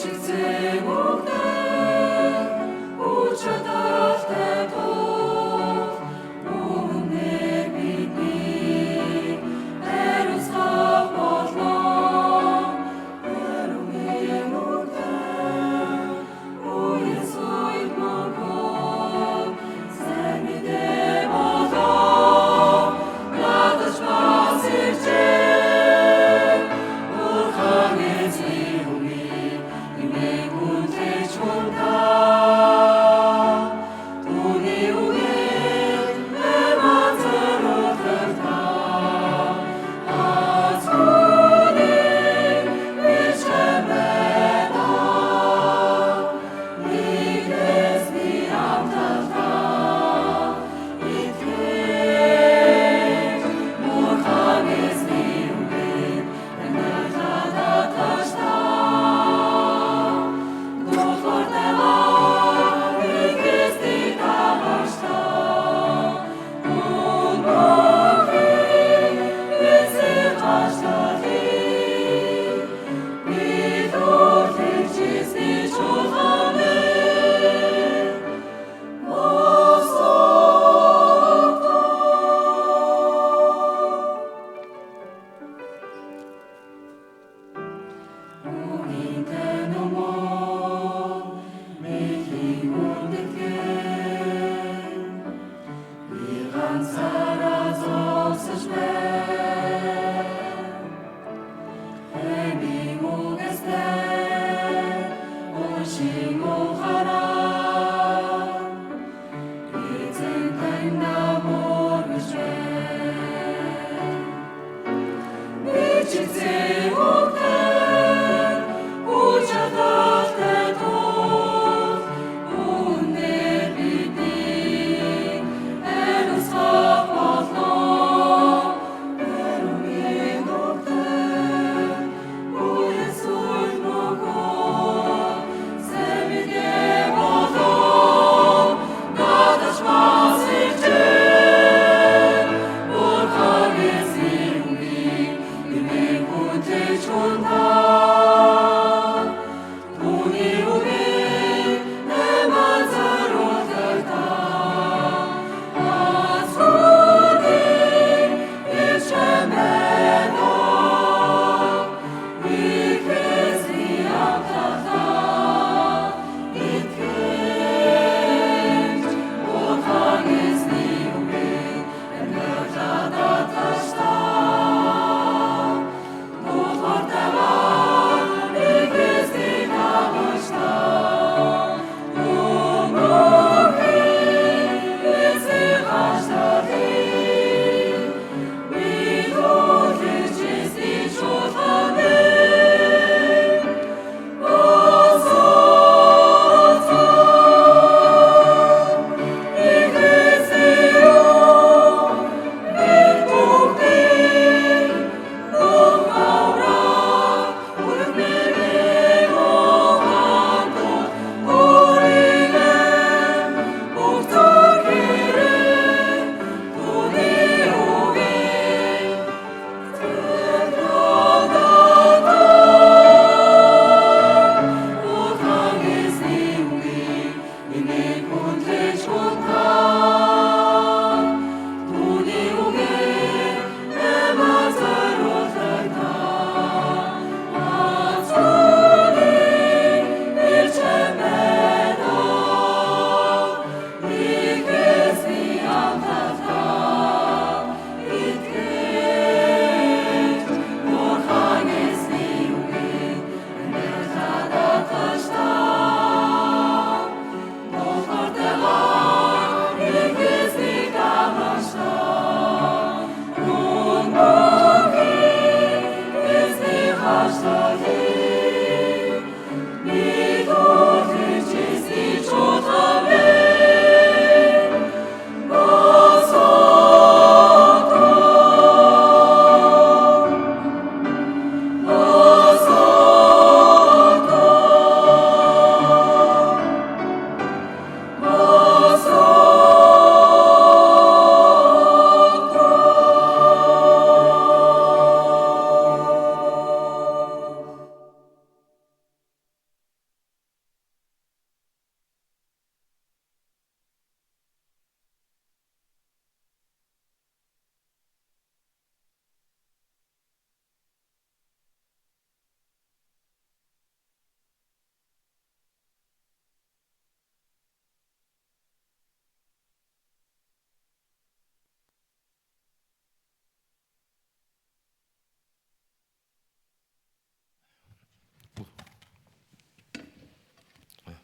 Unte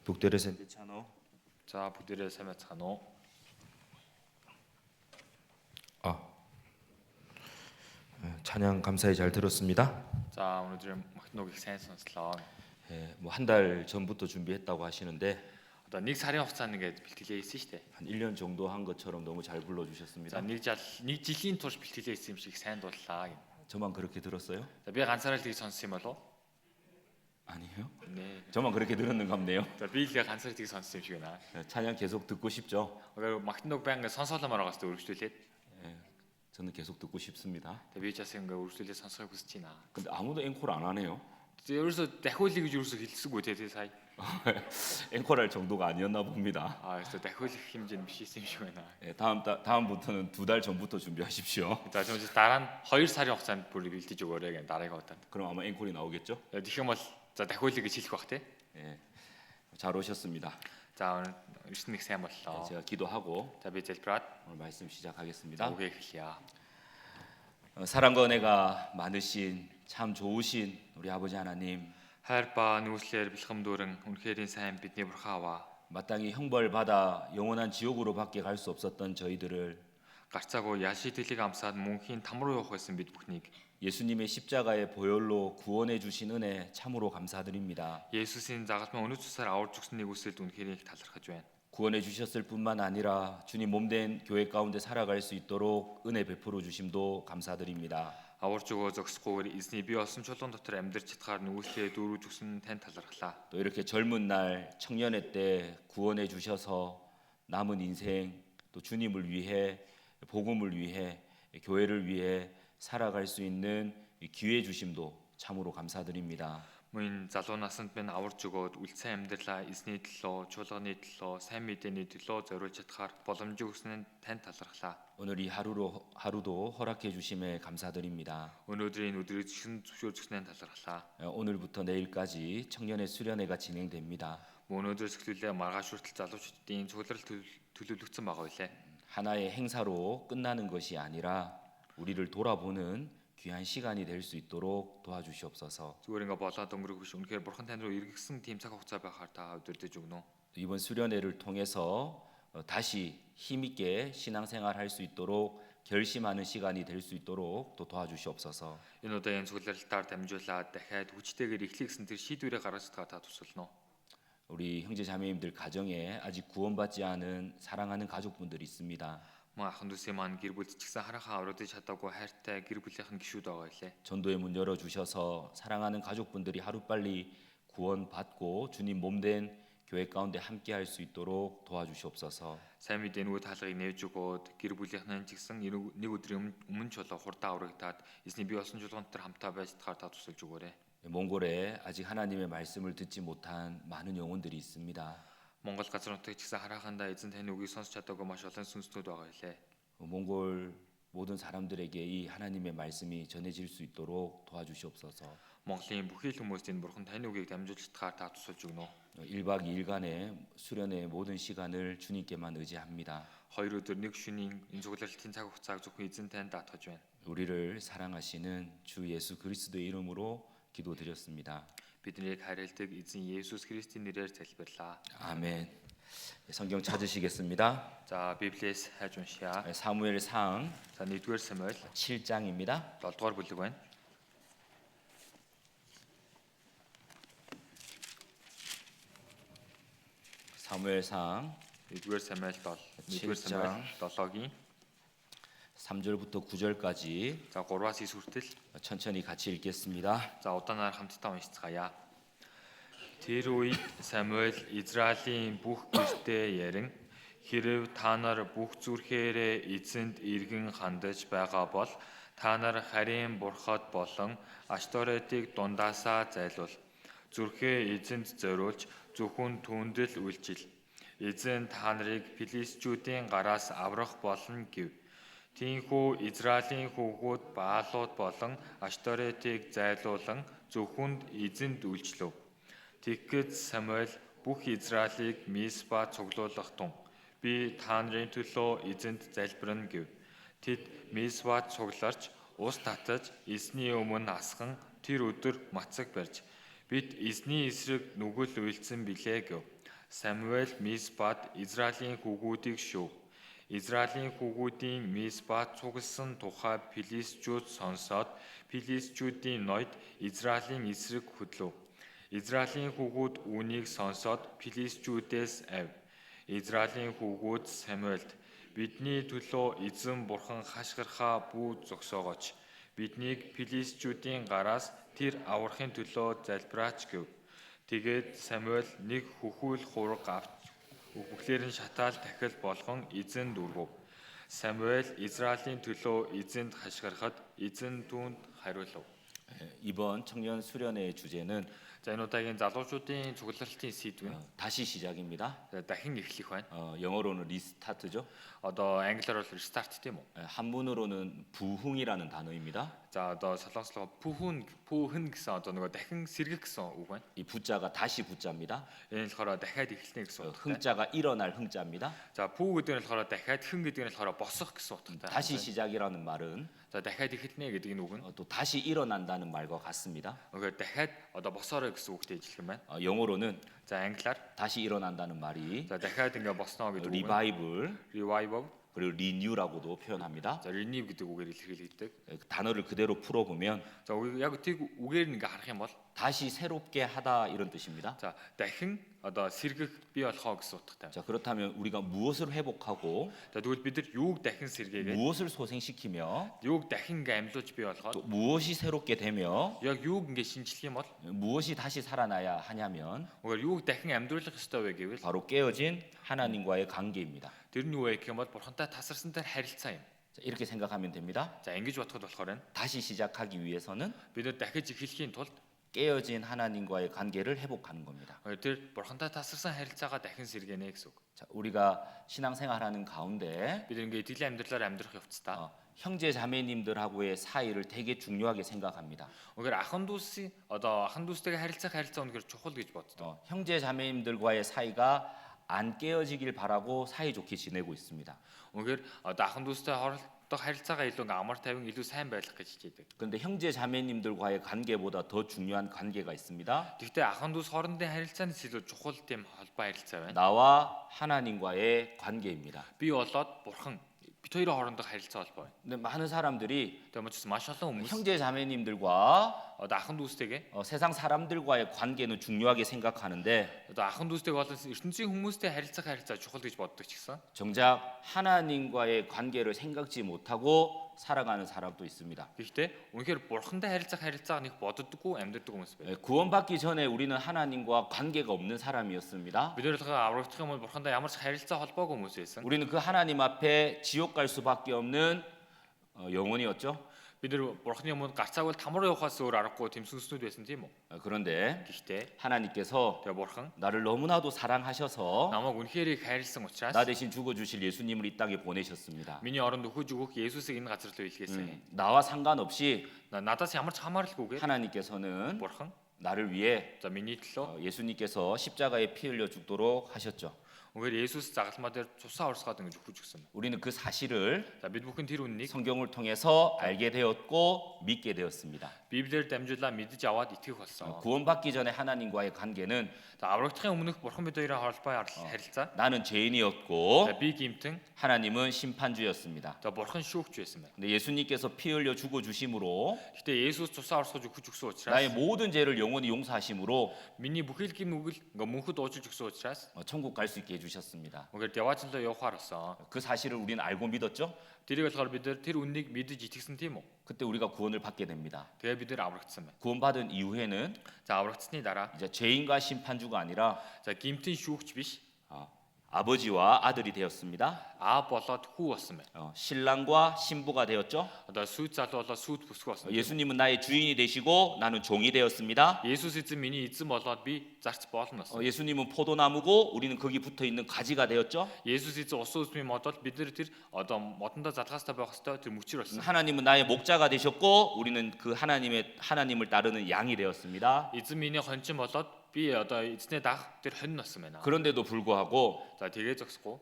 북대를 센티찬호. 자, 북대를 세메찬호. 찬양 감사히 잘 들었습니다. 자, 오늘은 магтнуугийг сайн сонслоо. 뭐 한 달 전부터 준비했다고 하시는데 Одоо нэг сарын хугацаанд ингээд бэлтгэлээ хийсэн шүү дээ. 한 1년 정도 한 것처럼 너무 잘 불러주셨습니다. За, нэг жилийн турш бэлтгэлээ хийсэн юм шиг сайн дууллаа. 저만 그렇게 들었어요? За, би ганцаараа л тийг сонссон юм болов уу? 아니에요? 네. 저만 그렇게 들었는 갑네요. За, би л ганцаараа тийг сонссон юм шиг байна. 찬양 계속 듣고 싶죠? Одоо магтнууг байнга сонсооломоор байгаас өргөжлүүлээд. 저는 계속 듣고 싶습니다. Тэгээ би ч бас ингээ өргөжлүүлээд сонсохыг хүсэж байна. 근데 아무도 앵콜 안 하네요. ерөөсө дахиулъя гэж ерөөсө хэлсэггүй те сая. 앵콜할 정도가 아니었나 봅니다. 그래서 дахиулах хэмжээнд биш юм шиг байна. 다음부터는 2달 전부터 준비하십시오. За тэгвэл дараа нь 2 сарын хугацаанд бүр бэлтэж өгөөрэй гэн дараагийн удаад. 그럼 아마 앵콜이 나오겠죠? Тэгэх юм бол за дахиулъя гэж хэлэх бах те. 잘 오셨습니다. За 오늘 ирсэн нэг сайн боллоо. 제가 기도하고 За би залбираад 오늘 말씀 시작하겠습니다. үгээ эхлэе. 사랑과 은혜가 많으신 참 좋으신 우리 아버지 하나님, хайр ба нүүслэр бэлхэм дүүрэн үнэхэрийн сайн бидний бурхан аваа. 마땅히 형벌 받아 영원한 지옥으로 밖에 갈 수 없었던 저희들을 гарцаагүй ял шийтгэлийг амсаад мөнхийн там руу явах байсан бид бүхнийг 예수님의 십자가의 보혈로 구원해 주신 은혜 참으로 감사드립니다. 예수스ийн загалмай өнөө цусаар аварж өгсөн нэг үсэлд үнэхэрийг талархаж байна. 구원해 주셨을 뿐만 아니라 주님 몸된 교회 가운데 살아갈 수 있도록 은혜 베풀어 주심도 감사드립니다. аварж өгөө зогсохгүйгээр эзний бие болсон чулуун дотор амьдарч чадхаар нүүлээ дүүрүүж өгсөн тань талархлаа. 또 이렇게 젊은 날 청년의 때 구원해 주셔서 남은 인생 또 주님을 위해 복음을 위해 교회를 위해 살아갈 수 있는 기회 주심도 참으로 감사드립니다. Мөн залуу насанд минь аварж өгөөд үлцэн амьдралаа эзний төлөө, чуулганы төлөө, сайн мэдээний төлөө зориулж чадхаар боломж өгсөн тань талархлаа. 오늘 이 하루도 허락해 주심에 감사드립니다. өнөөдрийн өдрийг зөвшөөр зөвшөөрсөнд талархлаа. 오늘부터 내일까지 청년의 수련회가 진행됩니다. өнөөдрөөс эхлүүлээ маргааш хүртэл залуучуудын цугларал төлөвлөгдсөн байгаа үлээ. 하나의 행사로 끝나는 것이 아니라 우리를 돌아보는 귀한 시간이 될 수 있도록 도와주시옵소서. зүгээр ингээ болоод өнгөрөх биш. үнэхээр бурхан тань руу эргэсэн тийм цаг хугацаа байхаар та өдөрдөж өгнө. 이번 수련회를 통해서 다시 힘있게 신앙생활 할 수 있도록 결심하는 시간이 될 수 있도록 또 도와주시옵소서. Энэ удаагийн цугларалтаар дамжуулаад дахиад хүчтэйгээр эхлэхсэн тэр шийдвэрээ гаргаж та тусално. 우리 형제 자매님들 가정에 아직 구원받지 않은 사랑하는 가족분들이 있습니다. Мөн ахын дүүсийн маань гэр бүлд ч гэсэн харахаа аврагдаж чадаагүй хайртай гэр бүлийнхэн гишүүд байгаа илээ. 전도의 문 열어 주셔서 사랑하는 가족분들이 하루빨리 구원받고 주님 몸된 교회 가운데 함께 할 수 있도록 도와주시옵소서. Сайн мэдээ нөгөө таалгыг нээж өгөөд гэр бүлийнхэн ч гэсэн нэг өдрийн өмнө чулуу хурдан аврагдаад эзний бие болсон чулуун дотор хамтаа байж чадхаар та тусалж өгөөрэй. 몽골에 아직 하나님의 말씀을 듣지 못한 많은 영혼들이 있습니다. Монгол газар нутагт ч гэсэн харахандаа эзэн таны үгийг сонсч чадаагүй маш олон сүнснүүд байгаа илээ. 몽골 모든 사람들에게 이 하나님의 말씀이 전해질 수 있도록 도와주시옵소서. Монголын бүхий л хүмүүст энэ бурхан таны үгийг дамжуулж чадхаар та тусалж өгнө. 1박 2일간의 수련의 모든 시간을 주님께만 의지합니다. 2 өдөр нэг шөнийн энэ цугларалтын цаг хугацааг зөвхөн эзэн танд даатгаж байна. 우리를 사랑하시는 주 예수 그리스도의 이름으로 기도드렸습니다. биднийг хайрладаг эзэн Есүс Христийн нэрээр залбирлаа. 아멘. 성경 찾으시겠습니다. За Библиэс хайж уншъя. 사무엘상 За 1-р Самуэль 7장입니다. 7-р бүлэг байна. 사무엘상 1-р Самуэль 1-р Самуэль 7-гийн 3절부터 9절까지 за 3-аас 9 хүртэл 천천히 같이 읽겠습니다. за удаанаар хамтдаа уншицгаая. Тэр үед Самуэль Израилийн бүх гэртээ ярин хэрв та нар бүх зүрхээрээ эзэнд эргэн хандаж байгаа бол та нар харийн бурхад болон Ашторетыг дундаасаа зайлуул. Зүрхээ эзэнд зориулж зөвхөн түүндэл үйлчил. Эзэн та нарыг филистичүүдийн гараас аврах болно гэв. Тийхүү Израилийн хүүгүүд Баалууд болон Ашторетыг зайлуулан зөвхөнд эзэнд үйлчлэв. Тэгэхэд Самуэль бүх Израилийг Мисба цуглуулах тун би та нарын төлөө эзэнд залбирна гэв. Тэд Мисбад цугларч ус татаж эзний өмнө асхан тэр өдөр мацаг барьж бид эзний эсрэг нүгэл уйлцсан билээ гэв. Самуэль Мисбад Израилийн хүүгүүдийг шүүв. Израилийн хүүгүүдийн Мисбад цугласан тухай Филистчүүд сонсоод Филистчүүдийн ноёд Израилийн эсрэг хөдлөв. Израилийн хүүгүүд үүнийг сонсоод Филистчүүдээс авь. Израилийн хүүгүүд Самуэльд бидний төлөө эзэн бурхан хашгирхаа бүү зогсоогооч. Биднийг Филистчүүдийн гараас тэр аврахын төлөө залбираач гэв. Тэгээд Самуэль нэг хөхүүл хураг авч үхлээр нь шатаал дахил болгон эзэнд өргөв. Самуэль Израилийн төлөө эзэнд хашгирахад эзэн түүнд хариулав. 이번 청년 수련회의 주제는 За энэ удаагийн залуучуудын цугларалтын сэдв нь 다시 시작입니다. дахин эхлэх байна. 영어로는 리스타트죠. Одоо англиар бол restart тийм үү? 한문으로는 부흥이라는 단어입니다. За одоо солонгослоо пүүхэн гэсэн одоо нөгөө дахин сэргэх гэсэн үг байна. 이 부자가 다시 부자입니다. Энэ нь болохоор дахиад эхэлнэ гэсэн утгатай. 흥자가 일어날 흥자입니다. За пүү гэдэг нь болохоор дахиад хэн гэдэг нь болохоор босох гэсэн утгатай. 다시 시작이라는 말은 За дахиад эхэлнэ гэдэг энэ үг нь 또 다시 일어난다는 말과 같습니다. нөгөө дахиад одоо босоорой гэсэн үгтэй ижилхэн байна. 영어로는 За англиар 다시 일어난다는 말이 за дахиад ингээ босноо гэдэг үг нь 리바이블 revival 그리고 리뉴라고도 표현합니다. за renew гэдэг үгээр илэрхийлэгддэг. 그 단어를 그대로 풀어보면 За яг тийг үгээр нь ингээ харах юм бол 다시 새롭게 하다 이런 뜻입니다. за дахин одоо сэргэх бий болохоо гэсэн утгатай. 자 그렇다면 우리가 무엇을 회복하고 За тэгвэл бид нар юуг дахин сэргээгээд 무엇을 소생시키며 юуг дахин ингээ амьлуулж бий болгоод 또 무엇이 새롭게 되며 яг юуг ингээ шинжлэх юм бол 무엇이 다시 살아나야 하냐면 үгээр юуг дахин амьдруулах ёстой вэ гэвэл 바로 깨어진 하나님과의 관계입니다. тэр нь юу вэ гэх юм бол бурхантай тасарсантай харилцаа юм. 자, 이렇게 생각하면 됩니다. За ингэж бодоход болохоор 다시 시작하기 위해서는 бид нар дахиж эхлэхийн тулд 깨어진 하나님과의 관계를 회복하는 겁니다. тэр бурхантай тасарсан харилцаагаа дахин сэргэнэ гэсэн үг. 자, 우리가 신앙생활하는 가운데 бид ингээ итгэлийн амьдралаар амьдрах явцдаа 형제 자매님들하고의 사이를 되게 중요하게 생각합니다. үгээр ахан дүүстэйгээ харилцаа үнэхээр чухал гэж боддог. 형제 자매님들과의 사이가 안 깨어지길 바라고 사이좋게 지내고 있습니다. үгээр одоо ахан дүүстэй хоорондох харилцаагаа илүү ингээ амар тайван илүү сайн байх гэж хичээдэг. 그런데 형제 자매님들과의 관계보다 더 중요한 관계가 있습니다. Гэхдээ ахан дүүс хоорондын харилцаанаас илүү чухал тийм холбоо харилцаа байна. 나와 하나님과의 관계입니다. Би болоод бурхан бид хоёрын хоорондох харилцаа холбоо байна. 근데 많은 사람들이 Тэгээд учраас маш олон хүмүүс 형제 자매님들과 одоо ахан дүүстэйгээ 세상 사람들과의 관계는 중요하게 생각하는데 одоо ахан дүүстэйг болон ертөнцийн хүмүүстэй харилцаа чухал гэж боддог ч гэсэн 정작 하나님과의 관계를 생각지 못하고 살아가는 사람도 있습니다. гэхдээ үнэхээр бурхантай харилцааг нэг боддоггүй амьддаг хүмүүс байна. 구원받기 전에 우리는 하나님과 관계가 없는 사람이었습니다. бид нар аврагдах юм бол бурхантай ямар ч харилцаа холбоогүй хүмүүс байсан. 우리는 그 하나님 앞에 지옥 갈 수밖에 없는 영혼이었죠. бид нар бурханы өмнө гарцаагүй тамар явахаас өөр аргагүй тийм сүнснүүд байсан тийм үү? 그런데 гэхдээ 하나님께서 тэгээ бурхан 나를 너무나도 사랑하셔서 намайг үнэхээр их хайрлсан учраас 나 대신 죽어주실 예수님을 이 땅에 보내셨습니다. миний оронд өгөж өгөх Есүсийг энэ газар руу илгээсэн. 나와 상관없이 Надаас ямар ч хамааралгүйгээр 하나님께서는 бурхан 나를 위해 за миний төлөө 예수님께서 십자가에 피 흘려 죽도록 하셨죠. үгээр Есүс загалмаа дээр цусаа урсгаад ингэж өгч өгсөн. 우리는 그 사실을 За бид бүхэн тэр үннийг 성경을 통해서 알게 되었고 믿게 되었습니다. Библиэр дамжуулаад мэдж аваад итгэх болсон. 구원받기 전에 하나님과의 관계는 За аврагдахын өмнөх бурхан бид хоёрын холбоо харилцаа. 나는 죄인이었고 За би гимтэн, 하나님은 심판주였습니다. за бурхан шүүгч байсан байна. 근데 예수님께서 피 흘려 죽어 주심으로 Гэтэ Есүс цусаа урсгаж өгч өгсөн 나의 учраас 모든 죄를 영원히 용서하심으로 миний бүхэл гим нүгэл ингээ мөнхөд уучлж өгсөн учраас 천국 갈 수 있게 해주셨습니다. үгээр яваачлаа явахаар болсон. 그 사실을 우리는 알고 믿었죠. тэрийг болохоор бид нар тэр үннийг мэдэж итгэсэн тийм үү? 그때 우리가 구원을 받게 됩니다. Тэгээ бид нар аврагдсан байна. 구원받은 이후에는 За аврагдсны дараа 이제 죄인과 심판주가 아니라 за гимтэн шүүгч биш 아버지와 아들이 되었습니다. аа болоод хүү болсон байна. 신랑과 신부가 되었죠. Одоо сүйт залуу болоод сүйт бүсгүй болсон. 예수님은 나의 주인이 되시고 나는 종이 되었습니다. Есүс эзэн миний эзэн болоод би зарц болно болсон. 예수님은 포도나무고 우리는 거기 붙어 있는 가지가 되었죠. Есүс эзэн усан үзмийн модол бид нар тэр одоо модондоо залгаастай байх хэвээр тэр мөчр болсон. 하나님은 나의 목자가 되셨고 우리는 그 하나님을 따르는 양이 되었습니다. Эзэн миний хончин болоод би одоо эзнээ даах тэр хонь болсон байна. 그런데도 불구하고 За тэгээ зогсохгүй.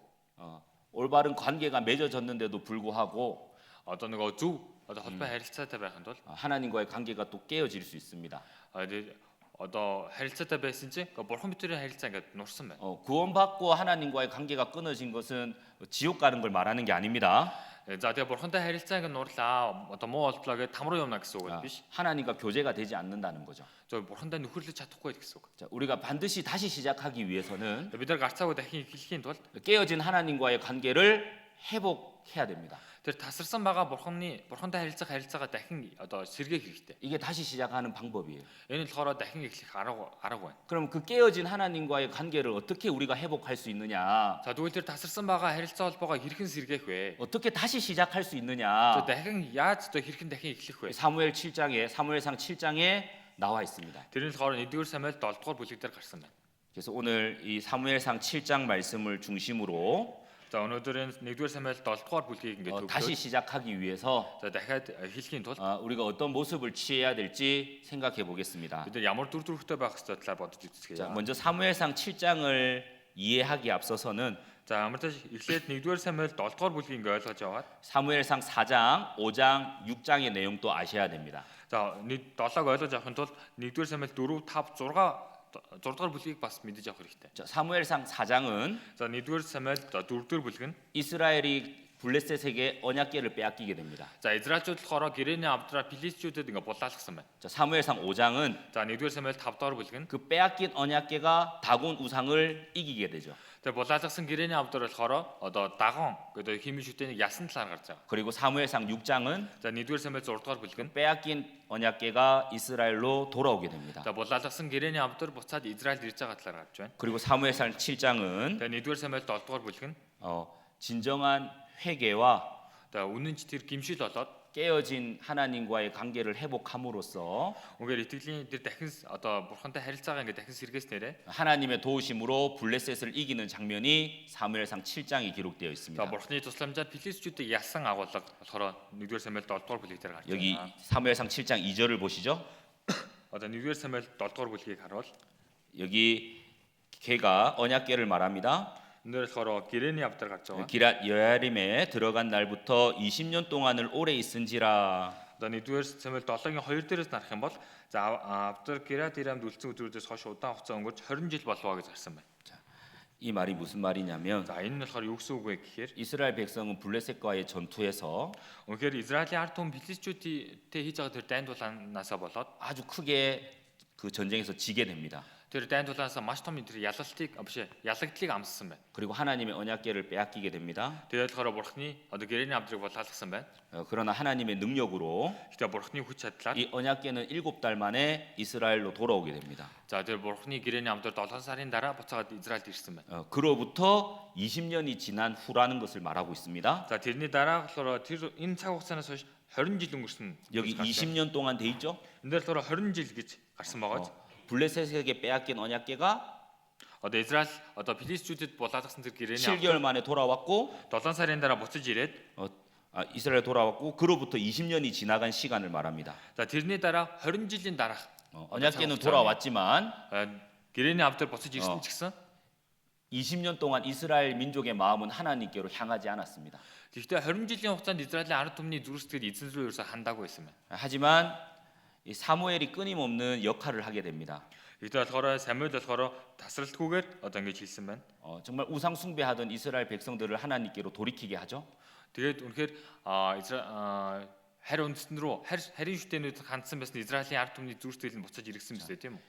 올바른 관계가 맺어졌는데도 불구하고 Одоо нөгөө зөв одоо холбоо харилцаатай байхын тулд 하나님과의 관계가 또 깨어질 수 있습니다. одоо харилцаатай байсан чинь бурхан бидний харилцаа ингээд нурсан байна. 구원받고 하나님과의 관계가 끊어진 것은 지옥 가는 걸 말하는 게 아닙니다. За тэгээ бурхантай харилцаа ингээд нуурлаа одоо муу болтлоо гэж там руу явна гэсэн үг биш. 하나님과 교제가 되지 않는다는 거죠. 저 бурхантай нөхөрлөж чадахгүй гэсэн үг. 자, 우리가 반드시 다시 시작하기 위해서는 бид нар гарцаагүй дахин эхлэхийн тулд 깨어진 하나님과의 관계를 회복해야 됩니다. тэр тасарсан байгаа бурхантай харилцаагаа дахин одоо сэргээх хэрэгтэй. 이게 다시 시작하는 방법이에요. Энэ болохоор дахин эхлэх арга байна. 그럼 그 깨어진 하나님과의 관계를 어떻게 우리가 회복할 수 있느냐? За тэгвэл тэр тасарсан байгаа харилцаа холбоогоо хэрхэн сэргээх вэ? 어떻게 다시 시작할 수 저 있느냐? дахин яаж одоо хэрхэн дахин эхлэх вэ? 사무엘상 7장에 나와 있습니다. тэрний болохоор 1-р Самуэль 7-р бүлэг дээр гарсан байна. 그래서 오늘 이 사무엘상 7장 말씀을 중심으로 За өнөөдөр энэ 1-р Самуэль 7-р бүлгийг ингээд 다시 төгсөж 시작하기 위해서 за дахиад эхлэхийн тулд 우리가 어떤 모습을 취해야 될지 생각해 보겠습니다. бид нар ямар дүр төрхтэй байх ёстой талаар бодож 자, үзье. 먼저 사무엘상 7장을 이해하기 앞서서는 За амартай эхлээд 1-р Самуэль 7-р бүлгийг ингээд ойлгож яваад 사무엘상 4장, 5장, 6장의 내용도 아셔야 됩니다. за 7-ыг ойлгож авахын тулд 1-р Самуэль 4, 5, 6-р бүлгийг бас мэдэж авах хэрэгтэй. 자, 사무엘상 4장은 За 1-р Самуэль 4-р бүлэг нь 이스라엘이 블레셋에게 언약궤를 빼앗기게 됩니다. за Израильчууд болохоор гэрээний авдраа филистичүүдэд ингээд булаалгасан байна. 자, 사무엘상 5장은 За 1-р Самуэль 5-р бүлэг нь 그 빼앗긴 언약궤가 다곤 우상을 이기게 되죠. тэгээ булаалгасан гэрээний авдар болохоор одоо дагон гэдэг химийн шүтэнийг ясан талаар гарч байгаа. 그리고 사무엘상 6장은 За 1-р Самуэль 6-р бүлэг нь 빼앗긴 언약궤가 이스라엘로 돌아오게 됩니다. за булаалгасан гэрээний авдар буцаад Израильд ирж байгаа талаар гарч байна. 그리고 사무엘상 7장은 Тэгээ 1-р Самуэль 7-р бүлэг нь 진정한 회개와 тэгээ үнэнч тэр гимшил болоод 깨어진 하나님과의 관계를 회복함으로써 үнээр итгэлийн тэр дахин одоо бурхантай харилцаагаа ингээд дахин сэргээснээрээ 하나님의 도우심으로 블레셋을 이기는 장면이 사무엘상 7장에 기록되어 за 있습니다. бурхны тусламжаар филистичүүдийг ялсан агуулга болохоор 1-р Самуэль 7-р бүлэг дээр гарч 여기 байна. 사무엘상 7장 2절을 보시죠. Одоо 1-р Самуэль 7-р бүлгийг харуул. 여기 걔가 언약궤를 말합니다. Эндээр болохоор гэрээний авдар гарч байгаа. 기랏 여야림에 들어간 날부터 20년 동안을 오래 있은지라. Одоо 1-р Самуэль 7-гийн 2 дээрээс нарах юм бол за авдар Гирад Ирамд үлдсэн өдрүүдээс хойш удаан хугацаа өнгөрч 20 жил болвоо гэж гарсан байна. 이 말이 무슨 말이냐면 За энэ нь болохоор юу гэсэн үг вэ гэхээр 이스라엘 백성은 블레셋과의 전투에서 үнэхээр Израилийн ард түмэн филистичүүдтэй хийж байгаа тэр дайнд тулаанасаа болоод 아주 크게 그 전쟁에서 지게 됩니다. тэр дайнд тулаанасаа маш том тэр ялагдлыг амссан байна. 그리고 하나님의 언약궤를 빼앗기게 됩니다. Тэгээд болохоор бурхны одоо гэрээний авдрыг булаалгасан байна. 그러나 하나님의 능력으로 Гэтэ бурхны хүч чадлаар 이 언약궤는 7달 만에 이스라엘로 돌아오게 됩니다. за тэр бурхны гэрээний авдар 7 сарын дараа буцаад Израильд ирсэн байна. 그로부터 20년이 지난 후라는 것을 말하고 있습니다. За тэрний дараа болохоор тэр энэ цаг хугацаанаас хойш 20 жил өнгөрсөн. 여기 20년 동안 돼 있죠? энэ дээр болохоор 20 жил гэж гарсан байгаа. 블레셋에게 빼앗긴 언약궤가 Одоо Израиль одоо филистичүүдэд булаалгасан тэр гэрээний 7개월 만에 돌아왔고 7 сарын дараа буцаж ирээд 이스라엘 돌아왔고 그로부터 20년이 지나간 시간을 말합니다. за тэрний дараа 20 жилийн дараах 언약궤는 돌아왔지만 гэрээний авдар буцаж ирсэн ч гэсэн 20년 동안 이스라엘 민족의 마음은 하나님께로 향하지 않았습니다. гэхдээ 20 жилийн хугацаанд Израилийн ард түмний зүрх сэтгэл эзэн рүү ерөөсө хандаагүй байсан байна. 하지만 이 사무엘이 끊임없는 역할을 하게 됩니다. Гэхдээ болохоор Самуэль болохоор тасралтгүйгээр одоо ингэж хэлсэн байна. 정말 우상 숭배하던 이스라엘 백성들을 하나님께로 돌이키게 하죠. Тэгээд үнэхээр харь үндэстэн рүү харийн шүтэнүүд хандсан байсан Израилийн ард түмний зүрх сэтгэл нь буцаж иргсэн мэт тийм үү?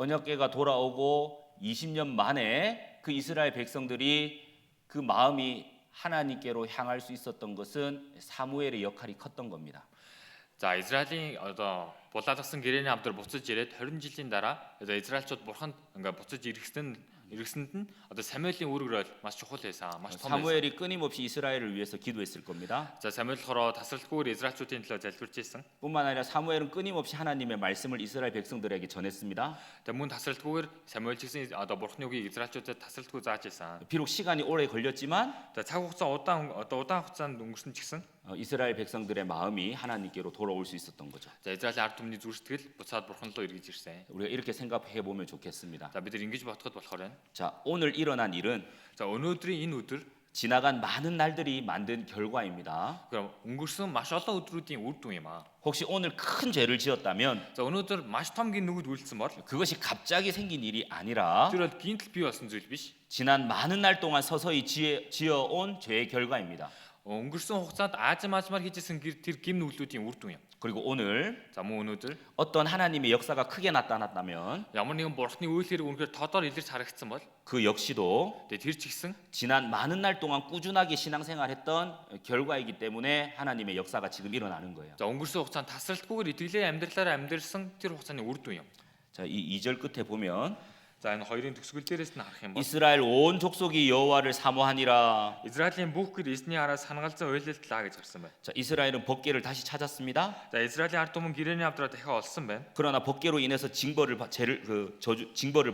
언약궤가 돌아오고 20년 만에 그 이스라엘 백성들이 그 마음이 하나님께로 향할 수 있었던 것은 사무엘의 역할이 컸던 겁니다. За Израилийн одоо булаалгасан гэрээний авдар буцаж ирээд 20 жилийн дараа одоо Израильчууд бурханд ингээ буцаж иргэсэнд нь одоо Самуэлийн үүрэг маш чухал байсан. Маш том байсан. 사무엘이 끊임없이 이스라엘을 위해서 기도했을 겁니다. За Самуэль болохоор тасралтгүйгээр Израильчуудын төлөө залбирч байсан. 뿐만 아니라 사무엘은 끊임없이 하나님의 말씀을 이스라엘 백성들에게 전했습니다. Тэгээ мөн тасралтгүйгээр Самуэль ч гэсэн одоо бурхны үгийг Израильчуудад тасралтгүй зааж байсан. 비록 시간이 오래 걸렸지만 За цаг хугацаа удаан хугацаанд өнгөрсөн ч гэсэн 이스라엘 백성들의 마음이 하나님께로 돌아올 수 있었던 거죠. за Израилийн ард түмний зүрх сэтгэл буцаад бурхан руу эргэж ирсэн. 우리가 이렇게 생각해 보면 좋겠습니다. За бид нар ингэж бодоход болохоор байна. 자, 오늘 일어난 일은 За өнөөдрийн энэ өдөр 지나간 많은 날들이 만든 결과입니다. 그럼 өнгөрсөн маш олон өдрүүдийн үр дүн юм аа. 혹시 오늘 큰 죄를 지었다면 За өнөөдөр маш том гин нүгд үйлцсэн бол 그것이 갑자기 생긴 일이 아니라 тэр бол гинтл бий болсон зүйл биш. 지난 많은 날 동안 서서히 지어온 죄의 결과입니다. Өнгөрсөн хугацаанд аажмаар хийжсэн тэр гим нүглүүдийн үр дүн юм. 그리고 오늘 За мөн өнөөдөр 어떤 하나님의 역사가 크게 나타났다면 ямар нэгэн бурхны үйл хэрэг үнэхээр тодор илэрч харагдсан бол 그 역시도 тэр ч гэсэн 지난 많은 날 동안 꾸준하게 신앙생활했던 결과이기 때문에 하나님의 역사가 지금 일어나는 거예요. за өнгөрсөн хугацаанд тасралтгүйгээр итгэлээ амьдралаараа амьдрсан тэр хугацааны үр дүн юм. 자, 이 2절 끝에 보면 За энэ хоёрын төгсгөл дээрээс нь харах юм бол 이스라엘 온 족속이 여호와를 사모하니라. Израилийн бүх гэр эзний араас санагалзан уйлалтлаа гэж гарсан байна. 자, 이스라엘은 법궤를 다시 찾았습니다. За Израилийн ард түмэн гэрээний авдраа дахиад олсон байна. 그러나 법궤로 인해서 징벌을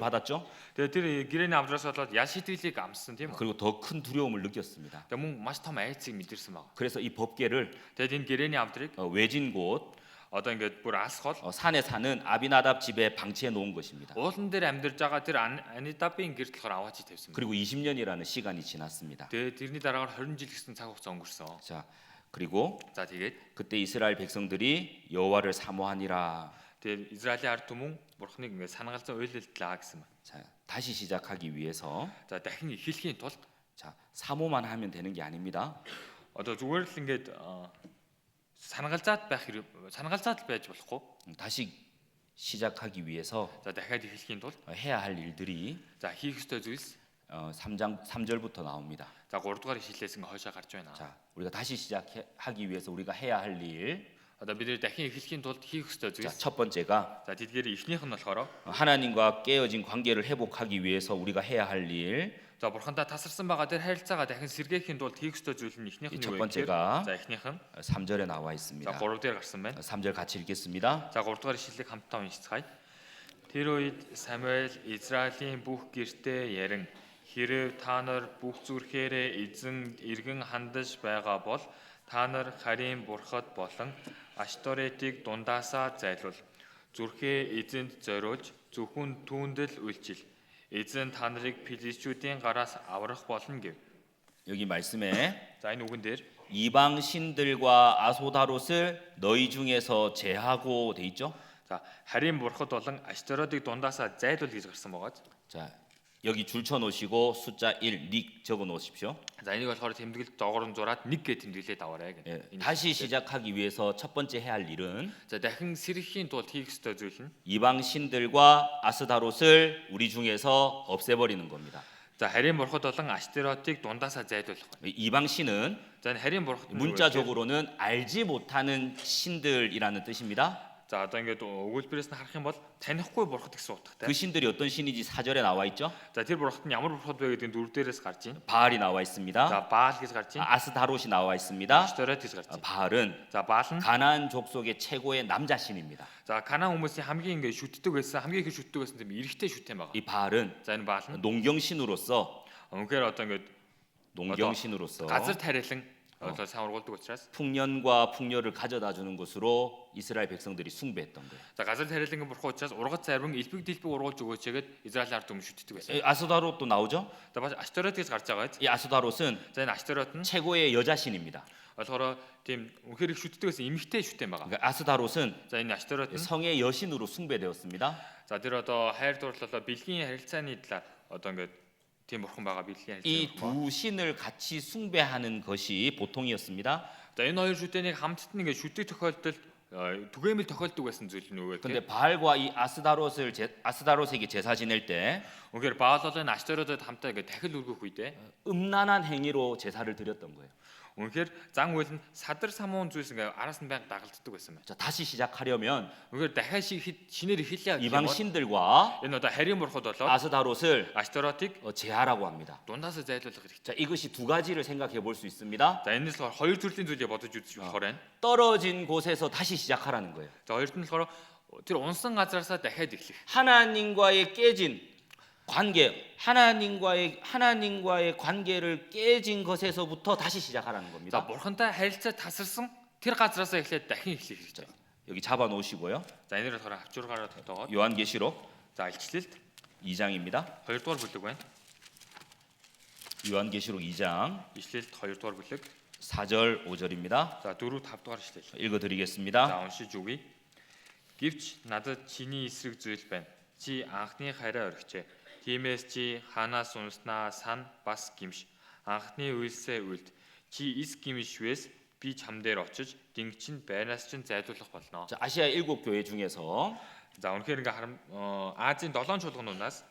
받았죠. Тэгээ тэр гэрээний авдраас болоод ял шийтгэлийг амссан тийм үү? 그리고 더 큰 두려움을 느꼈습니다. Тэгээ мөн маш том айцыг мэдэрсэн баг. 그래서 이 법궤를 Тэгээд энэ гэрээний авдрыг 외진 곳 одоо ингээд бүр асхол 산에 사는 아비나답 집에 방치해 놓은 것입니다. уулан дээр амьдарж байгаа тэр Анидабын гэрт болохоор аваач тавьсан байна. 그리고 20년이라는 시간이 지났습니다. Тэгээ тэрний дараагаар 20 жил гэсэн цаг хугацаа өнгөрсөн. 자, 그리고 За тэгээд 그때 이스라엘 백성들이 여호와를 사모하니라. тэгээ Израилийн ард түмэн бурхныг ингээд санагалзан уйлалтлаа гэсэн байна. 자, 다시 시작하기 위해서 За дахин эхлэхийн тулд 자, 사모만 하면 되는 게 아닙니다. одоо зүгээр л ингээд санагалзаад байж болохгүй. 다시 시작하기 위해서 За дахиад эхлэхийн тулд 해야 할 일들이 за хийх ёстой зүйлс 3절부터 나옵니다. за 3 дугаар ишлэлээс ингээ хойшоо гарч байна. 자, 우리가 다시 시작하기 위해서 우리가 해야 할 일. Одоо бид нэр дахин эхлэхийн тулд хийх ёстой 자, зүйлс. 첫 번째가 За тэдгээр эхнийх нь болохоор 하나님과 깨어진 관계를 회복하기 위해서 우리가 해야 할 일. за бурхандаа тасарсан байгаа тэр харилцаагаа дахин сэргээхийн тулд хийх ёстой зүйл нь эхнийх нь 첫 юу вэ? 번째가 За эхнийх нь 3절에 나와 за 있습니다. 3 дээр гарсан байна. 3절 같이 읽겠습니다. За 3 дугаар ишлэлийг хамтдаа уншицгаая. Тэр үед Самуэль Израилийн бүх гэртээ ярин хэрв та нар бүх зүрхээрээ эзэн иргэн хандаж байгаа бол та нар харийн бурхад болон Ашторетыг дундаасаа зайлуул. Зүрхээ эзэнд зориулж зөвхөн түүндэл үйлчил. эзэн та нарыг филистичүүдийн гараас аврах болно гэв. 여기 말씀에 За энэ үгэн дээр 이방 신들과 아소다롯을 너희 중에서 제하고 돼 있죠. за харийн бурхад болон Ашторетыг дундаасаа зайлуул гэж гарсан байгаа. 자, 여기 줄쳐 놓으시고 숫자 1 닉 적어 놓으십시오. За энийг болохоор тэмдэглэл доогоор нь зураад 1 гэж тэмдэглээд аваарай гэнэ. 예, 다시 시작하기 위해서 첫 번째 해야 할 일은 За дахин сэрхийн тулд хийх ёстой зүйл нь 이방 신들과 아스다롯을 우리 중에서 없애버리는 겁니다. за харийн бурхад болон Ашторетыг дундаасаа зайлуулах байна. 이방 신은 За энэ харийн бурхад 문자적으로는 알지 못하는 신들이라는 뜻입니다. за одоо ингээд өгүүлбэрээс нь харах юм бол танихгүй бурхад гэсэн утгатай. 그 신들이 어떤 신인지 4절에 나와 있죠. За тэр бурхад нь ямар бурхад вэ гэдэг нь 4 дээрээс гарч байна. 바알이 나와 있습니다. За Баал гэж гарч байна. 아스다롯이 나와 있습니다. Ашторет гэж гарч байна. 바알은 За Баал нь 가나안 족속의 최고의 남자 신입니다. за Канаан хүмүүсийн хамгийн ингээд шүтдэг байсан, хамгийн их шүтдэг байсан тийм эрэгтэй шүтэн байгаа. 이 바알은 За энэ Баал нь 농경신으로서 үнэхээр одоо ингээд газар тариалан одоо сайн ургуулдаг учраас 풍년과 풍요를 가져다 주는 것으로 이스라엘 백성들이 숭배했던 거예요. за газар тариалангийн бурхан учраас ургац зарим элбэг дэлбэг ургуулж өгөөч гэгээд Израиль ард түмэн шүтдэг байсан. 아스다롯도 나오죠. За бас Ашторет гэж гарч байгаа. 이 아스다롯은 За энэ Ашторет нь 최고의 여자 신입니다. болохоор тийм үнэхээр их шүтдэг байсан эмэгтэй шүтэн байгаа. 그러니까 아스다롯은 За энэ Ашторет нь 성의 여신으로 숭배되었습니다. за тэр одоо хайр дурлалаа бэлгийн харилцааны талаар одоо ингээд тийм бурхан байгаа бэлгийн 이 харилцаа. 두 신을 같이 숭배하는 것이 보통이었습니다. За энэ хоёр шүтэнийг хамтд нь ингээд шүтдэг тохиолдолд түгээмэл тохиолдог байсан зүйл нь юу вэ? 근데 바알과 이 아스다롯에게 제사 지낼 때 үнэхээр Баал болон Ашторетод хамтаа ингээд дахил өргөх үедээ 음란한 행위로 제사를 드렸던 거예요. үнэхээр зан үйл нь садар самуун зүйлс ингээд араас нь байнга дагалддаг байсан байна. 자, 다시 시작하려면 үнэхээр дахиад шинээр эхэллээ 이방 гэх юм 신들과 бол энэ одоо харийн бурхад болоод 아스다롯을 Ашторетыг 제하라고 합니다. дундаасаа зайлуулах хэрэгтэй. 자, 이것이 두 가지를 생각해 볼 수 있습니다. За энэс болохоор хоёр төрлийн зүйлийг бодож үзэж болохоор байна. 떨어진 곳에서 다시 시작하라는 거예요. За хоёрт нь болохоор тэр унсан газараасаа дахиад эхлэх. 하나님과의 깨진 관계, 하나님과의 관계를 깨진 것에서부터 다시 시작하라는 За 겁니다. бурхантай харилцаа тасарсан тэр газараасаа эхлээд дахин эхлэх хэрэгтэй. 여기 잡아 놓으시고요. За энэгээр болохоор авчургаараа тогтоогоод 요한계시록 за илчлэлт 2장입니다. 2 дугаар бүлэг байна. 요한계시록 2장 Ишлэл 2-р бүлэг. 4절 5절입니다. За 4, 5-р ишлэл. 읽어드리겠습니다. За уншиж өгье. Гэвч надад чиний эсрэг зүйл байна. Чи анхны хараа орхижээ. Тиймээс чи ханаас унснаа сан бас гимш. Анхны үйлсээ үлд. Чи эс гимшвээс би чам дээр очиж дингчин байнаас чин зайлуулах болно. 자, 아시아 7교회 중에서 За үнэхээр ингээ Азийн 7 чуулгануудаас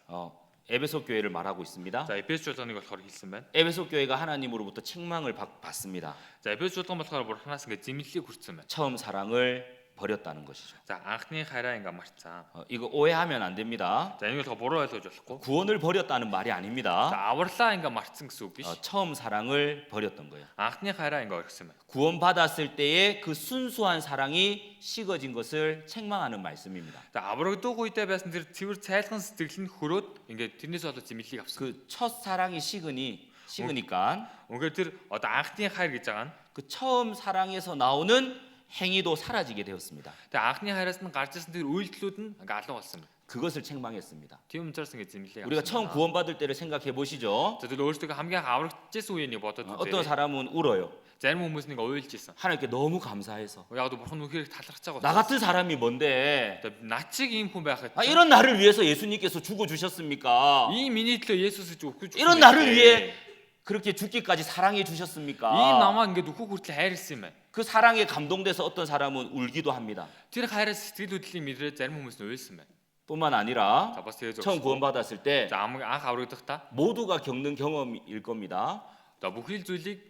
에베소 교회를 말하고 있습니다. за Эфес чуулганыг болохоор хэлсэн байна. 에베소 교회가 하나님으로부터 책망을 받습니다. За Эфес чуулган болохоор бурхнаас ингээ зэмлэлийг хүртсэн байна. 처음 사랑을 버렸다는 것이죠. За анхны хараа ингээ мартсан. 이거 오해하면 안 됩니다. За энийг болохоор буруу ойлгож болохгүй. 구원을 버렸다는 말이 아닙니다. За авралаа ингээ мартсан гэсэн үг биш. 처음 사랑을 버렸던 거예요. анхны хараа ингээ орхисон байна. 구원받았을 때의 그 순수한 사랑이 식어진 것을 책망하는 말씀입니다. За аврагдууг үедээ байсан тэр цэвэр цайлган сэтгэл нь хөрөөд ингээ тэрнээс болоод зэмлэлийг авсан. 그 첫 사랑이 식으니까 Үнэхээр тэр одоо анхны хайр гэж байгаа нь 그 처음 사랑에서 나오는 행위도 사라지게 되었습니다. тэгээ анхны хайраас нь гарч ирсэн тэр үйлдэлүүд нь ингээ алга болсон байна. 그것을 책망했습니다. Тийм учраас ингээ зэмлэлийг 우리가 авсан. 처음 구원받을 때를 생각해 보시죠. За тэгэл өөртөө хамгийн аврагдчихсэн үеийг бодоод 어떤 үзээрэй. 사람은 울어요. Зарим хүмүүс нэг уйлж исэн. 하나님께 너무 감사해서. Яг л бурхан үнэхээр талархаж байгаа. 나 같은 사람이 뭔데? над шиг ийм хүн байхад 이런 나를 위해서 예수님께서 죽어 주셨습니까? ийм миний төлөө Есүс өгөх гэж 이런 나를 위해 그렇게 죽기까지 사랑해 ийм 주셨습니까? намаа ингээд өгөх хүртэл хайрлсан юм байна. 그 사랑에 감동돼서 어떤 사람은 울기도 합니다. Тэр хайраас сэтгэл хөдлөлийн мэдрээ зарим хүмүүс нь уйлсан байна. 뿐만 아니라 За бас тэгээ 처음 зөв. 구원받았을 때 За анх аврагдахдаа 모두가 겪는 경험일 겁니다. за бүхий л зүйлийг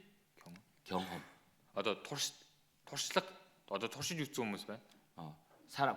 경험. одоо туршлага одоо туршиж үзсэн хүмүүс байна.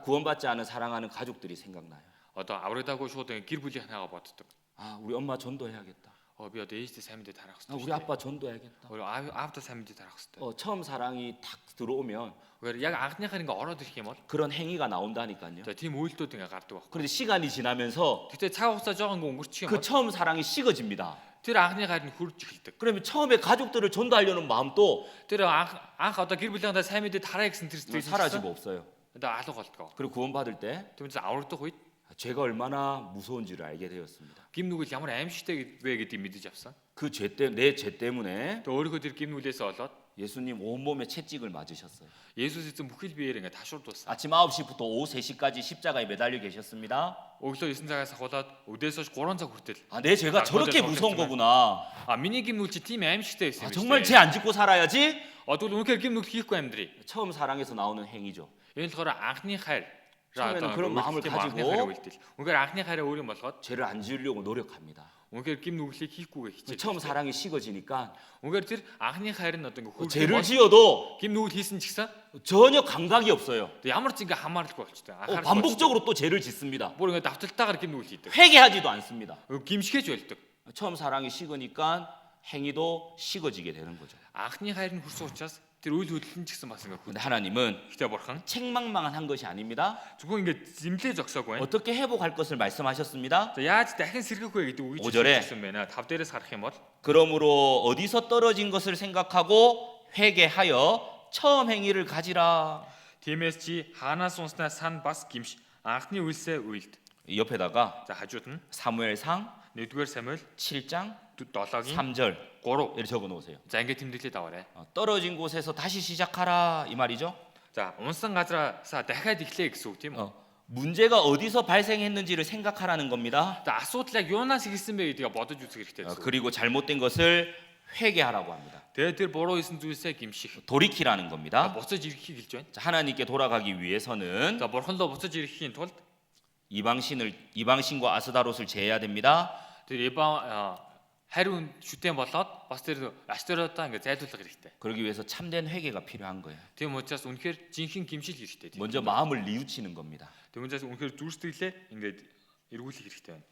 구원받지 않은 사랑하는 가족들이 생각나요. Одоо аврагдаагүй шууд ингээ гэр бүлийнхнээгаа боддог. 아, 우리 엄마 전도해야겠다. Би одоо ээжтэй сайн мэдээ тарах 아, хэрэгтэй. 우리 아빠 전도해야겠다. 우리 아버도 сайн мэдээ тарах хэрэгтэй. 처음 사랑이 탁 들어오면 그래서 яг анхныхаар ингээ ороод ирэх юм бол 그런 행위가 나온다니까요. за тийм үйлдэлүүд ингээ гардаг баг. 그런데 시간이 지나면서 Гэтэ цаг хугацаа жоохон ингээ өнгөрчих юм 그 бол 처음 사랑이 식어집니다. тэр анхны хайр нь хүрж эхэлдэг. 그러면 처음에 가족들을 전도하려는 마음도 Тэр анх одоо гэр бүлийнхаа сайн мэдээ тараа гэсэн тэр сэтгэл 사라지고 없어요. одоо алга болтгоо. 그리고 구원받을 때 Тэгвэл аврагдах үед 죄가 얼마나 무서운지를 알게 되었습니다. гим нүгэл ямар аимшигтэй вэ гэдгийг мэдэж авсан. 그 내 죄 때문에 Тэгээ өөрийнхөө тэр гим нүглээс болоод 예수님 온몸에 채찍을 맞으셨어요. Есүс эзэн бүхэл биеэр ингээ ташуурдуулсан. 아침 9시부터 오후 3시까지 십자가에 매달려 계셨습니다. Өглөө 9 цагаас ахуулаад өдөөс хойш 3 цаг хүртэл 아, 내 죄가 저렇게 무서운 거구나. миний гим нүгэл чи тийм аимшигтэй байсан 아, юм 정말 죄 안 짓고 살아야지. тэгвэл үнэхээр гим нүгэл хийхгүй амьдрий. 처음 사랑에서 나오는 행위죠. Энэ болохоор анхны хайр. 처음에는 그런 마음을 가지고 үнэхээр анхны хайраа өөрийн болгоод 죄를 안 지으려고 노력합니다. үнэхээр гим нүглийг хийхгүйгээ хичээж. 처음 사랑이 식어지니까 үнэхээр тэр анхны хайр нь одоо ингээ 죄를 지어도 гим нүгэл хийсэн ч гэсэн 전혀 감각이 없어요. ямар ч ингээ хамааралгүй болчтой. 반복적으로 또 죄를 짓습니다. бүр ингээ давталтайгаар гим нүгэл хийдэг. 회개하지도 않습니다. гимшгээж байлдаг. 처음 사랑이 식으니까 행위도 식어지게 되는 거죠. анхны хайр нь хүрсэн учраас тэр үйл хөдлөл нь ч гэсэн бас ингээ 근데 하나님은 Гэтэ бурхан 책망만 한 것이 아닙니다. зөвхөн ингээ зэмлээ зогсоогүй байна. 어떻게 회복할 것을 말씀하셨습니다. За яаж дахин сэргэх вэ гэдэг үг 오절에 хэлсэн байна. 5 дээрээс харах юм бол 그러므로 어디서 떨어진 것을 생각하고 회개하여 처음 행위를 가지라. тиймээс чи хаанаас унснаа сан бас гимш анхны үйлсээ үйлд. 옆에다가 За хажууд нь 사무엘상 1-р Самуэль 7장 7-гийн 3절 3. 이렇게 적어 놓으세요. За ингээ тэмдэглээд аваарай. 떨어진 곳에서 다시 시작하라 이 말이죠. За унсан газараасаа дахиад эхлэе гэсэн үг тийм үү? 문제가 어디서 발생했는지를 생각하라는 겁니다. За асуудал яг юунаас ирсэн бэ гэдгийг бодож үзэх хэрэгтэй гэсэн үг. 그리고 잘못된 것을 회개하라고 합니다. Тэгээ тэр буруу хийсэн зүйлсээ гимших. 돌이키라는 겁니다. буцаж ирэхийг хэлж байна. 자, 하나님께 돌아가기 위해서는 За бурхан руу буцаж ирэхийн тулд 이방신과 아스다롯을 제해야 됩니다. тэр хариун шүтэн болоод бас тэр Астеротаа ингээ зайлуулах хэрэгтэй. 그러기 위해서 참된 회개가 필요한 거예요. Тийм учраас үнэхээр жинхэнэ гимшил хэрэгтэй. 먼저 마음을 뉘우치는 겁니다. Тэгмээс үнэхээр зүрх сэтгэлээ ингээд эргүүлэх хэрэгтэй байна.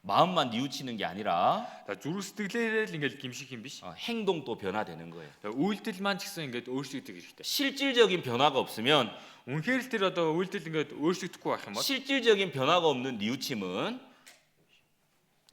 마음만 뉘우치는 게 아니라 За зүрх сэтгэлээрээ л ингээд гимших юм биш. 행동도 변화되는 거예요. Үйлдэл маань ч гэсэн ингээд өөрчлөгдөх хэрэгтэй. 실질적인 변화가 없으면 Үнэхээр л тэр одоо үйлдэл ингээд өөрчлөгдөхгүй байх юм бол 실질적인 변화가 없는 뉘우침은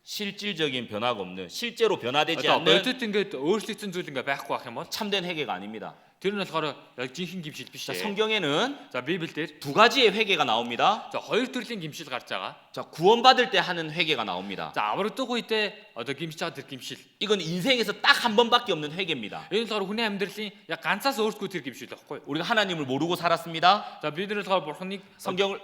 실질적인 변화가 없는 실제로 변화되지 одоо 않는 бодит ингээд өөрчлөгдсөн зүйл ингээд байхгүй байх юм бол 참된 회개가 아닙니다. Тэр нь болохоор яг жинхэнэ гимшил биш 자, ээ. 성경에는 За Библиэлд 두 가지의 회개가 나옵니다. за хоёр төрлийн гимшил гарч байгаа. 자, 구원받을 때 하는 회개가 나옵니다. За аврагдах үедээ одоо гимшиж байгаа тэр гимшил. 이건 인생에서 딱 한 번밖에 없는 회개입니다. Энэ болохоор хүний амьдралын яг ганцаас өөрсдөө тэр гимшил байхгүй. 우리가 하나님을 모르고 살았습니다. За бид нар болохоор бурхныг 성경을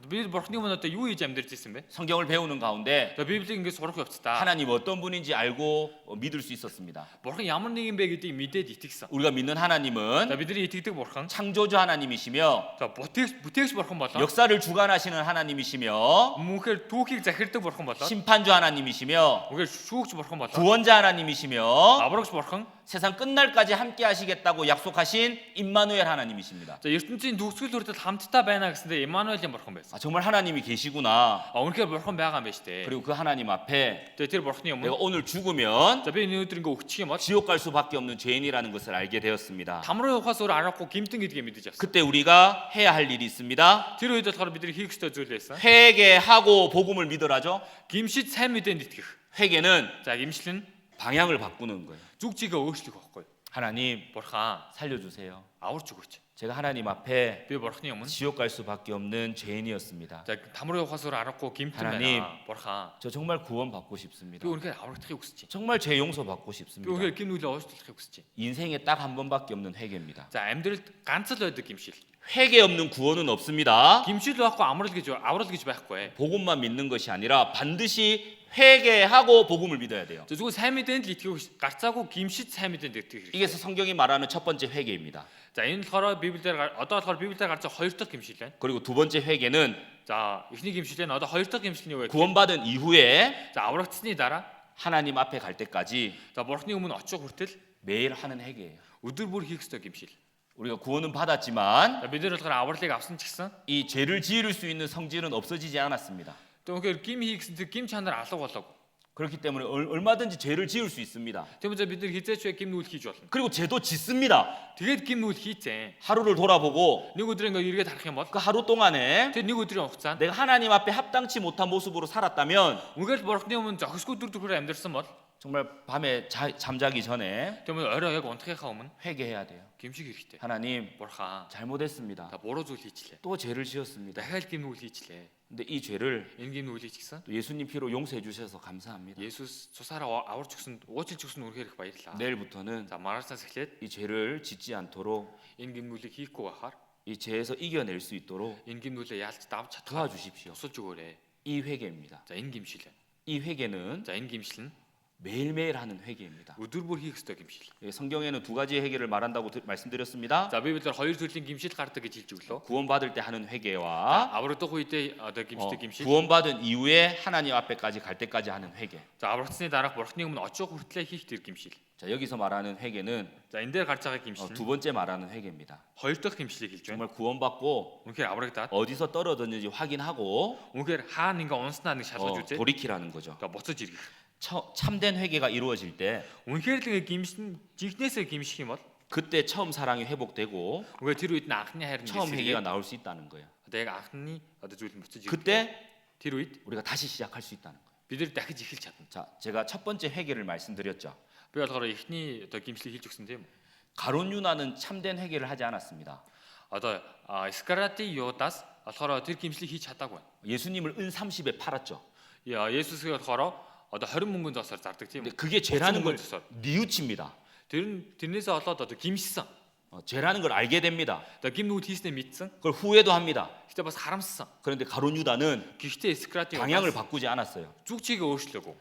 бид бурхныг мөн одоо юу хийж амьдарч ирсэн бэ? 성경을 배우는 가운데 За Библийг ингээд сурах явцдаа 하나님 어떤 분인지 알고 믿을 수 있었습니다. бурхан ямар нэгэн бэ гэдгийг мэдээд итгэсэн. 우리가 믿는 За 하나님은 бидний итгэдэг бурхан 창조주 하나님이시며 за бүтээгч бурхан болоо. 역사를 주관하시는 하나님이시며 Мөнхээр түүхийг захирдаг бурхан болоо. 심판주 하나님이시며 Мөнхээр шүүгч бурхан болоо. 구원자 하나님이시며 Аврагч бурхан. 세상 끝날까지 함께 하시겠다고 약속하신 임마누엘 하나님이십니다. За ертөнцийн төгсгөл хүртэл хамтдаа байна гэсэндээ Иммануэлийн бурхан байсан. 아, 정말 하나님이 계시구나. Үнэхээр бурхан байгаа юм байна шүү дээ. 그리고 그 하나님 앞에 Тэгээ тэр бурханы 내가 өмнө 오늘 죽으면 за би энэ өдөр ингээ өгчих юм бол 지옥 갈 수밖에 없는 죄인이라는 것을 알게 되었습니다. там руу явахаас өөр аргагүй гимтэн гэдгийг мэдэж авсан. 그때 우리가 해야 할 일이 있습니다. Тэр үед болохоор бидний хийх ёстой зүйл байсан. 회개하고 복음을 믿으라죠. Гимшид сайн мэдээнд итгэх. 회개는 За гимшил нь 방향을 바꾸는 거예요. зүг чигээ өөрчлөх байхгүй. 하나님 Бурхан 살려주세요. аварч өгөөч. 제가 하나님 앞에 Би бурханы өмнө 지옥 갈 수밖에 없는 죄인이었습니다. за там руу явахаас өөр аргагүй гимтэн 하나님. байна. Бурхан 저 정말 구원받고 싶습니다. би үнэхээр аврагдахыг хүсэж байна. 정말 죄 용서 받고 Би 싶습니다. үнэхээр гим нүглээ уучлахыг хүсэж байна. 인생에 딱 한 번밖에 없는 회개입니다. За амьдралд ганц л байдаг гимшил. 회개 없는 구원은 없습니다. Гимшил байхгүй аврал гэж байхгүй. 복음만 믿는 것이 아니라 반드시 회개하고 복음을 믿어야 돼요. За зүгээр сайн мэдээнд л итгэх гарцаагүй гимшид сайн мэдээнд итгэх хэрэгтэй. 이게 성경이 말하는 첫 번째 회개입니다. За энэ болохоор Библиэлд одоо болохоор Библиэлд гарч байгаа хоёр дахь гимшил байна. 그리고 두 번째 회개는 За эхний гимшил нь одоо хоёр дахь гимшил нь юу вэ? 구원받은 이후에 За аврагдсны дараа 하나님 앞에 갈 때까지 за бурхны өмнө очих хүртэл 매일 하는 회개예요. өдөр бүр хийх ёстой гимшил. 우리가 구원은 받았지만 За бид нар болохоор авралыг авсан ч гэсэн 이 죄를 지을 수 있는 성질은 없어지지 않았습니다. тэгэхээр гим хийгсэн тэр гим чанар алга болоогүй. 그렇기 때문에 얼마든지 죄를 지을 수 있습니다. Тэгмээ бид нар хизээч гим нүүл хийж болно. 그리고 죄도 짓습니다. Тэгээд гим нүүл хийцэн. 하루를 돌아보고 Нэг өдөр ингээ эргээд харах юм бол 그 하루 동안에 тэр нэг өдрийн хугацаанд 내가 하나님 앞에 합당치 못한 모습으로 살았다면 үнэхээр бурхны өмнө зохисгүй дүр төрхөөр амьдрсан бол 정말 밤에 잠자기 전에 тэгмээ орой яг унтахынхаа өмнө 회개해야 돼요. гимшиг хэрэгтэй. 하나님 Бурхан 잘못했습니다. та буруу зүйл хийчлээ. 또 죄를 지었습니다. Дахиад гим нүүл хийчлээ. 근데 이 죄를 Энэ гим нүүлийг ч гэсэн 또 예수님 피로 용서해 주셔서 감사합니다. Есүс цусаараа аварч өгсөн, уучлж өгсөн үнэхээр их баярлалаа. 내일부터는 За маргааснаас эхлээд 이 죄를 짓지 않도록 энэ гим нүүлийг хийхгүй байхаар 이 죄에서 이겨낼 수 있도록 энэ гим нүүлээ яалж давж чадхаар 도와주십시오. тусалж өгөөрэй. 이 회개입니다. За энэ гимшил. 이 회개는 За энэ гимшил нь 매일매일 하는 회개입니다. өдөр бүр хийх ёстой гимшил. 예, 성경에는 두 가지의 회개를 말한다고 말씀드렸습니다. За Библиэлд хоёр төрлийн гимшил гардаг гэж хэлж өглөө. 구원받을 때 하는 회개와 Аврагдах үедээ одоо гимшдэг гимшил. 구원받은 이후에 하나님 앞에까지 갈 때까지 하는 회개. За аврагдсны дараах бурхны өмнө очих хүртлээр хийх тэр гимшил. 자, 여기서 말하는 회개는 За энэ дээр гарч байгаа гимшил 두 нь 번째 말하는 회개입니다. хоёр дахь гимшлийг хэлж 정말 байна. 구원받고 Үнэхээр аврагдаад 어디서 떨어졌는지 확인하고 үнэхээр хаана ингээ унснаа нэг шалгаж үзээ. 돌이키라는 거죠. За буцаж иргэх. 참된 회개가 이루어질 때 Үнэхээр л ингээ гимшин жигнэсээ гимших юм бол 그때 처음 사랑이 회복되고 үгүй тэр үед нь анхны хайр нь 처음 회개가 нээсээ. 나올 수 있다는 거예요. Одоо яг анхны одоо зүйл нь буцаж ирэх. 그때 Тэр үед 우리가 다시 시작할 수 있다는 거예요. бид нар дахиж эхэлж чадна. 자, 제가 첫 번째 회개를 말씀드렸죠. Би болохоор эхний одоо гимшлийг хийж өгсөн тийм. 가론 유나는 참된 회개를 하지 않았습니다. Одоо Скарати Юдас болохоор тэр гимшлийг хийж чадаагүй. 예수님을 은 30에 팔았죠. Есүсийг болохоор одоо 20 мөнгөнд зоосоор зардаг тийм. 근데 그게 죄라는 걸 зоосоор. 뉘우칩니다. тэрнээсээ болоод одоо гимшсэн. 죄라는 걸 알게 됩니다. Одоо гим нүд хийснээ мэдсэн. 그걸 후회도 합니다. Гэтэ бас харамссан. 그런데 가론 유다는 Гэхдээ Скарати 방향을 바꾸지 않았어요. зүг чигээ өөрчлөөгүй.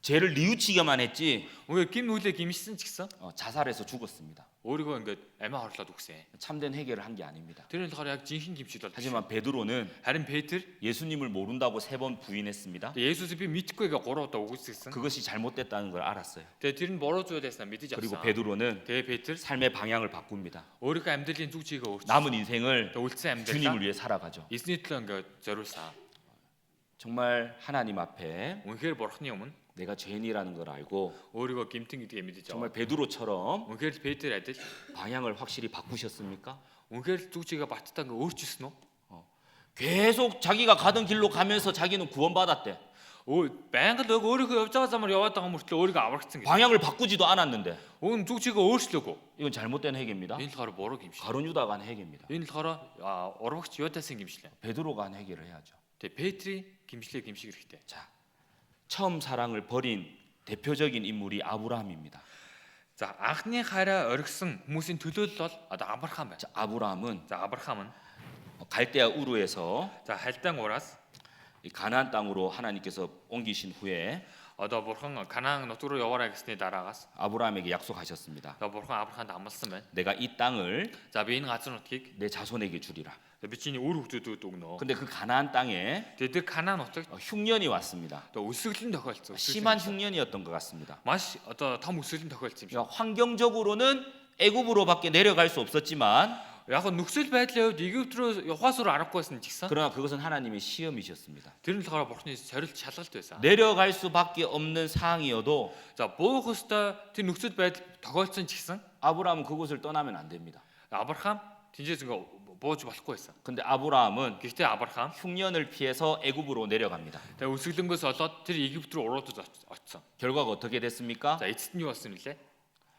죄를 뉘우치기만 했지 Үгүй гим нүлээ гимшсэн ч гэсэн 자살해서 죽었습니다. өөрийгөө ингээд амиа хорлоод үгсэн. 참된 회개를 한 게 아닙니다. Тэр нь болохоор яг жинхэнэ гимшил бол. 하지만 베드로는 Харин Петр 예수님을 모른다고 3번 부인했습니다. Есүсийг би мэдхгүйгээ 3 удаа үгүйсгэсэн. 그것이 잘못됐다는 걸 알았어요. Тэгээ тэр нь буруу зүйл байснаа мэдэж 그리고 авсан. 베드로는 Тэгээ Петр 삶의 방향을 바꿉니다. өөрийнхөө амьдралын зүг чигээ өөрчилсөн. 남은 인생을 Тэгээ үлдсэн 주님을 амьдралаа 위해 살아가죠. эзний төлөө ингээд зориулсан. 정말 하나님 앞에 Үнэхээр бурхны өмнө 내가 죄인이라는 걸 알고 өөрийгөө гимтэн гэдгээ мэдэж 정말 аваа. 베드로처럼 Үнэхээр л Петр адил 방향을 확실히 바꾸셨습니까? үнэхээр л зүг чигээ баттаа ингээд өөрчилсөн үү? 계속 자기가 가던 길로 가면서 자기는 구원받았대. байнга л өөрийнхөө явж байгаа замаар яваад байгаа мөртлөө өөрийгөө аврагдсан гэж. 방향을 바꾸지도 않았는데 Өн зүг чигээ өөрчлөөгүй. 이건 잘못된 회개입니다. Энэ болохоор буруу гимшил. 가룟 유다가 한 회개입니다. Энэ болохоор урвагч Юдасын гимшлээ. 베드로가 한 회개를 해야죠. Тэгээ Петрийн гимшлээ гимших хэрэгтэй. 자, 처음 사랑을 버린 대표적인 인물이 아브라함입니다. За анхны хараа оргисон хүмүүсийн төлөөлөл бол одоо Авраам байна. 자, 아브라함은 За Авраам нь 갈대아 우르에서 за Халдаан ураас 이 가나안 땅으로 하나님께서 옮기신 후에 одоо бурхан Канаан нутг руу яваарай гэсний дараагаас 아브라함에게 약속하셨습니다. за бурхан Авраамд амласан байна. 내가 이 땅을 За би энэ газар нутгийг 내 자손에게 주리라. би чиний үр хүүхдүүдэд өгнө. 근데 그 가나안 땅에 Тэгээд тэр Канаан нутагт 흉년이 왔습니다. одоо өсөглөн тохиолдсон. 심한 흉년이었던 것 같습니다. маш одоо том өсөглөн тохиолдсон юм шиг. 그러니까 환경적으로는 애굽으로밖에 내려갈 수 없었지만 Яг нь нөхцөл байдлын хувьд Египт рүү явахаас өөр аргагүй байсан ч гэсэн 그러나 그것은 하나님의 시험이셨습니다. тэр нь болохоор бурхны сорилт шалгалт байсан. 내려갈 수밖에 없는 상황이어도 За буух өстой тэр нөхцөл байдал тохиолдсон ч гэсэн 아브라함은 그곳을 떠나면 안 됩니다. Авраам тийжээс ингээ бууж болохгүй байсан. 근데 아브라함은 Гэхдээ Авраам 흉년을 피해서 애굽으로 내려갑니다. тэгээ өсөглөнгөөс олоод тэр Египт рүү уруудаж очсон. 결과가 어떻게 됐습니까? За эцэст нь юу болсон нэлээ?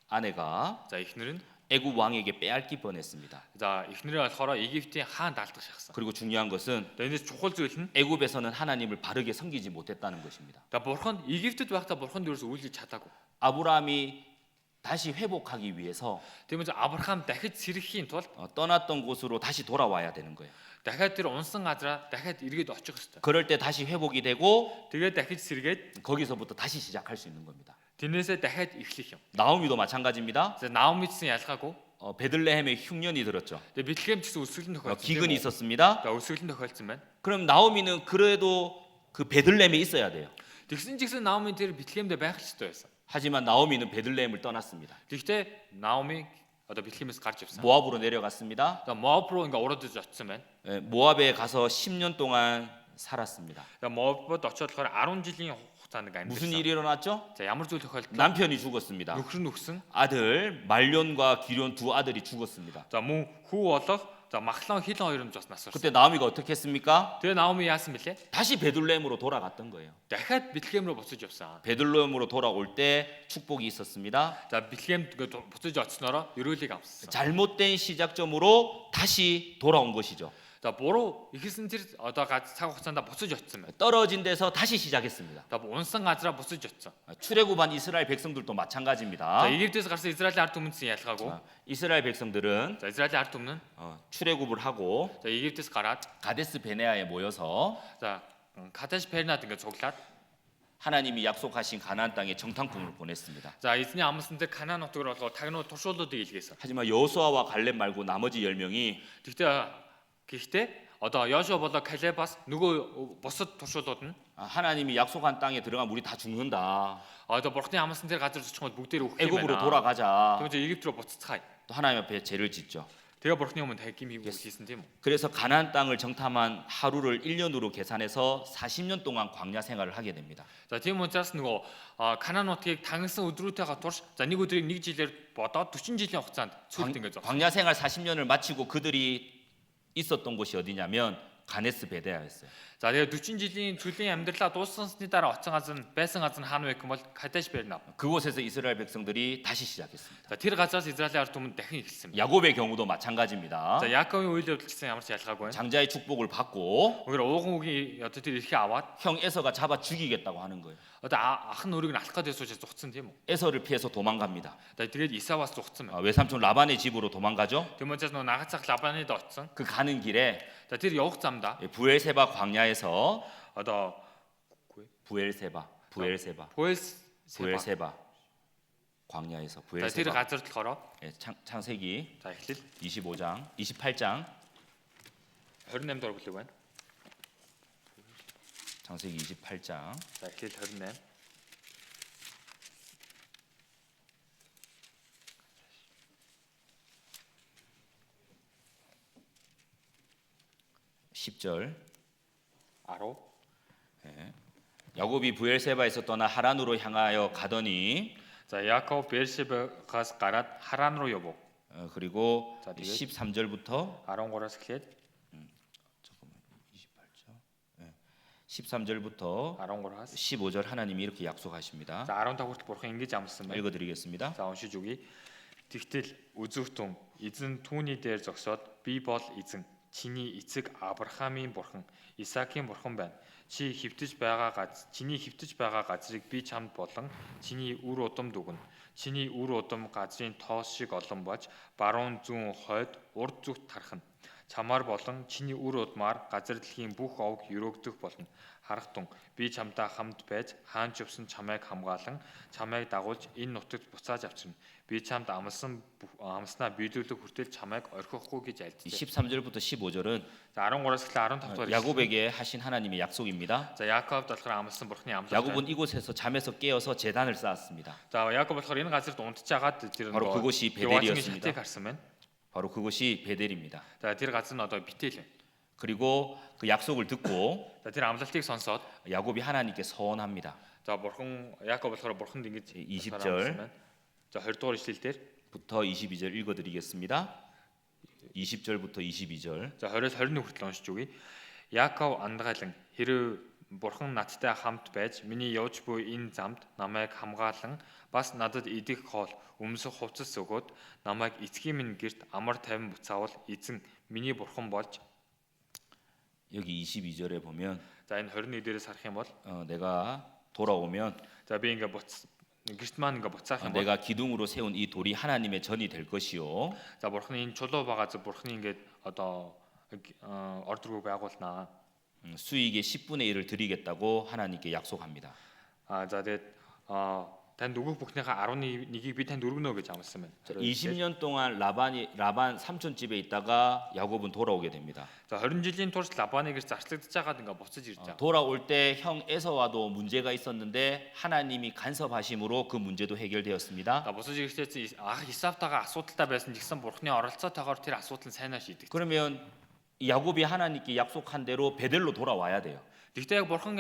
아내가 За эхнэр нь 애굽 왕에게 빼앗길 뻔했습니다. за эхнэрээ болохоор Египтийн хаанд алдах шахсан. 그리고 중요한 것은 Тэгээ энэс чухал зүйл нь 애굽에서는 하나님을 바르게 섬기지 못했다는 것입니다. тэгээ бурхан Египтэд байхдаа бурханд ерөөс үйлж чадаагүй. 아브라함이 다시 회복하기 위해서 Тэгмээс Авраам дахид сэргэхийн тулд 떠났던 곳으로 다시 돌아와야 되는 거예요. дахиад тэр унсан газараа дахиад эргээд очих ёстой. 그럴 때 다시 회복이 되고 Тэгээд дахид сэргээд 거기서부터 다시 시작할 수 있는 겁니다. тэрнээсээ дахиад эхлэх юм. 나오미도 마찬가지입니다. За Наомидсэн ялгаагүй. 베들레헴에 흉년이 들었죠. Тэгээ Бэтлеhem ч гэсэн өсөглөн тохиолдсон. 기근이 있었습니다. За өсөглөн тохиолдсон байна. 그럼 나오미는 그래도 그 베들레헴에 있어야 돼요. Тэгсэн ч гэсэн Наоми тэр Бэтлехемдээ байх хэрэгтэй байсан. 하지만 나오미는 베들레헴을 떠났습니다. Тэгвэл Наоми одоо Бэтлехемээс гарч явсан. 모압으로 내려갔습니다. За Моаб руу ингээ уруудаж очсон байна. 모압에 가서 10년 동안 살았습니다. За Моабд очиод болохоор 10 жилийн хугацаанд ингээ 무슨 амьдсан. 일이 일어났죠? За ямар зүйл тохиолдлоо? 남편이 죽었습니다. Нөхөр нь өгсөн. 아들 말론과 기련 두 아들이 죽었습니다. За мөн хүү болох за Махлон Хилон хоёр нь бас нас 그때 орсон. 나오미가 어떻게 했습니까? Тэгээ Наоми яасан бэлээ? 다시 베들레헴으로 돌아갔던 거예요. Дахиад Бэтлехем руу буцаж явсан. 베들레헴으로 돌아올 때 축복이 있었습니다. За Бэтлехемд ингээ буцаж очсноороо ерөөлийг авсан. 잘못된 시작점으로 다시 돌아온 것이죠. За буруу ихэлсэн тэр одоо цаг хугацаанд буцаж очсон байна. 떨어진 데서 다시 시작했습니다. За унсан газараа буцаж очсон. 출애굽한 이스라엘 백성들도 마찬가지입니다. За Египтээс гарсан Израилийн ард түмэнсэн ялгаагүй. 이스라엘 백성들은 За Израилийн ард түмэн нь 출애굽을 하고 за Египтээс гараад 가데스 베네아에 모여서 за Кадеш Пернад ингээ цуглаад 하나님이 약속하신 가나안 땅에 정탐꾼을 보냈습니다. за эзний амласан дээр Канаан нутгаар болгоо тагнууд туршуулуудыг илгээсэн. 하지만 여호수아와 갈렙 말고 나머지 10명이 Гэхдээ одоо Йошуа болоо Калебас нөгөө бусад туршуулууд нь 하나님이 약속한 땅에 들어가면 우리 다 죽는다. одоо бурхны амласан дээр газар зочиход бүгдээр өгөх юм 애굽으로 байна. 돌아가자. тэгвэл Египт рүү буцацгаая. 또 하나님 앞에 죄를 짓죠. Тэгээ бурхны өмнө тагим хийсэн тийм үү? 그래서 가나안 땅을 정탐한 하루를 1년으로 계산해서 40년 동안 광야 생활을 하게 됩니다. За тийм учраас нөгөө Канаан нутгийг тангасан өдрүүтэйгээ турш за нэг өдрийг нэг жилээр бодоод 40 жилийн хугацаанд цүлт ингээ зогссон. 광야 생활 40년을 마치고 그들이 있었던 곳이 어디냐면 가네스 베데아였어요. За тэгээ 40 жилийн цүлийн амьдралаа дууссансны дараа оцсон газар нь байсан газар нь хаана вэ гэх юм бол Кадеш Бернав. 그곳에서 이스라엘 백성들이 다시 시작했습니다. За тэр газраас Израилийн ард түмэнд дахин эхэлсэн. 야곱의 경우도 마찬가지입니다. За Яаковын үйл явдал гэсэн ямар ч ялгаагүй байна. 장자의 축복을 받고 Өөр ууган үгийн одоо тэр эрхээ аваад 형 에서가 잡아 죽이겠다고 하는 거예요. одоо ах нь өөрийг нь алах гэдэг учраас зүгтсэн тийм үү? 에서를 피해서 도망갑니다. За тэгээд Исаваас зүгтсэн байна. 외삼촌 라반의 집으로 도망가죠. Тийм учраас нөгөө нагацах Лабанид очсон. 그 가는 길에 За тэр явах замда 부엘세바 광야에서 одоо 부엘세바 Пуэлс 광야에서 За тэр 부엘세바 газар болохоор 창세기 за эхлэл 28장 28 дугаар бүлэг байна. 창세기 28장 За эхлэл 28. 10절 10. 야곱이 부엘세바에서 떠나 하란으로 향하여 가더니 За Яаков Бершебагаас гараад Харан руу явв. 그리고 자, 뒤에. 13절부터 13-аас эхлээд 18절 13절부터 13-аас 15절 하나님이 이렇게 약속하십니다. за 15 хүртэл бурхан ингэж амласан байна. 읽어드리겠습니다. За уншиж өгье. Тэгтэл үзүүртэн эзэн түүний дээр зогсоод би бол эзэн чиний эцэг Авраамийн бурхан Исаакийн бурхан байна. Чиний хэвтэж байгаа газрыг би чамд болон чиний үр удамд өгнө. Чиний үр удам газрын тоос шиг олон бож баруун зүүн хойд урд зүгт тархна. Чамаар болон чиний үр удмаар газар дэлхийн бүх овг өрөөгдөх болно. Харахтун би чамтай хамт байж хаан ч явсан чамайг хамгаалan чамайг дагуулж энэ нутагт буцааж авчирна. Би чамд амснаа биелүүлэх хүртэл чамайг орхихгүй гэж альджээ. 13절부터 15절은 За 13-аас эхлээ 15 дахь 야곱에게 하신 하나님의 약속입니다. За Яаковд болохоор амласан бурхны амлалт. 야곱은 이곳에서 잠에서 깨어서 제단을 쌓았습니다. За Яаков болохоор энэ газарт унтжгаад тэр 바로 그곳이 베델이었습니다. 베델이었습니다. 바로 그것이 베델입니다. За тэр газар нь одоо Бетел байна. 그리고 그 약속을 듣고 За тэр амлалтыг сонсоод 야곱이 하나님께 서원합니다. за бурхан Яаков болохоор бурханд ингэж 20절 за 20 дугаар ишлэл дээр 부터 22절 읽어드리겠습니다. 20절부터 22절. за 20-аас 21 хүртэл уншиж өгье. Яаков андгаалan хэрв бурхан надтай хамт байж миний явж буй энэ замд намайг хамгаалan бас надад идэх хоол өмсөх хувцас өгөөд намайг эцгийн минь гэрт амар тайван буцаавал эзэн миний бурхан болж 여기 22절에 보면 за энэ 21-дээрээс харах юм бол 내가 돌아오면 за би ингээ гэрт маань ингээ буцаах юм бол 내가 기둥으로 세운 이 돌이 하나님의 전이 될 것이요. за бурханы энэ чулуу байгаа зөв бурханы ингээд одоо ордрог байгуулнаа. 수익의 10분의 1을 드리겠다고 하나님께 약속합니다. За тэгээд танд өгөх бүхнийхээ 11-ийг би танд өргөнө гэж амласан байна. 20년 동안 라반 삼촌 집에 있다가 야곱은 돌아오게 됩니다. За 20 жилийн турш Лабаныг зарцлагдж байгаад ингээ буцаж ирж байгаа. 돌아올 때 형 에서와도 문제가 있었는데 하나님이 간섭하심으로 그 문제도 해결되었습니다. За буцаж ирэхдээ ах Исавтайгаа асуудалтай байсан ч гэсэн бурхны оролцоотойгоор тэр асуудал нь сайнаа шийдэгдсэн. 그러면 야곱이 하나님께 약속한 대로 베델로 돌아와야 돼요. Тэгтээ яг бурхан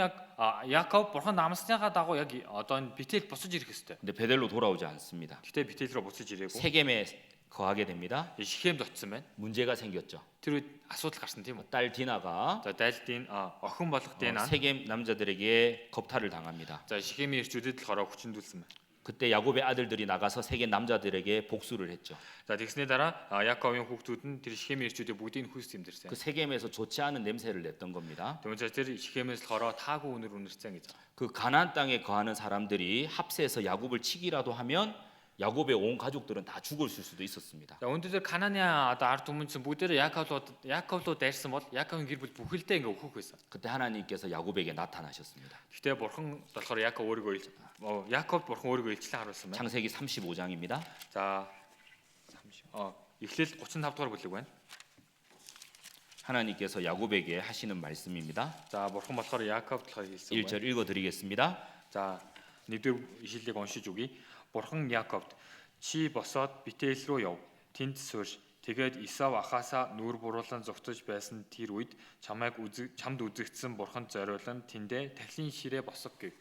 Яаков бурхан намсныхаа дагуу яг одоо энэ Бетел буцаж ирэх ёстой. 근데 베델로 돌아오지 않습니다. Тэгтээ Бетел рүү буцаж ирээгүй. 세겜에 거하게 됩니다. Шихемд очсон байна. 문제가 생겼죠. Тэр үед асуудал гарсан тийм үү? 딸 디나가 За Дайлдын охин болох Динаа 세겜 남자들에게 겁탈을 당합니다. за Шихемийн ирчүүдэд болохоор хүчндүүлсэн байна. 그때 야곱의 아들들이 나가서 세겜 남자들에게 복수를 했죠. За тэгсний дараа Яаковын хүүхдүүд нь тэр Шихемийн ирчүүдийг бүгдийг хүйс тэмдэрсэн. 그 세겜에서 좋지 않은 냄새를 냈던 겁니다. Тэгвэл тэр Шихемээс болохоор таагүй үнэр үнэрсэн гэж. 그 가나안 땅에 거하는 사람들이 합세해서 야곱을 치기라도 하면 야곱의 온 가족들은 다 죽었을 수도 있었습니다. За өнөөдөр Кананы одоо ард түмэнсэн бүгдээрээ Яаковлуу дайрсан бол Яаковын гэр бүл бүхэлдээ ингээ өөхөх байсан. 그때 하나님께서 야곱에게 나타나셨습니다. Гэхдээ бурхан болохоор Яаков бурхан өөрийгөө илчлэн харуулсан байна. 창세기 35장입니다. За 30 Эхлэл 35 дугаар бүлэг байна. 하나님께서 야곱에게 하시는 말씀입니다. За бурхан болохоор Яаковд болохоор хэлсэн 1절 байна. 읽어드리겠습니다. За 1-р ишлэлийг уншиж өгье. Бурхан Яаковд чи босоод Бетел рүү яв. Тэнд суурш. Тэгээд Исав ахаасаа нүүр буруулан зогтож байсан тэр үед чамд үзэгдсэн бурханд зориулан тэндээ тахилын ширээ босго гэв.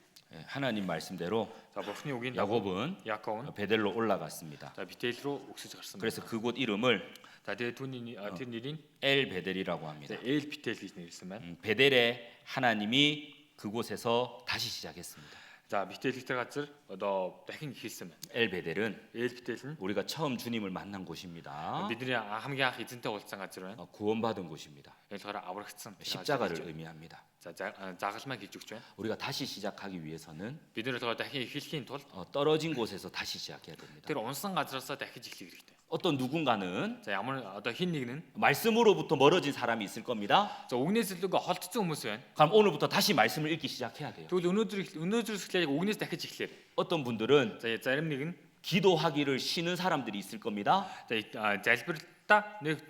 하나님 말씀대로 За бурханы үгийн 야곱은 Яаков нь 베델로 올라갔습니다. за Бетел рүү өгсөж гарсан. 그래서 그곳 이름을 За тэгээд түүний тэр нэрийг 엘 베델이라고 합니다. Эл Бетел гэж нэрлсэн байна. 베델의 하나님이 그곳에서 다시 시작했습니다. За Бетел гэдэг газар одоо дахин ихэлсэн байна. 엘 베델은 Эл Бетел нь 우리가 처음 주님을 만난 곳입니다. бидний хамгийн анх эзэнтэй уулзсан газар байна. 구원받은 곳입니다. Тэгэхээр аврагдсан 십자가를 의미합니다. за загалмаа хийж өгч байна. 우리가 다시 시작하기 위해서는 Бид нэр болохоор дахин эхлэхийн тулд 떨어진 곳에서 다시 시작해야 됩니다. тэр унсан газараасаа дахиж эхлэх хэрэгтэй. 어떤 누군가는 За ямар одоо хин нэг нь 말씀으로부터 멀어진 사람이 있을 겁니다. за үгнээс илүү холдсон хүмүүс байна. 그럼 오늘부터 다시 말씀을 읽기 시작해야 돼요. Тэгвэл өнөөдрөөс эхлээд үгнээс дахиж эхлэв. 어떤 분들은 За зарим нэг нь 기도하기를 쉬는 사람들이 있을 겁니다. за залбирлаа нэг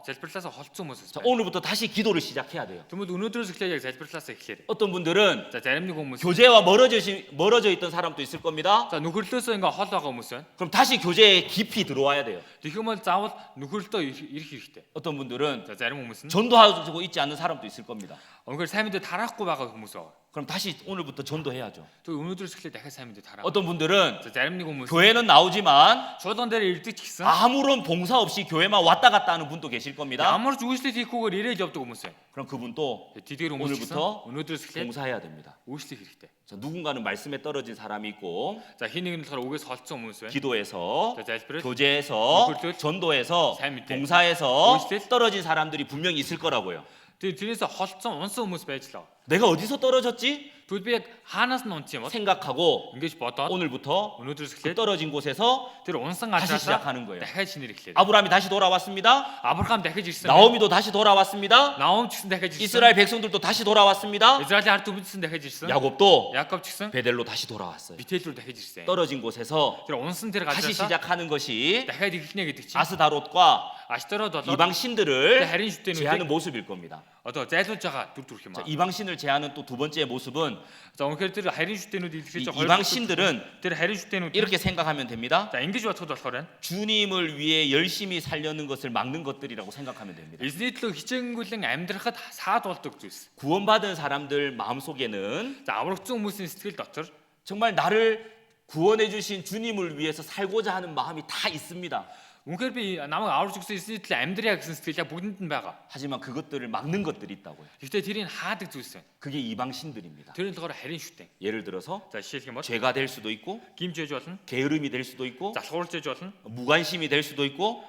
залбирлаасаа холдсон хүмүүс 자, байна. 오늘부터 다시 기도를 시작해야 돼요. Тэгвэл өнөөдрөөс эхлээд яг залбирлаасаа эхлэв. 어떤 분들은 За зарим нэг хүмүүс 교제와 멀어져 있던 사람도 있을 겁니다. за нөхөрлөөсөө ингээ хол байгаа хүмүүс байна. 그럼 다시 교제에 깊이 들어와야 돼요. Тэгэх юм бол заавал нөхөрлөө ирэх хэрэгтэй. 어떤 분들은 За зарим хүмүүс нь 전도하고 있지 않는 사람도 있을 겁니다. өнөхөр сайн мэдээ тараахгүй байгаа хүмүүс байна. 그럼 다시 오늘부터 전도해야죠. 또 өнөөдрөөс эхлээд дахиад сайн мэдээ тараа. 어떤 분들은 За зарим нэг хүмүүс 교회는 나오지만 чуулган дээр ирдэг ч гэсэн 아무런 봉사 없이 교회만 왔다 갔다 하는 분도 계실 겁니다. ямар ч үйлчлэл хийхгүйгээр ирээл явдаг хүмүүс байна. 그럼 그분도 Тэдгээр хүмүүс ч гэсэн 오늘부터 өнөөдрөөс эхлээд 봉사해야 됩니다. үйлчлэх хэрэгтэй. 자, 누군가는 말씀에 떨어진 사람이 있고 За хин нэг нь болохоор үгээс холдсон хүмүүс байна. 기도에서 자 залбирал 교제에서 물질, 전도에서 삶 밑에, 봉사에서 물질. 떨어진 사람들이 분명히 있을 거라고요. тэрнээс холдсон унсан хүмүүс байж лээ. 내가 어디서 떨어졌지? Тэгвэл би яг хаанаас нь унц юм бол 생각하고 ингэж бодоод 오늘부터 өнөөдрөөс 그 эхлээд 떨어진 곳에서 тэр унсан 다시 газраас 시작하는 거예요. дахиад шинээр эхлэв. 아브라함이 다시 돌아왔습니다. Авраам дахиж ирсэн. 나오미도 다시 돌아왔습니다. Наум ч гэсэн дахиж ирсэн. 이스라엘 백성들도 다시 돌아왔습니다. Израилийн ард түмэндсэн дахиж ирсэн. 야곱도 Яков ч гэсэн 베델로 다시 돌아왔어요. Битэл рүү дахиж ирсэн. 떨어진 곳에서 Тэр унсан тэр 다시 газраас 시작하는 것이 дахиад эхлэнэ гэдэг чинь 아스다롯과 Аштарод болоод 이방 신들을 харин 제하는 шүтэнүүдийг 모습일 겁니다. одоо зайлуулж байгаа дүр төрх юм 자, аа. 이방 신을 제하는 또 두 번째 모습은 За үнэхээр тэр харин шүтэнүүд 이 илэрхийлж 이방 신들은 тэр харин шүтэнүүд 이렇게 생각하면 됩니다. за ингэж бодоход болохоор байна. 주님을 위해 열심히 살려는 것을 막는 것들이라고 생각하면 됩니다. Эзний төлөө хичээнгүйлэн амьдрахад саад болдог зүйлс. 구원받은 사람들 마음속에는 За аврагдсан хүмүүсийн сэтгэл дотор 정말 나를 구원해 주신 주님을 위해서 살고자 하는 마음이 다 있습니다. үнэхээр би намайг аварж өгсөн эзний төлөө амьдрая гэсэн сэтгэл яг бүгдэнд нь байгаа. 하지만 그것들을 막는 것들이 있다고요. Гэхдээ тэрийг хаадаг зүйлс байна. 그게 이방 신들입니다. тэрний болохоор харин шүтэн. 예를 들어서 За жишээлх юм бол 죄가 될 수도 있고 гимжээж болно, 게으름이 될 수도 있고 залхуурчээж болно. 무관심이 될 수도 있고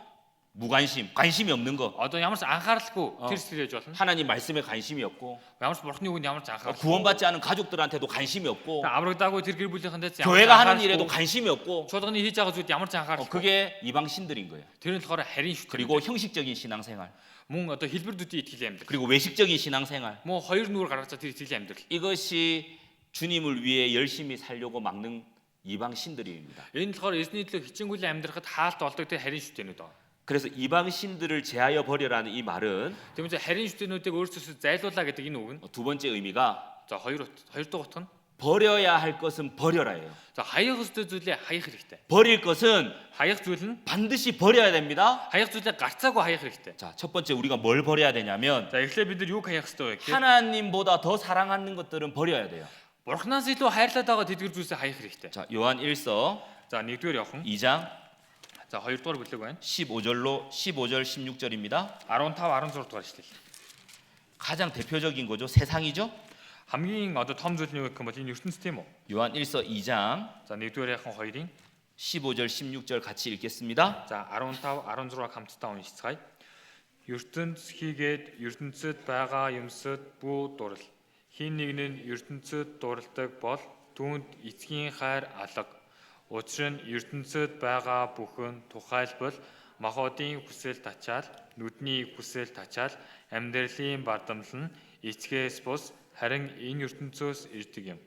무관심, 관심이 없는 거. Одоо ямар ч анхааралгүй тэр сэтгэлээж болно. 하나님 말씀에 관심이 없고 Ямар ч бурхны үгэнд ямар ч анхаарал. 구원받지 않은 가족들한테도 관심이 없고 аврагдаагүй тэр гэр бүлийнхэндээ 교회가 하는 일에도 관심이 없고 чуулганы хийж байгаа зүйлд ямар ч анхаарал. 그게 이방 신들인 거예요. Тэр нь болохоор харин шүтэн. 그리고 형식적인 신앙생활, мөн одоо хэлбэрдүүдийн итгэлийн амьдрал. 그리고 외식적인 신앙생활. мөн хоёр нүур гаргаж тэр итгэлийн амьдрал. 이것이 주님을 위해 열심히 살려고 막는 이방 신들입니다. Энэ нь болохоор эзний төлөө хичээнгүйлэн амьдрахад хаалт болдог тэр харин шүтэнүүд байна. 그래서 이방 신들을 제하여 버려라는 이 말은 Тэгмээ харин шүтэнүүдийг өөрсдөөсөө зайлуулаа гэдэг энэ үг нь 두 번째 의미가 за хоёр дахь утга нь 버려야 할 것은 버려라예요. за хаях өстэй зүйлээ хаях хэрэгтэй. 버릴 것은 хаях зүйл нь 반드시 버려야 됩니다. хаях зүйлээ гарцаагүй хаях хэрэгтэй. 자, 첫 번째 우리가 뭘 버려야 되냐면 За эхлээд бид нар юг хаях ёстой вэ гэхээр 하나님보다 더 사랑하는 것들은 버려야 돼요. Бурханаас илүү хайрлаад байгаа тэдгэр зүйлсээ хаях хэрэгтэй. 자, 요한 1서 За нэгдүгээр явах. 2장 За хоёрдугаар бүлэг байна. 15절 16절입니다. 15 16 дугаар ишлэл. 가장 대표적인 거죠. 세상이죠. хамгийн одоо том зүйл нь юу гэх юм бол энэ ертөнц тийм үү? 요한 1서 2장 За нэгдүгээр яхан 2-ын 15절 16절 같이 읽겠습니다. за 15 16 хамтдаа уншицгаая. ертөнц хийгээд ертөнцид байгаа юмсад бүү дурал. Хин нэг нь ертөнцид дуралдаг бол түүнд эцгийн хайр алга. Учир нь ертөнцид байгаа бүхэн тухайлбал махбодын хүсэл тачаал, нүдний хүсэл тачаал, амьдралын бардамлал нь эцгээс бус харин энэ ертөнцөөс ирдэг юм.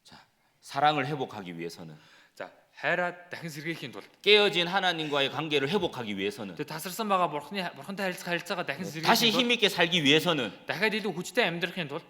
자, 사랑을 회복하기 위해서는 За хайраа дахин сэргээхийн тулд 깨어진 하나님과의 관계를 회복하기 위해서는 тэг тасарсан байгаа бурхантай харилцаагаа дахин 다시 сэргээхийн тулд 힘있게 살기 위해서는 дахиад илүү хүчтэй амьдрахын тулд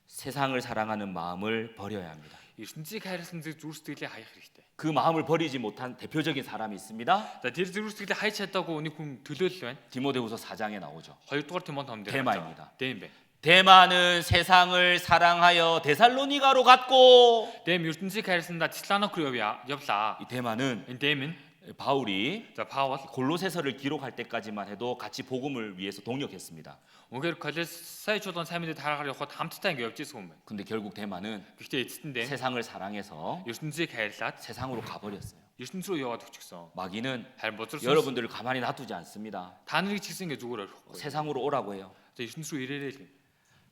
세상을 사랑하는 마음을 버려야 합니다. ертөнцийг хайрласан зэрэг зүрх сэтгэлээ хаях хэрэгтэй. 그 마음을 버리지 못한 대표적인 사람이 있습니다. За тэр зүрх сэтгэлээ хайж чадаагүй нэг хүн төлөөлөл байна. 디모데후서 4장에 나오죠. 2-р Тимон номдэр 대마입니다. Дэм бэ. 대마는 세상을 사랑하여 데살로니가로 갔고 Дэм ертөнцийг хайрласандаа Теслоник руу явлаа. 이 대마는 Энэ Дэм нь 바울이 за Паул 골로새서를 기록할 때까지만 해도 같이 복음을 위해서 동역했습니다. үнээр Колосай чуулган сайн мэдээ тааргаар явхад хамтдаа ингэ явж ирсэн хүн байна. 근데 결국 대마는 Гэхдээ эцэстэн 세상을 사랑해서 ертөнцийг хайрлаад 세상으로 가버렸어요. ертөнц рүү яваад өчгсөн. 마귀는 харин бузарсан 여러분들을 가만히 놔두지 않습니다. та нарыг ч гэсэн ингэ зүгээр орхихгүй. 세상으로 오라고 해요. За ертөнц рүү ирээрэй л.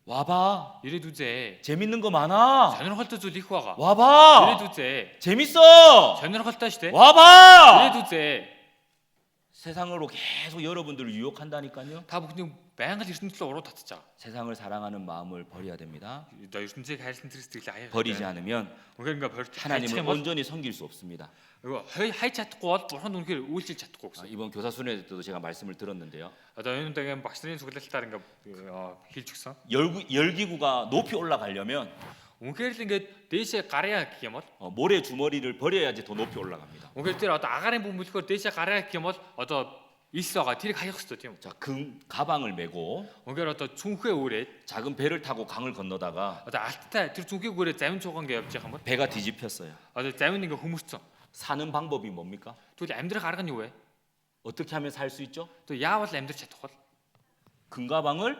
와봐. Ирээд үзээ. 재밌는 거 많아. Сонирхолтой зүйл их байгаа. 와봐. Ирээд үзээ. 재밌어. Сонирхолтой шүү дээ. 와봐. Ирээд үзээ. 세상으로 계속 여러분들을 유혹한다니까요. Та бүхний байнга л ертөнцийн уруу татж байгаа. 세상을 사랑하는 마음을 버려야 됩니다. Одоо ертөнцийг хайрлан тэр сэтгэлээ хаяа. 버리지 않으면 үнээр ингээ хайчих 하나님을 юм бол 온전히 섬길 수 없습니다. хайж чадахгүй бол бурханд үнээр үйлчилж чадахгүй гэсэн. 이번 교사 순회 때도 제가 말씀을 들었는데요. Одоо энэ удаагийн багш нарын суглалтаар ингээ хэлж өгсөн. 열기구가 높이 올라가려면 Үнээр л ингээ дээшээ гарья гэх юм бол 모래 주머니를 버려야지 더 높이 올라갑니다. үнээр тэр одоо агаарын бөмбөлгөөр дээшээ гарья гэх юм бол одоо 있어가 тэрийг хаях хэрэгтэй тийм үү? 자, 금 가방을 메고 Үнэхээр одоо цүнхээ өрөөд 작은 배를 타고 강을 건너다가 одоо алттай тэр цүнхийг өрөөд завин цуугаан гэж явж байгаа юм бол 배가 뒤집혔어요. одоо завин ингээ хөмөрцөн. 사는 방법이 뭡니까? Тэгвэл амьдрах арга нь юу вэ? 어떻게 하면 살 수 있죠? То яавал амьдрч чадах бол 금 가방을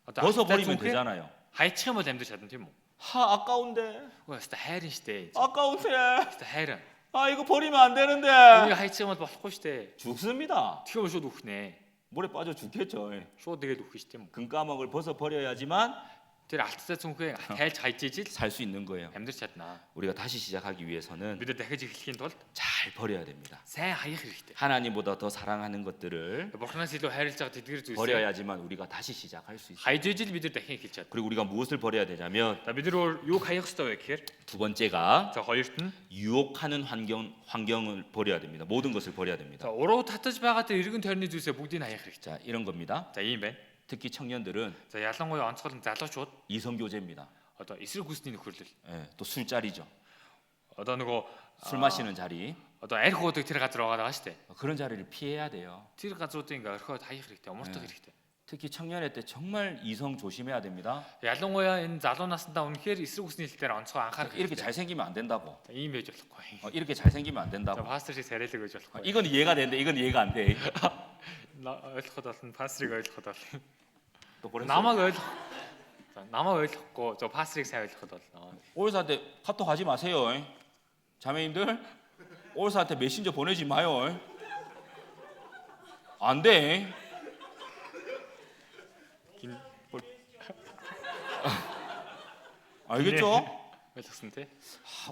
одоо 벗어버리면 цүнхээ 되잖아요. хайчих юм бол амьдрч чадна тийм үү? 하, 아까운데. Үгүй өстой хайрын штэ. 아까운데. Өстой хайрын. 아, 이거 버리면 안 되는데. Үнийг хайчих юм бол болохгүй штэ. 죽습니다. Тэгэхээр шууд үхнэ. 물에 빠져 죽겠죠. Шууд тэгээд үхэх ш тийм үү? 금가방을 벗어 버려야지만 Тэр алттай цүнхээ тайлж хайж ижил 살 수 있는 거예요. амьдрч чаднаа. 우리가 다시 시작하기 위해서는 Бид нар дахиж эхлэхийн тулд 잘 버려야 됩니다. сайн хаях хэрэгтэй. 하나님보다 더 사랑하는 것들을 Бурханаас илүү хайрлаж байгаа тэдгэр зүйлсээ 버려야지만 우리가 다시 시작할 수 있어요. хайж ижил бид нар дахин эхэлж чадна. 그리고 우리가 무엇을 버려야 되냐면 За бид нар юуг хаях ёстой вэ гэхээр 두 번째가 за хоёрт нь 유혹하는 환경을 버려야 됩니다. 모든 것을 버려야 됩니다. за уруу татаж байгаа тэр эргэн тойрны зүйлсээ бүгдийг хаях хэрэгтэй. 자, 이런 겁니다. За ийм байна. 특히 청년들은 За ялангуяа онцгой залуучууд 이성교제입니다. одоо эсрэг гүйцэтгэний нөхөрлөл. 예, 또 술자리죠. Одоо нөгөө 술 마시는 자리. одоо арх уудаг тэр газар байгаа шүү дээ. 그런 자리를 피해야 돼요. Тэр газруудыг ингээ орхиод хаях хэрэгтэй, умартах хэрэгтэй. 특히 청년의 때 정말 이성 조심해야 됩니다. Ялангуяа энэ залуу наснда үнэхээр эсрэг гүйцэтгэл дээр онцгой анхаарах 이렇게 хэрэгтэй. 잘생기면 안 된다고. За, ийм байж болохгүй. 이렇게 잘생기면 안 За 된다고. пастор шиг сарайлаг байж болохгүй. 이건 이해가 되는데 이건 이해가 안 돼. ойлгоход болно, пастрыг ойлгоход болно. 또 그랬어요. намайг ойлгохгүй, 저 пастрыг сайн ойлгоход болно. 올사한테 카톡 하지 마세요. 자매님들 올사한테 메신저 보내지 마요. 안 돼. 알겠죠? ойлгосон тий.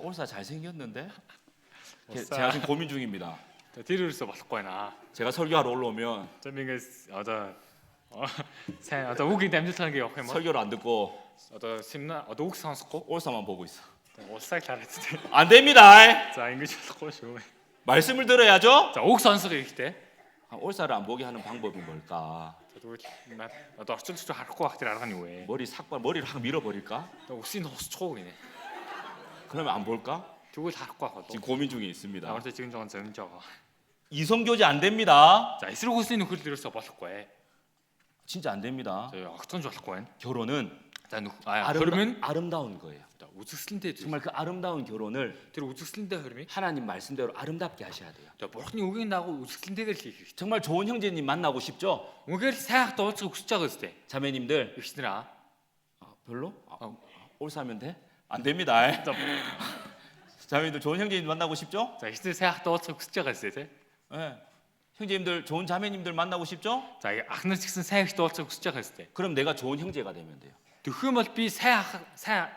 올사 잘생겼는데. 올사. 제가 지금 고민 중입니다. Тэр юусоо болохгүй байна. 제가 설교하러 올라오면 За мингээс одоо сайн одоо үгийн дамжуулгыг явах юм бол 설교를 안 듣고 одоо семинар одоо үг сонсохгүй 올사만 보고 있어. улсаа хараад тий. 안 됩니다. За ингэж болохгүй шүү. 말씀을 들어야죠. За үг сонсох хэрэгтэй. 올사를 안 보게 하는 방법이 뭘까? За тэгвэл одоо орчуулж харахгүй байх тэр арга нь юу вэ? 머리를 확 밀어버릴까? Үсийг хосчихгүй гинэ. 그러면 안 볼까? Тэгвэл харахгүй байх болов. 지금 고민 중에 있습니다. Намайг 지금 жоохон зовж байгаа. 이성교제 안 됩니다. За эсрэг хүсний нөхөрлөл ерөөсө болохгүй. 진짜 안 됩니다. За огцонж болохгүй байна. 결혼은 За хөрмөн 아름다운 거예요. үзэсгэлэнтэй зүйл. 정말 그 아름다운 결혼을 Тэр үзэсгэлэнтэй хөрмийг 하나님 말씀대로 아름답게 하셔야 돼요. тэгээ бурхны үгийн дагуу үзэсгэлэнтэйгээр хийх хэрэгтэй. 정말 좋은 형제님 만나고 싶죠? Үнэхээр сайн ах дуулцах хүсэж байгаа үстэй. 자매님들 Ихснэр аа. 별로? 올사면 돼? 안 됩니다. За 자매님들 좋은 형제님 만나고 싶죠? ихснэр сайн ах дуулцах хүсэж байгаа үстэй тий. 예. 형제님들 좋은 자매님들 만나고 싶죠? За ах нар ч гэсэн сайн их дуулцах хүсэж байгаа үстэй. 그럼 내가 좋은 형제가 되면 돼요. Тэгэх юм бол би сайн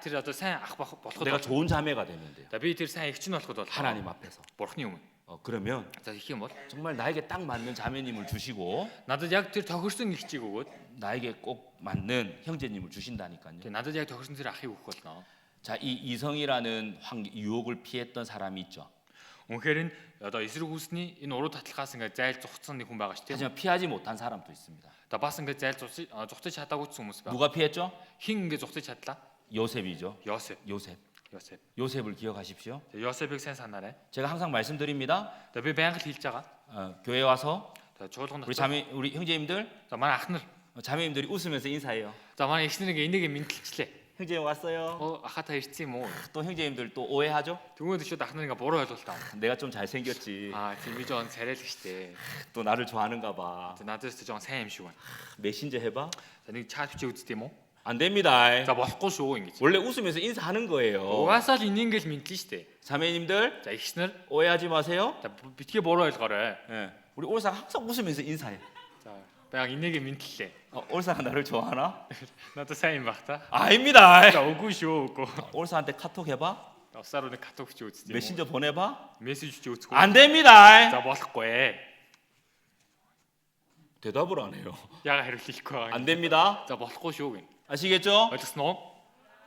тэр одоо сайн ах болоход 내가 좋은 자매가 되면 돼요. За би тэр сайн ихч нь болоход бол 하나님 앞에서. бурхны өмнө. 그러면 За их юм бол 정말 나에게 딱 맞는 자매님을 주시고 надад яг тэр тохирсон ихчийг өгөөд 나에게 꼭 맞는 형제님을 주신다니까요. тэг надад яг тохирсон тэр ахыг өгөх болно. 자, 이 이성이라는 유혹을 피했던 사람이 있죠. Үнэхээр одоо эсрэг үүсний энэ уруу татлахаас ингээд зайл зугцсан нэг хүн байгаа шүү дээ. 하지만 피하지 못한 사람도 있습니다. Одоо бас ингээд зайл зугтаж чадаагүй хүмүүс байна. 누가 피했죠? Хин ингээд зугтаж чадлаа? 요셉이죠. Йосеф. 요셉. 요셉을 기억하십시오. Йосефыг сайн санаарай. 제가 항상 말씀드립니다. Одоо би байнга л хэлж байгаа. 교회 와서 За чуулган 우리 дотор. 우리 형제님들, За манай ах нар. 자매님들이 웃으면서 인사해요. За манай ихснэрийг энийг мэдгэлчлээ. 형제님 왔어요. Аха та ирсэн юм уу? 또 형제님들 또 오해하죠? Тэгмээд шууд ах нар ингээд буруу ойлголтоо. 내가 좀 잘생겼지. Тийм би жоон царайлаг штэ. 또 나를 좋아하는가 봐. За надаас жоон сайн юм шиг байна. 메신저 해봐. За нэг чат бичээ үзтээ юм уу? 안 됩니다. За болохгүй шүү ингэж. 원래 웃으면서 인사하는 거예요. Угаасаа л энийг л мэдлээ штэ. 자매님들 За ихснэр 오해하지 마세요. за битгий буруу ойлгоорой. 예. 우리 올사가 항상 웃으면서 인사해. За байга энийг мэдлээ. 올사가 나를 좋아하나? Надад сайн юм баг та. 아닙니다. За үгүй шүү үгүй. 올사한테 카톡 해봐. Усаар нэг каток бичээ үзтээ юм уу? 메신저 보내봐. Мессеж бичээ үзэхгүй. 안 됩니다. За болохгүй. 대답을 안 해요. Яга хариулахгүй байгаа. 안 됩니다. За болохгүй шүү гин. 아시겠죠? Ойлгосноо?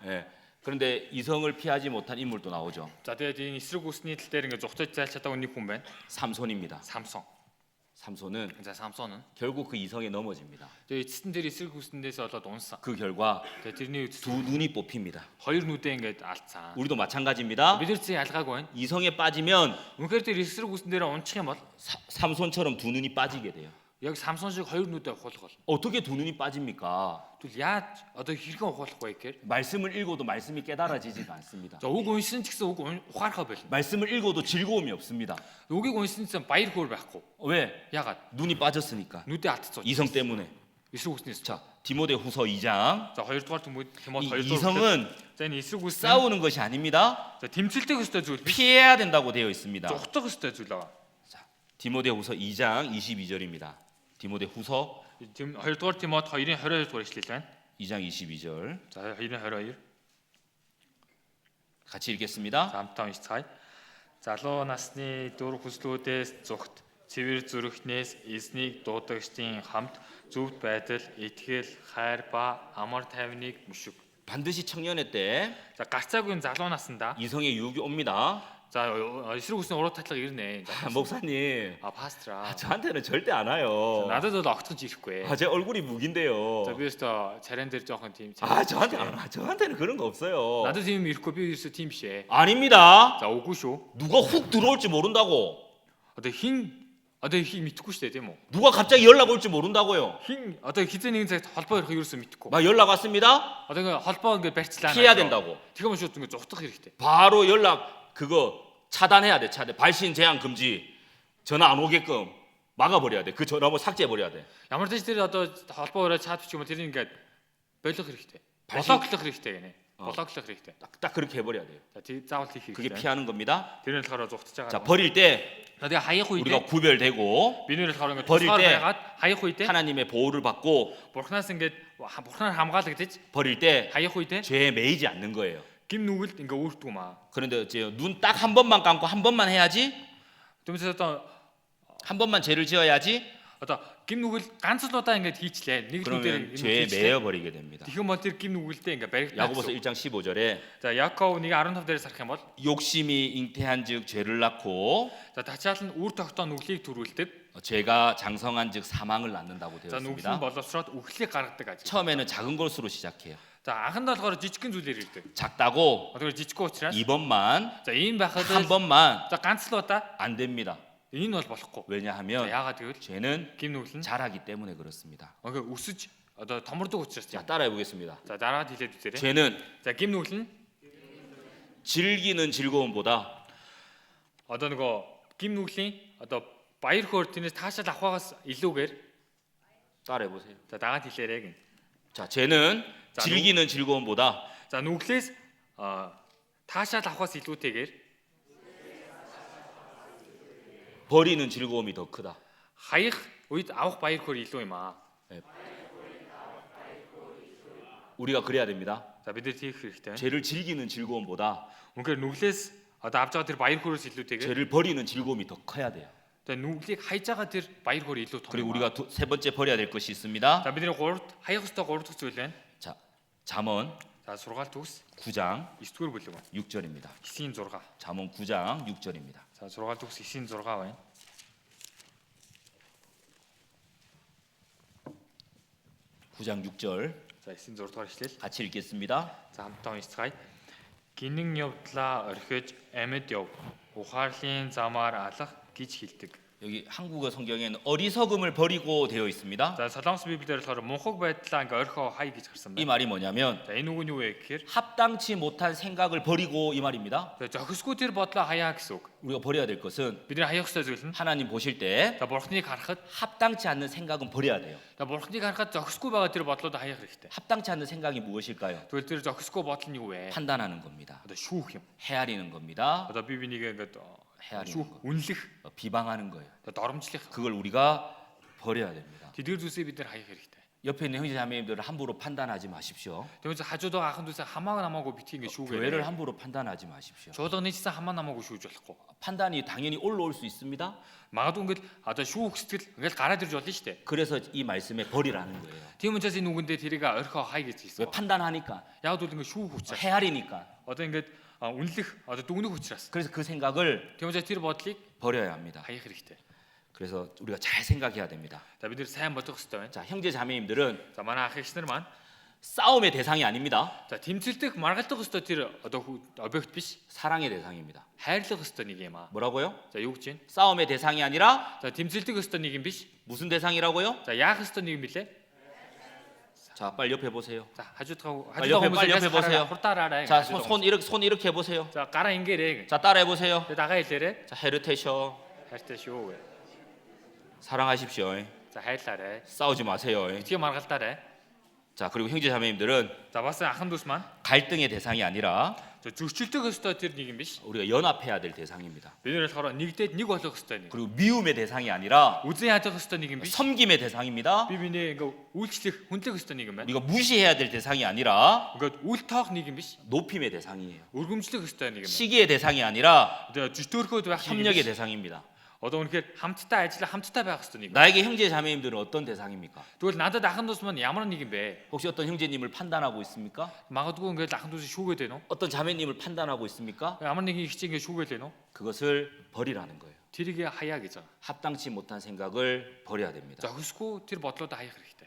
예. 그런데 이성을 피하지 못한 인물도 나오죠. За тэгээд энэ эсрэг үсний тал дээр ингээд зүгтэж зайлж чадаагүй нэг хүн байна. 삼손입니다. Самсон. 삼손은 За Самсон은 결국 그 이성에 넘어집니다. тэгээд эцэстэн дээр эсрэг үснээс болоод унсан. 그 결과 Тэгээд тэрний 두 눈이 뽑힙니다. хоёр нүдээ ингээд алдсан. 우리도 마찬가지입니다. Бид нар зэн ялгаагүй байна. 이성에 빠지면 Үнэхээр тэр эсрэг үсэн дээр унчих юм бол 삼손처럼 두 눈이 빠지게 돼요. Яг Самсон шиг хоёр нүдээ ухуулах бол. 어떻게 두 눈이 빠집니까? Тэгвэл яаж одоо хэрхэн ухуулах вэ гэхээр 말씀을 읽어도 말씀이 깨달아지지가 않습니다. за үг уншсан ч гэсэн үг ухаархаа болно. 말씀을 읽어도 즐거움이 없습니다. Үгийг уншсан чинь баяр хөөр байхгүй. 왜? Ягаад? 눈이 빠졌으니까. Нүдээ алдцсан. 이성 때문에. эсрэг үснээс. 자, 디모데후서 2장. За хоёрдугаар Тимот 이 2дугаар. 이성은 За энэ эсрэг үс 싸우는 것이 아닙니다. за тэмцэлтэй өстэй зүйл. 피해야 된다고 되어 있습니다. Зугтах өстэй зүйл байгаа. 자, 디모데후서 2장 22절입니다. 디모데후서 2дугаар Тимот 2-ын 22 дугаар ишлэл байна. 2장 22절. За 2-ын 22. 같이 읽겠습니다. За хамтдаа уншицгаая. Залуу насны дур хүслүүдээс зүгт цэвэр зүрхнээс эзнийг дуудагчдын хамт зөвхт байдал, итгэл, хайр ба амар тайвныг мөшөг. 반드시 청년의 때 За гарцаагүй залуу наснда 이성의 유혹이 옵니다. за эсрэг үсний уруу татлага ирнэ. 목사님, пастра. 저한테는 절대 안 와요. надад бол огтхонч ирэхгүй. 제 얼굴이 무기인데요. за би өөртөө царайн дээр жоохон тийм. 저한테 안 와. 저한테는 그런 거 없어요. надад тийм ирэхгүй би өөртөө тийм биш ээ. 아닙니다. за үгүй шүү. 누가 훅 들어올지 모른다고. одоо хин мэдхгүй шүү дээ тийм үү? 누가 갑자기 연락 올지 모른다고요. хин одоо хизээ нэгэн цагт холбоо ирэх ерөөсөө мэдхгүй. 막 연락 왔습니다. одоо ингээ холбоо ингээ барьцлаа. 피해야 된다고. тэгэм шууд ингээ зүхтах хэрэгтэй. 바로 연락 그거 차단해야 돼. 차단. 발신 제한 금지. 전화 안 오게끔 막아버려야 돼. 그 전화번호 삭제해버려야 돼. ямар ч тэр одоо холбоо өрөө чат бичих юм бол тэр ингээ болох хэрэгтэй. 발신- блоклох хэрэгтэй гэнэ. блоклох хэрэгтэй. 딱 그렇게 해버려야 돼요. за тий заавал хийх 그게 хэрэгтэй. 피하는 겁니다. тэрнэр болохоор зүхтаж 자, байгаа. 버릴 때 тэгээ хаях 우리가 үедээ 구별되고 бид нэр болохоор ингээ 버릴 тусгаар 때 байгаад хаях үедээ 하나님의 보호를 받고 бурхнаас ингээ бурхнаар хамгаалагдаж 버릴 때 хаях үедээ 죄에 매이지 않는 거예요. гим нүгэлд ингээ өөртгөө маа. 그런데 이제 눈 딱 한 번만 감고 한 번만 해야지. Түмсээ одоо 한 번만 죄를 지어야지. гим нүгэл ганц л удаа ингээ хийчлээ. нэг нүдээр 그러면 죄에 매여 버리게 됩니다. тэгэх юм бол тэр гим нүгэлдээ ингээ баригдана. 야고보서 1장 15절에 за Яков 1:15 дээрээс харах юм бол 욕심이 잉태한즉 죄를 낳고 за тачаал нь үр тогтоо нүглийг төрүүлдэг. 죄가 장성한즉 사망을 낳는다고 되어 за нүгэл нь 있습니다. боловсроод үхлийг гаргадаг аж. 처음에는 작은 것으로 시작해요. за анхандаа болохоор жижигхэн зүйлээр ирдэг. 작다고 одоо жижигхэн учраас 2번만 за ийм байхад 한 번만 за ганц л удаа 안 됩니다. энэ бол болохгүй. за 왜냐하면 яагаад гэвэл 죄는 гим нүгэл нь 자라기 때문에 그렇습니다. ингээ өсөж одоо томордог учраас 자, тийм. 따라해 보겠습니다. за дараад хэлээд үзээрэй. 죄는 за гим нүгэл нь 즐기는 즐거움보다 одоо нөгөө гим нүглийн одоо баяр хөөр тэрнээс таашаал авахаас илүүгээр 따라해 보세요. за дагаад хэлээрэй гин. 자, 죄는 자, 즐기는 즐거움보다 за нүглээс таашаал авахаас илүүтэйгээр 버리는 즐거움이 더 크다. хаях үед авах баяр хөөр илүү юм аа. 우리가 그래야 됩니다. за бид нар хийх хэрэгтэй байна. 죄를 즐기는 즐거움보다 үнэхээр нүглээс одоо авч байгаа тэр баяр хөөрөөс илүүтэйгээр 죄를 버리는 즐거움이 더 커야 돼요. тэгээ нүглийг хайж байгаа тэр баяр хөөр илүү том. 그리고 юм аа. 우리가 세 번째 버려야 될 것이 있습니다. за бидний хаях ёстой 3 дахь зүйл байна. 자, 잠언 за сургаал төгс 9장 9-р бүлэг байна. 6절입니다. 9-ийн 6. 잠언 9장 6절입니다. за сургаал төгс 9-ийн 6 байна. 9장 6절 за 9-ийн 6 дугаар ишлэл. 같이 읽겠습니다. за хамтдаа уншицгаая. гинэн явдлаа орхиж амьд яв. ухаарлын замаар алах гэж хэлдэг. 여기 한국어 성경에는 어리석음을 버리고 되어 있습니다. за солонгос библиэр болохоор мунхаг байдлаа ингээ орхио хай гэж гарсан 이 байна. 말이 뭐냐면 за энэ үг нь юу вэ гэхээр 합당치 못한 생각을 버리고 이 말입니다. за зохисгүй тэр бодлоо хаяа гэсэн үг. 우리가 버려야 될 것은 бидний хаях ёстой зүйл нь 하나님 보실 때 за бурхныг харахад 합당치 않는 생각은 버려야 돼요. за бурхныг харахад зохисгүй байгаа тэр бодлоод хаях хэрэгтэй. 합당치 않는 생각이 무엇일까요? тэгвэл тэр зохисгүй бодол нь юу вэ? 판단하는 겁니다. одоо шүүх юм. 헤아리는 겁니다. одоо би бинийг ингээд 헤아리는 шүүх, 거. үнэлэх, 비방하는 거예요. доромжлох. 그걸 우리가 버려야 됩니다. тэдгээр зүйлсээ бид нар хаях хэрэгтэй. 옆에 있는 형제 자매님들을 함부로 판단하지 마십시오. тэгвэл хажууд байгаа ахын дүүсээ хамаагүй намаагүй битгий ингээд шүүгээ. 교회를 함부로 판단하지 마십시오. чуулга нийцсэн хамаа намаагүй шүүж болохгүй. 판단이 당연히 올라올 수 있습니다. магадгүй ингээд одоо шүүх сэтгэл ингээд гараад ирж болно шүү дээ. 그래서 이 말씀에 버리라는 거예요. тийм учраас энэ үгэндээ тэрийг орхио хай гэж 왜 хэлсэн. 판단하니까 яг бол ингээд шүүх учраас 헤아리니까 одоо ингээд үнэлэх одоо дүгнэх учраас. 그래서 그 생각을 тийм учраас тэр бодлыг 버려야 합니다. хаях хэрэгтэй. 그래서 우리가 잘 생각해야 됩니다. за бид нэр сайн бодох хэрэгтэй байна. 자, 형제 자매님들은 за манай ах эгч нар маань 싸움의 대상이 아닙니다. За тэмцэлдэх маргалдах ёстой тэр одоо объект биш. 사랑의 대상입니다. хайрлах ёстой нэг юм аа. 뭐라고요? За юу гэж байна? 싸움의 대상이 아니라 За тэмцэлдэх ёстой нэг юм биш. 무슨 대상이라고요? За яах ёстой нэг юм билээ? 자, 빨리 옆에 보세요. За хажуудгаа 빨리 옆에 보세요. хурдаараарай. 자, 손 이렇게 해보세요. За гараа ингээрэй. 자, 따라해보세요. Тэгээ дагаа хэлээрэй. 자, 헤르테셔. хайртай шүү гэ. 사랑하십시오. За хайрлаарай. 싸우지 마세요. Битгий маргалдаарай. 자, 그리고 형제 자매님들은 За бас ахын дүүс маань 갈등의 대상이 아니라 за зөрчилдөг ёстой тэр нэг юм биш. 우리가 연합해야 될 대상입니다. Бид нэр болохоор нэгдээд нэг болох ёстой нэг. 그리고 미움의 대상이 아니라 Үзэн ядах ёстой нэг юм биш. 섬김의 대상입니다. Би бинээ ингээ үйлчлэх, хүндлэх ёстой нэг юм байна. 우리가 무시해야 될 대상이 아니라 Ингээд үл тоох нэг юм биш. 높임의 대상이에요. Өргөмжлөх ёстой нэг юм байна. 시기의 대상이 아니라 Тэгээ зүтөөрхөөд байх нэг юм 협력의 биш. 대상입니다. Одоо үнэхээр хамтдаа ажиллах, хамтдаа байх ёстой нэг юм. 나에게 형제 자매님들은 어떤 대상입니까? Тэгвэл надад ахын дүүс маань ямар нэг юм бэ? 혹시 어떤 형제님을 판단하고 있습니까? Магадгүй ингээд ахын дүүс шүүгээд байна уу? 어떤 자매님을 판단하고 있습니까? Ямар нэгэн их чи ингээд шүүгээд байна уу? 그것을 버리라는 거예요. Тэрийг хаяа гэж байна. 합당치 못한 생각을 버려야 됩니다. Зохисгүй тэр бодлоод хаях хэрэгтэй.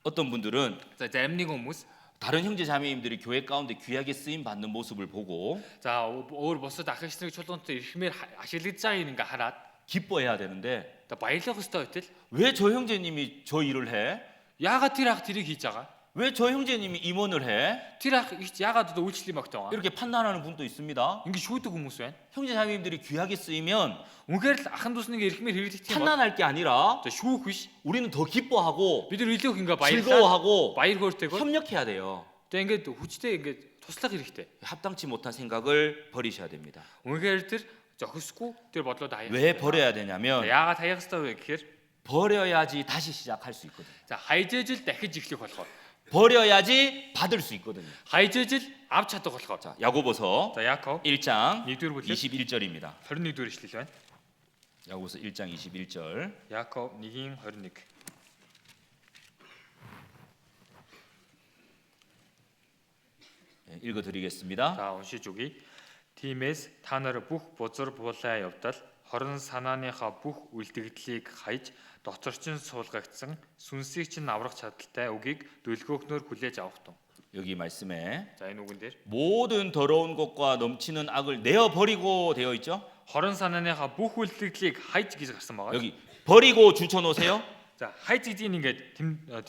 어떤 분들은 За зарим нэг хүмүүс 다른 형제 자매님들이 교회 가운데 귀하게 쓰임 받는 모습을 보고 за өөр бусад ах эгч нарыг чулуунтай ирэхмээр ашиглаж байгааг ингээ хараад 기뻐해야 되는데 одоо баярлах ёстой байтал 왜 저 형제님이 저 일을 해? яагаад тэр ах тэрийг хийж байгаа? 왜 저 형제님이 임원을 해? Тэр ах эгч яагаад одоо үйлчлэлийн багтаа байгаа? 이렇게 판단하는 분도 있습니다. Ингээ шүүдэг хүмүүс байна. 형제 자매님들이 귀하게 쓰이면 Үнэхээр л ахын дүүс нэг ирэхмээр хэрэглэх юм бол 판단할 게 아니라 за шүүх биш. 우리는 더 기뻐하고 Бид нар илүү их ингээ баярлаа. 즐거워하고 Баяр хөөртэйгөө 협력해야 돼요. тэгээ ингээд хүчтэй ингээд туслах хэрэгтэй. 합당치 못한 생각을 버리셔야 됩니다. Үнэхээр тэр зохисгүй тэр бодлоод хаях. 왜 버려야 За, 되냐면 яагаад хаях ёстой вэ гэхээр 버려야지 다시 시작할 수 있거든요. за хайжээж л дахиж эхлэх болохоор 버려야지 받을 수 있거든요. хайжээж л авч чадах болохоор. 자, 야고보서 За Яков 1장 1-р бүлэг 21절입니다. 21-р ишлэл байна. 야고보서 1장 21절. Яков 1:21. 읽어 드리겠습니다. За уншиж өгье. Тиймээс та нар бүх бузар буулаа явдал хорон санааныхаа бүх үлдэгдлийг хайж доторчин суулгагдсан сүнсийг чинь аврах чадaltaй үгийг дүлгөөхнөр хүлээж авах тун. 여기 말씀에 За энэ үгэн дээр 모든 더러운 것과 넘치는 악을 내어 버리고 되어 있죠. хорон санааныхаа бүх үлдэгдлийг хайж гэж гарсан байгаа. 여기 버리고 주쳐 놓으세요. За хайж гэдгийг ингээд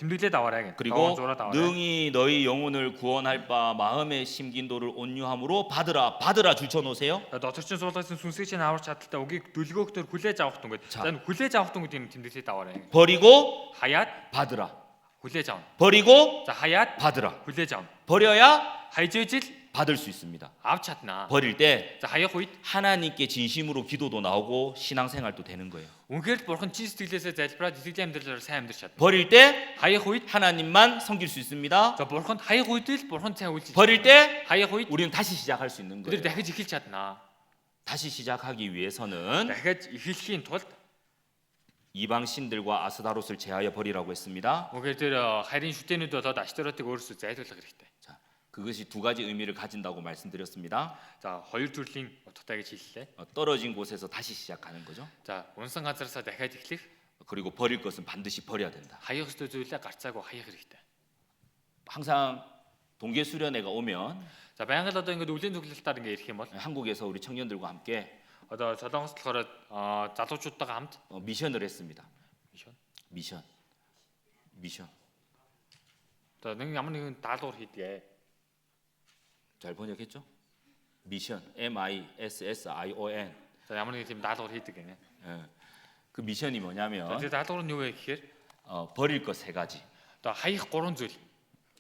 тэмдэглээд аваарай гэх. 그리고 зураад аваарай. 능히 너희 영혼을 구원할 바 마음의 심긴도를 온유함으로 받으라 주쳐 놓으세요. доторчин суулгасан сүнсийг чинь аврах чадaltaй үгийг дүлгөөхнөр хүлээж авах тун гэдэг. 자. За энэ хүлээж авах тун гэдэг нь тэмдэглээд аваарай. 버리고 Хаяад 받으라. хүлээж авна. 버리고 За хаяад 받으라. хүлээж авна. 버려야 хайжээж л 받을 수 있습니다. авч чаднаа. 버릴 때 За хаях үед 하나님께 진심으로 기도도 나오고 신앙생활도 되는 거예요. үнэхээр л бурхан чин сэтгэлээсээ залбираад итгэлийн амьдралаар сайн амьдарч чадна. 버릴 때 Хаях үед 하나님만 섬길 수 있습니다. за бурханд хаях үед л бурхан сайн үйлчилж. 버릴 때 Хаях үед 우리는 다시 시작할 수 있는 бид 거예요. дахиж эхэлж чаднаа. 다시 시작하기 위해서는 Дахиж эхлэхийн тулд 이방 신들과 아스다롯을 제하여 버리라고 했습니다. үнэхээр тэр харийн шүтэнүүд болоод ашторотыг өөрсдөө зайлуулах хэрэгтэй. 자, 그것이 두 가지 의미를 가진다고 말씀드렸습니다. За хоёр төрлийн утгатай гэж хэллээ. 떨어진 곳에서 다시 시작하는 거죠. За унсан газараасаа дахиад эхлэх, 그리고 버릴 것은 반드시 버려야 된다. хаях ёстой зүйлээ гарцаагүй хаях хэрэгтэй. 항상 동계 수련회가 오면 За байнга л одоо ингээд өвлийн цуглалтаар ингээд ирэх юм бол 한국에서 우리 청년들과 함께 одоо Солонгост болохоор залуучуудтайгаа хамт 미션을 했습니다. мишон. 미션. Одоо нэг ямар нэгэн даалгавар хийдгээ. 잘 번역했죠? 미션. MISSION. За ямар нэгэн тийм даалгавар хийдэг гэнэ. 예. 그 미션이 뭐냐면 За даалгавар нь юу вэ гэхээр 버릴 것 세 가지. одоо хаях 3 зүйл.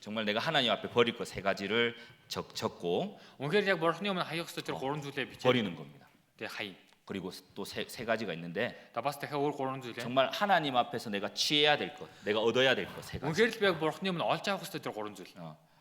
정말 내가 하나님 앞에 버릴 것 세 가지를 적고 Үнэхээр яг бурхны өмнө хаях ёстой тэр 3 зүйлээ бичиж 버리는 겁니다. тэгээ хай. 그리고 또 세 가지가 있는데 За бас дахиад өөр 3 зүйл. 정말 하나님 앞에서 내가 취해야 될 것, 내가 얻어야 될 것 세 가지. Үнэхээр л яг бурхны өмнө олж авах ёстой тэр 3 зүйл.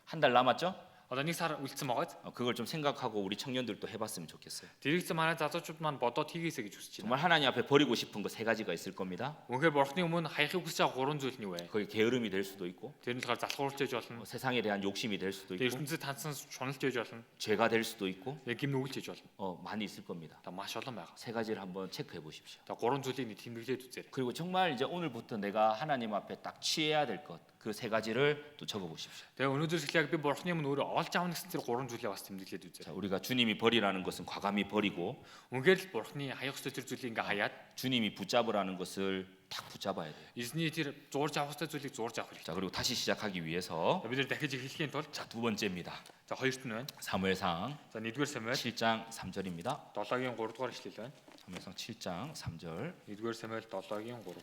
한 달 남았죠? Одоо нэг сар үлдсэн байгаад 그걸 좀 생각하고 우리 청년들도 해봤으면 좋겠어요. дэрэгцэн манай залуучууд маань бодоод хийгээсэй гэж хүсэж байна. 정말 하나님 앞에 버리고 싶은 거 세 가지가 있을 겁니다. Үнэхээр бурхны өмнө хаягыг хүсэж байгаа гурван зүйл нь юу вэ? 거기 게으름이 될 수도 있고 Тэр нь болохоор залхуурч ээж болно. 세상에 대한 욕심이 될 수도 있고 ертөнцид таньсан шуналж ээж болно. 죄가 될 수도 있고 Яг гим нүгэлж ээж болно. 많이 있을 겁니다. Одоо маш олон байгаа. 세 가지를 한번 체크해 보십시오. За гурван зүйлийг нэг тэмдэглээд үзээрэй. 그리고 정말 이제 오늘부터 내가 하나님 앞에 딱 취해야 될 것 그 세 가지를 또 적어 보십시오. Тэгээ өнөөдрөөс эхлээд би бурхны өмнө өөрөө олж авна гэсэн тэр гурван зүйлийг бас тэмдэглээд үзээрэй. 자, 우리가 주님이 버리라는 것은 과감히 버리고 Үнэхээр л бурхны хаях ёстой тэр зүйлийг ингээ хаяад 주님이 붙잡으라는 것을 딱 붙잡아야 돼요. эзний тэр зурж авах ёстой зүйлийг зурж авах хэрэгтэй. 자, 그리고 다시 시작하기 위해서 Бид нэр дахиж эхлэхийн тулд 자, 두 번째입니다. за хоёрт нь байна. 사무엘상 За 1-р Самуэль 7장 3절입니다. 7-гийн 3-р ишлэл байна. 사무엘상 7장 3절. 1-р Самуэль 7-гийн 3.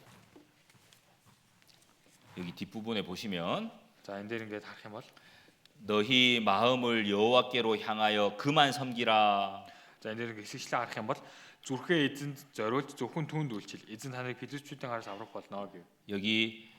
여기 뒷부분에 보시면 За энэ дээр ингээд харах юм бол 너희 마음을 여호와께로 향하여 그만 섬기라. за энэ дээр ингээд хэсэгчлээ харах юм бол зүрхээ эзэнд зориулж зөвхөн түүнд үйлчил. Эзэн таныг филистичүүдийн хараас аврах болно гэв. 여기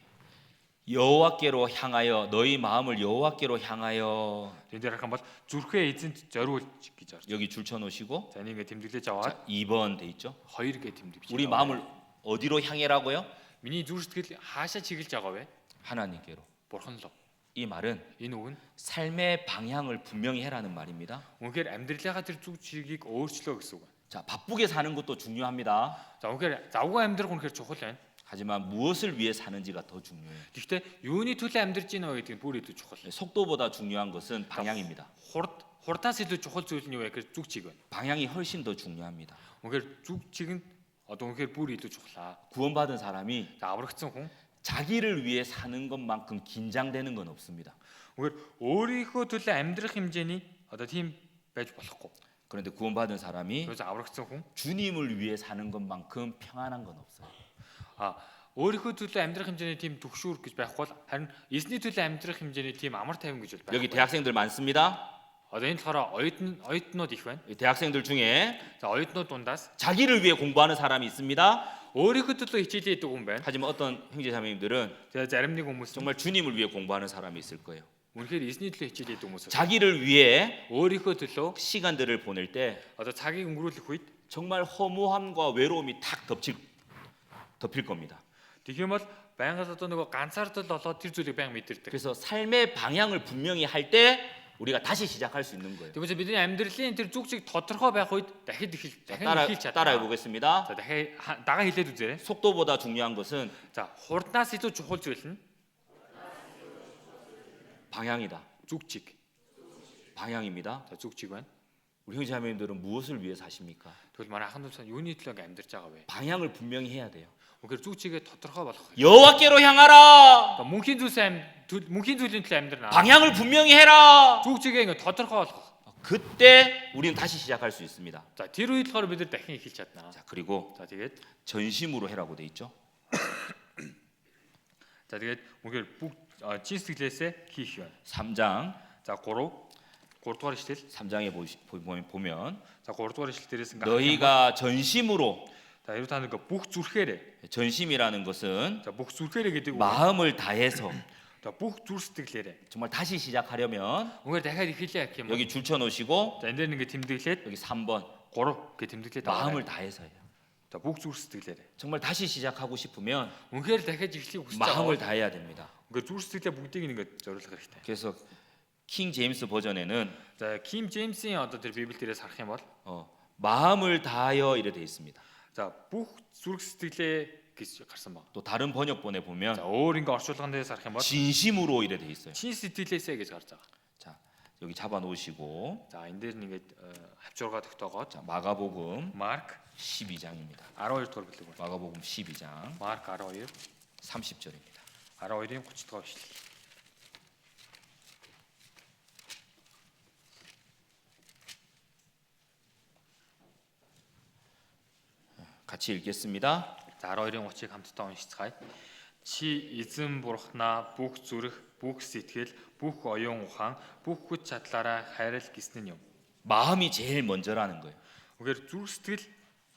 여호와께로 향하여 너희 마음을 여호와께로 향하여 энэ дээр харах юм бол зүрхээ эзэнд зориулж гэж орж. 여기 줄쳐 놓으시고 За энийг ингээд тэмдэглэж аваад 자, 2번 돼 있죠. 2 гээ тэмдэглэж. 우리 마음을 어디로 향해라고요? миний зүрх сэтгэл хаашаа чиглэж байгаа вэ? 하나님께로. Бурхан руу. 이 말은 Энэ үг нь 삶의 방향을 분명히 해라는 말입니다. үнэхээр амьдралынхаа тэр зүг чигийг өөрчлөө гэсэн үг. 자, 바쁘게 사는 것도 중요합니다. За үнэхээр завгүй амьдрах үнэхээр чухал байна. 하지만 무엇을 위해 사는지가 더 중요해요. Гэхдээ юуны төлөө амьдарч байна вэ гэдэг нь бүр илүү чухал. 속도보다 중요한 것은 방향입니다. Хурдаас илүү чухал зүйл нь юу вэ гэхээр зүг чиг байна. 방향이 훨씬 더 중요합니다. Үнэхээр зүг чиг нь одоо үнэхээр бүр илүү чухлаа. 구원받은 사람이 За аврагдсан хүн 자기를 위해 사는 것만큼 긴장되는 건 없습니다. үнэхээр өөрийнхөө төлөө амьдрах хэмжээний одоо тийм байж болохгүй. 그런데 구원받은 사람이 그래서 аврагдсан хүн 주님을 위해 사는 것만큼 평안한 건 없어요. өөрийнхөө төлөө амьдрах хэмжээний тийм төгшүүр гэж байхгүй бол харин эзний төлөө амьдрах хэмжээний тийм амар тайван гэж бол 여기 байхгүй. 대학생들 많습니다. Одоо энэ болохоор оюутнууд их байна. 이 대학생들 중에 За оюутнууд дундаас 자기를 위해 공부하는 사람이 있습니다. өөрийнхөө төлөө хичээлээ хийдэг хүн байна. 하지만 어떤 형제자매님들은 Тэгээ зарим нэг хүмүүс 정말 주님을 위해 공부하는 사람이 있을 거예요. үнэхээр эзний төлөө хичээлээ хийдэг хүмүүс. 자기를 위해 өөрийнхөө төлөө 시간들을 보낼 때 одоо цагийг өнгөрүүлэх үед 정말 허무함과 외로움이 탁 덮일 겁니다. тэгэх юм бол байнгаас одоо нөгөө ганцаардал болоод тэр зүйлийг байнга мэдэрдэг. 그래서 삶의 방향을 분명히 할 때 우리가 다시 시작할 수 있는 거예요. Тэгвэл бидний амьдралын тэр зүг чиг тодорхой байх үед дахин эхэлж 따라해 чадна. 보겠습니다. За дахин дагаа хэлээд үзээрэй. 속도보다 중요한 것은 За хурднаас илүү чухал зүйл нь 방향이다. зүг чиг. 방향입니다. За зүг чиг байна. 우리 형제자매님들은 무엇을 위해 사십니까? Тэгвэл манай ахын дүүс юуны төлөө амьдарч байгаа вэ? 방향을 분명히 해야 돼요. Үнэхээр зүг чигээ тодорхой болох. 여호와께로 향하라. Мөнхийн зүйлийн төлөө амьдрна. 방향을 분명히 해라. зүг чигээ ингэ тодорхой болгох. 그때 우리는 다시 시작할 수 있습니다. За тэр үед болохоор бид нар дахин эхэлж чадна. 자, 그리고 За тэгээд 전심으로 해라고 돼 있죠. за тэгээд үнэхээр бүх чин сэтгэлээсээ хийх юм. 3장 За 3 дугаар ишлэл. 3장에 보면 За 3 дугаар ишлэл дээрээс ингээ 너희가 전심으로 за хэрвээ та нэг бүх зүрхээрээ 전심이라는 것은 за бүх зүрхээрээ гэдэг үг. 마음을 다해서 За бүх зүр сэтгэлээрээ. 정말 다시 시작하려면 Үнээр дахиад эхэлээ гэх юм. 여기 줄쳐 놓으시고 За энэ дээр ингээ тэмдэглээд 여기 3번 3 гэ тэмдэглээд 마음을 다해서 해요. за бүх зүр сэтгэлээрээ. 정말 다시 시작하고 싶으면 Үнээр дахиад эхлэхийг хүсэж 마음을 байгаа. 다해야 됩니다. Үнээр зүр сэтгэлээ бүгдийг ингээ зориулах хэрэгтэй. 그래서 킹 제임스 버전에는 За Ким Джеймсийн одоо тэр Библи дээрээс харах юм бол 마음을 다하여 이래 돼 있습니다. за бүх зүрх сэтгэлээ гэж гарсан байна. 또 다른 번역본에 За 보면 өөр ингээ орчуулган дээрээс харах юм бол 진심으로 이래 돼 있어요. чин сэтгэлээсээ гэж гарч байгаа. 자, 여기 잡아 놓으시고 За энэ дээр нэгээд хавчургаа тогтоогоод 자, 마가복음 Марк 12장입니다. 12 дугаар бүлэг байна. 마가복음 12장 Марк 12 30절입니다. 12-ийн 30 дугаар ишлэл. 같이 읽겠습니다. За 12-ийн 30-ыг хамтдаа уншицгаая. Чи эзэн бурхнаа бүх зүрх, бүх сэтгэл, бүх оюун ухаан, бүх хүч чадлаараа хайрал гэсэн нь юм. 마음이 제일 먼저라는 거예요. Үнээр зүрх сэтгэл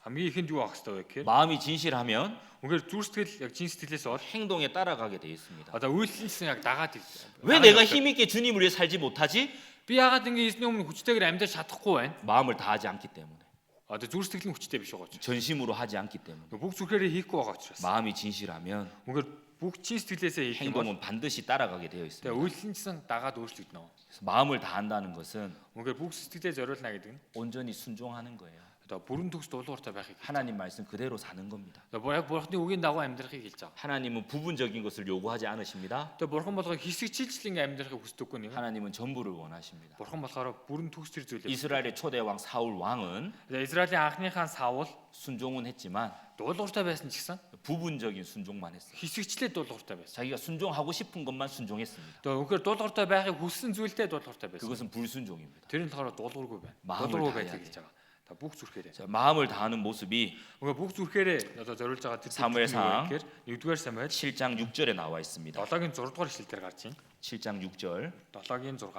хамгийн ихэнд юу авах хэрэгтэй вэ гэхээр 마음이 진실하면 үнээр зүрх сэтгэл яг чин сэтгэлээс бол 행동에 따라가게 돼 있습니다. одоо үйлчлэлсэн яг дагаад 왜 내가 힘 있게 주님을 위해 살지 못하지? Би яагаад ингэ эзний өмнө хүчтэйгээр амьдрах чадахгүй байна? 마음을 다하지 않기 때문에, Одоо зүрх сэтгэлийн хүчтэй биш байгаа учраас. 전심으로 하지 않기 때문에. Бүх зүрхээрээ хийхгүй байгаа учраас. 마음이 진실하면 Үнэхээр бүх чин сэтгэлээсээ хийх юм бол 행동은 반드시 따라가게 되어 있습니다. тэгээ үйлчлэнсэн дагаад өөрчлөгдөнө. 그래서 마음을 다한다는 것은 Үнэхээр бүх сэтгэлээ зориулна гэдэг нь 온전히 순종하는 거예요. одоо бүрэн төгс дуулууртай байхыг. 하나님 말씀 그대로 사는 겁니다. Одоо яг бурхны үгийн дагуу амьдрахыг хэлж байгаа. 하나님은 부분적인 것을 요구하지 않으십니다. Тэгээ бурхан болгоо хэсэгчилчлэн амьдрахыг хүсдэггүй нэг. 하나님은 전부를 원하십니다. Бурхан болохоор бүрэн төгс төр зүйлээ. 이스라엘의 초대 왕 사울 왕은 Израилийн анхны хаан Саул 순종은 했지만 дуулууртай байсан ч гэсэн 부분적인 순종만 했어요. хэсэгчлээ дуулууртай байсан. 자기가 순종하고 싶은 것만 순종했습니다. Тэгээ үнэхээр дуулууртай байхыг хүссэн зүйлдээ дуулууртай байсан. 그것은 불순종입니다. Тэр нь болохоор дуулуургүй байна. 마음을 Дуулуургүй 다해야 байдлыг хэлж байгаа. Та бүх зүрхээрээ. 자, 마음을 다하는 모습이 Үнэхээр бүх зүрхээрээ одоо зориулж байгаа тэр 사무엘상 гэхээр 1-р Самуэль 7장 6절에 나와 있습니다. 7-гийн 6-р эшлэл дээр гарч байна. 7장 6절. 7-гийн 6.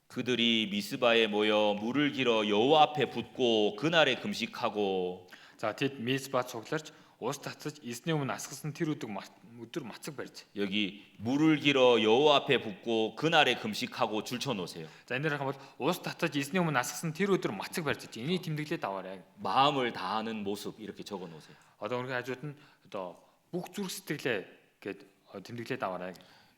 그들이 미스바에 모여 물을 길어 여호와 앞에 붓고 그날에 금식하고 За тэд Мисбад цугларч ус татаж эзний өмнө асгасан тэр өдөр мацаг барьж. 여기 물을 길어 여호와 앞에 붓고 그날에 금식하고 줄쳐 놓으세요. За энэ дээр хам бол ус татаж эзний өмнө асгасан тэр өдөр мацаг барьж. Энийг тэмдэглээд аваарай. 마음을 다하는 모습 이렇게 적어 놓으세요. Одоо өнөөр хажууд нь одоо бүх зүрх сэтгэлээ гээд тэмдэглээд аваарай.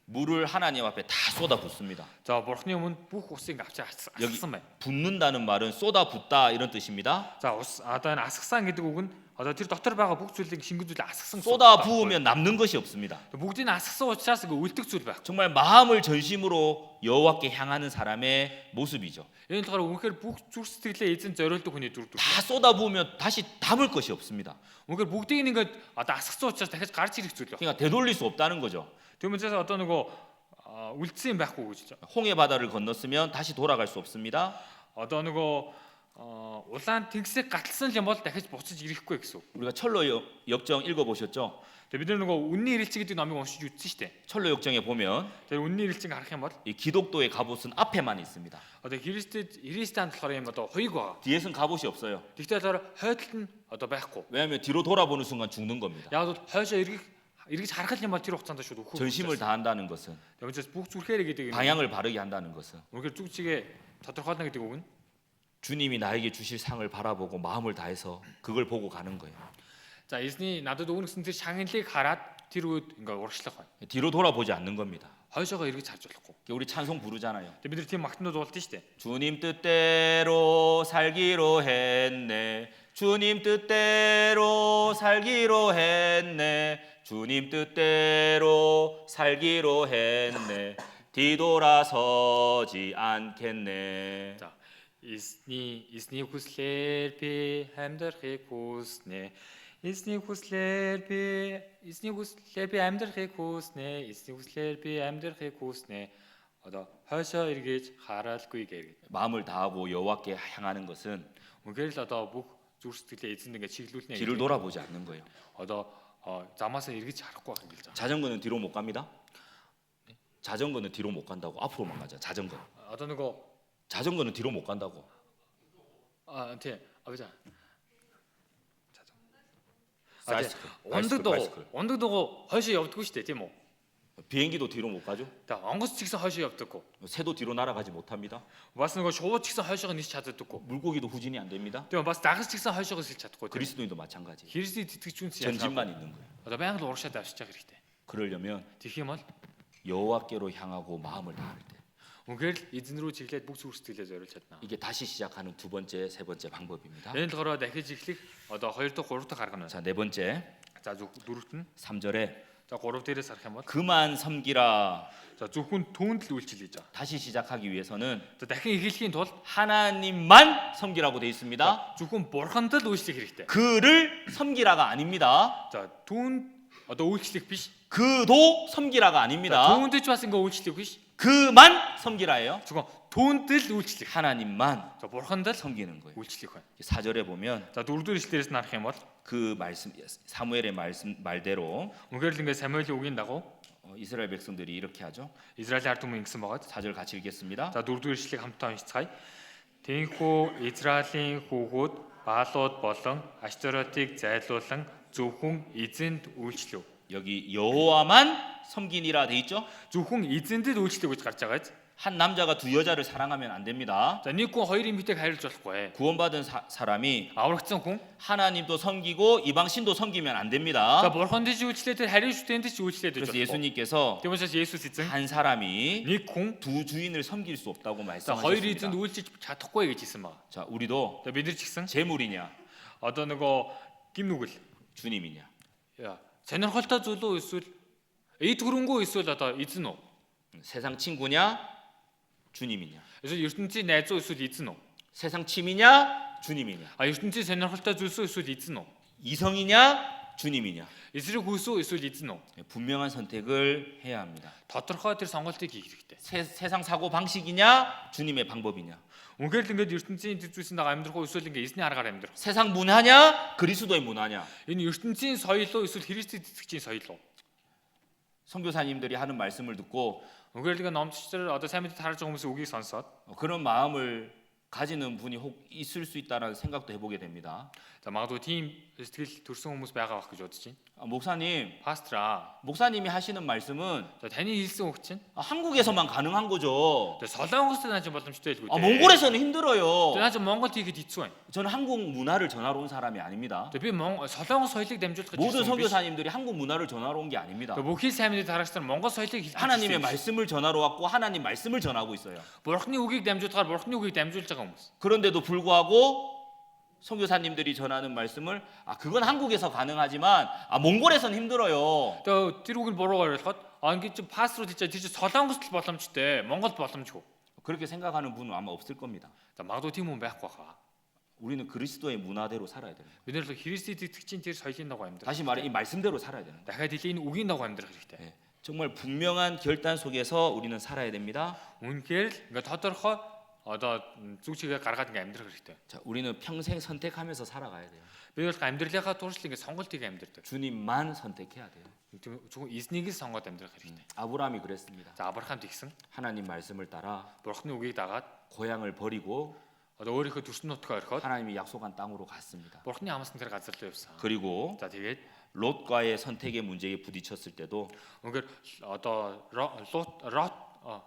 물을 하나님 앞에 다 쏟아 붓습니다. За бурхны өмнө бүх усыг авч 여기 асгасан байна. 붓는다는 말은 쏟아 붓다 이런 뜻입니다. За ус одоо энэ асгасан гэдэг үг нь одоо тэр дотор байгаа бүх зүйлийг шингэн зүйлээ асгасан. 쏟아 부으면 남는 것이 없습니다. бүгдийг нь асгасан учраас 이거 үлдэх зүйл байх. 정말 마음을 전심으로 여호와께 향하는 사람의 모습이죠. Энэ болохоор үнэхээр бүх зүрх сэтгэлээ эзэн зориулдаг хүний дүр төрх. 다 쏟아 부으면 다시 담을 것이 없습니다. Үнэхээр бүгдийг нь ингээд одоо асгасан учраас дахиж гарч ирэх зүйл байх. 그러니까 되돌릴 수 없다는 거죠. Тэгмээс одоо нөгөө үлдсэн юм байхгүй гэж. 홍해 바다를 건넜으면 다시 돌아갈 수 없습니다. Одоо нөгөө улаан тэнгисийг гаталсан юм бол дахиж буцаж ирэхгүй гэсэн үг. 우리가 철로 역정 읽어 보셨죠? Тэгээ бид нар нөгөө үнний ирэлцэг гэдэг номыг уншиж үзсэн шүү дээ. 철로 역정에 보면 Тэр үнний ирэлцэг харах юм бол 이 기독도의 갑옷은 앞에만 있습니다. одоо Христэд болохоор юм одоо хоёг байгаа. 뒤에는 갑옷이 없어요. Тэгтээ болохоор хойдолд нь одоо байхгүй. 왜냐하면 뒤로 돌아보는 순간 죽는 겁니다. Яг бол хойшоо эргэж харах юм бол тэр хугацаанд шууд өгөх. 전심을 다한다는 것은 Тэгмээс бүх зүрхээрээ гэдэг юм. 방향을 바르게 한다는 것은 Үнэхээр зүг чигээ тодорхойлно гэдэг үг нь 주님이 나에게 주실 상을 바라보고 마음을 다해서 그걸 보고 가는 거예요. за эзний надад өгнө гэсэн тэр шагналыг хараад тэр үед ингээ урагшлах байна. 뒤로 돌아보지 않는 겁니다. Хойшоогоо эргэж харж болохгүй. 우리 찬송 부르잖아요. Тэг бид нар тийм магтнууд уулдсан шүү дээ. 주님 뜻대로 살기로 했네. 주님 뜻대로 살기로 했네. 주님 뜻대로 살기로 했네. 뒤돌아서지 않겠네. За эзний хүслээр би амьдрахыг хүснэ. Эзний хүслээр би амьдрахыг хүснэ. Эзний хүслээр би амьдрахыг хүснэ. Одоо хойшоо эргэж хараалгүй гээ. 마음을 다하고 여호와께 향하는 것은 Үнэхээр л одоо бүх зүрх сэтгэлээ эзэнд ингээ чиглүүлнэ. 뒤를 돌아보지 않는 거예요. Одоо замаасаа эргэж харахгүй байх юм гэлж байгаа. 자전거는 뒤로 못 갑니다. 자전거는 뒤로 못 간다고 앞으로만 가자. 자전거. Одоо нөгөө 자전거는 뒤로 못 간다고. тийм ав자. 사이클. Ундаг дугу хойшоо явдаггүй шүү дээ, тийм үү? 비행기도 뒤로 못 가죠. За онгоц ч гэсэн хойшоо явдаггүй. 새도 뒤로 날아가지 못합니다. Бас нөгөө шувууд ч гэсэн хойшоогоо нисч чаддаггүй. 물고기도 후진이 안 됩니다. Тэгээ бас дагас ч гэсэн хойшоогоо сэлж чадахгүй. 그리스도인도 마찬가지. Христийн тэтгэгчүүнс 전진만 있는 거예요. Одоо байнга л урагшаад авчиж байгаа хэрэгтэй. 그러려면 Тэгэх юм бол 여호와께로 향하고 마음을 다할 때 үнэхээр л эзэн рүү чиглээд бүх зүрх сэтгэлээ зориулж чадна. 이게 다시 시작하는 두 번째, 세 번째 방법입니다. Энэ болохоор дахиж эхлэх одоо 2 дахь 3 дахь арга нь. 자, 네 번째 За дөрөвт нь. 3절에 За 3 дээрээс харах юм бол 그만 섬기라. за зөвхөн түүнд л үйлчлэл гэж байгаа. 다시 시작하기 위해서는 За дахин эхлэхийн тулд 하나님만 섬기라고 돼 있습니다. зөвхөн бурханд л үйлчлэх хэрэгтэй. 그를 섬기라가 아닙니다. За түүнд одоо үйлчлэх биш. 그도 섬기라가 아닙니다. Түүнд ч бас ингээ үйлчлэх биш. 그만 섬기라예요. Зөвхөн түүнд л үйлчлэх. 하나님만 За бурханд л 섬기는 거예요. үйлчлэх байна. 4절에 보면 За 4-р эшлэлээс нь харах юм бол 그 말씀 사무엘의 말대로 үнэхээр л ингээ Самуэлийн үгийн дагуу 이스라엘 백성들이 이렇게 하죠. Израилийн ард түмэн ингэсэн байгаа. 4절 같이 읽겠습니다. За 4-р эшлэлийг хамтдаа уншицгаая. Тэнхүү Израилийн хүүгүүд Баалууд болон Ашторотыг зайлуулан зөвхөн эзэнд үйлчлэв. 여기 여호와만 섬기니라 돼 있죠? Зөвхөн эзэндэд үйлчлэх гэж гарч байгаа биз? 한 남자가 두 여자를 사랑하면 안 됩니다. За нэг хүн хоёр эмэгтэйг хайрлаж болохгүй. 구원받은 사람이 Аврагдсан хүн 하나님도 섬기고 이방신도 섬기면 안 за 됩니다. бурханд ч үйлчлээд хариу шүтэнд ч үйлчлээд 그래서 байж болохгүй. 예수님께서 Тиймээс Есүс эзэн 한 사람이 нэг хүн 두 주인을 섬길 수 없다고 за хоёр 말씀하셨습니다. эзэнд үйлчилж чадахгүй гэж хэлсэн байна. 자, 우리도 За бид нар ч гэсэн 재물이냐 одоо нөгөө гим нүгэл 주님이냐? сонирхолтой зүйл үү эсвэл эд хөрөнгөө эсвэл одоо эзэн үү? 세상 친구냐 주님이냐? Эсвэл ертөнцийн найз уу эсвэл эзэн үү? 세상 취미냐 주님이냐? ертөнцийн сонирхолтой зүйлс үү эсвэл эзэн үү? 이성이냐 주님이냐? Эсрэг хүс үү эсвэл эзэн үү? 분명한 선택을 해야 합니다. тодорхой тэр сонголтыг хийх хэрэгтэй. 세상 사고 방식이냐 주님의 방법이냐? Үнэхээр л ингээд ертөнцийн тэр зүйлсийн дагаа амьдрах уу эсвэл ингээд эзний аргаар амьдрах. 세상 문화냐 그리스도의 문화냐? Энэ ертөнцийн соёл уу эсвэл Христийн цэцгчийн соёл уу? 선교사님들이 하는 말씀을 듣고 Үнэхээр л ингээд номчдэр одоо сайн мэдээ харж байгаа хүмүүсийн үгийг сонсоод 그런 마음을 가지는 분이 혹 있을 수 있다라는 생각도 해보게 됩니다. за магадгүй тийм сэтгэл төрсэн хүмүүс байгаа байх гэж бодож байна. 목사님, Пастраа. 목사님이 하시는 말씀은 За таны хэлсэн үг чинь 한국에서만 가능한 거죠. Солонгост 나аж боломжтой л үү? 몽골에서는 힘들어요. 나аж Монголд хийхэд хэцүү байна. 저는 한국 문화를 전하러 온 사람이 아닙니다. Би Солонгос соёлыг дамжуулах гэж 모든 ирсэн хүн биш. 선교사님들이 한국 문화를 전하러 온 게 아닙니다. Бүхий сайн мэдээ тарагчдаар Монгол соёлыг хэлж 하나님의 말씀을 전하러 왔고 하나님 말씀을 전하고 있어요. Бурхны үгийг дамжуулахаар Бурхны үгийг дамжуулж байгаа хүмүүс. 그런데도 불구하고 선교사님들이 전하는 말씀을 그건 한국에서 가능하지만 몽골에선 힘들어요. Тэгээ тэр үгийг буруугаар ойлгоход ингэж пасторууд хэлж тэр чинь Солонгост л боломжтой, Монголд боломжгүй. 그렇게 생각하는 분은 아마 없을 겁니다. За магадгүй тийм хүн байхгүй хаа. 우리는 그리스도의 문화대로 살아야 돼요. Бид нар л Христэд итгэгчийн тэр соёлын дагуу амьдрах. 다시 말해 이 말씀대로 살아야 되는 거예요. дахиад хэлээ энэ үгийн дагуу амьдрах хэрэгтэй. 정말 분명한 결단 속에서 우리는 살아야 됩니다. Үнэхээр л ингээ тодорхой одоо зүг чигээ гаргаад ингээ амьдрах хэрэгтэй. 자, 우리는 평생 선택하면서 살아가야 돼요. Би бол амьдралынхаа туршил ингээ сонголт хийгээ амьдрдаг. 주님만 선택해야 돼요. Зөвхөн эзнийг л сонгоод амьдрах хэрэгтэй. 아브라함이 그랬습니다. За Авраам тэгсэн. 하나님 말씀을 따라 Бурхны үгийг дагаад 고향을 버리고 одоо өөрийнхөө төрсөн нутгаа орхиод 하나님이 약속한 땅으로 갔습니다. Бурхны амссан тэр газар руу явсан. 그리고 За тэгээд 롯과의 선택의 문제에 부딪혔을 때도 үнэхээр одоо Лот 롯과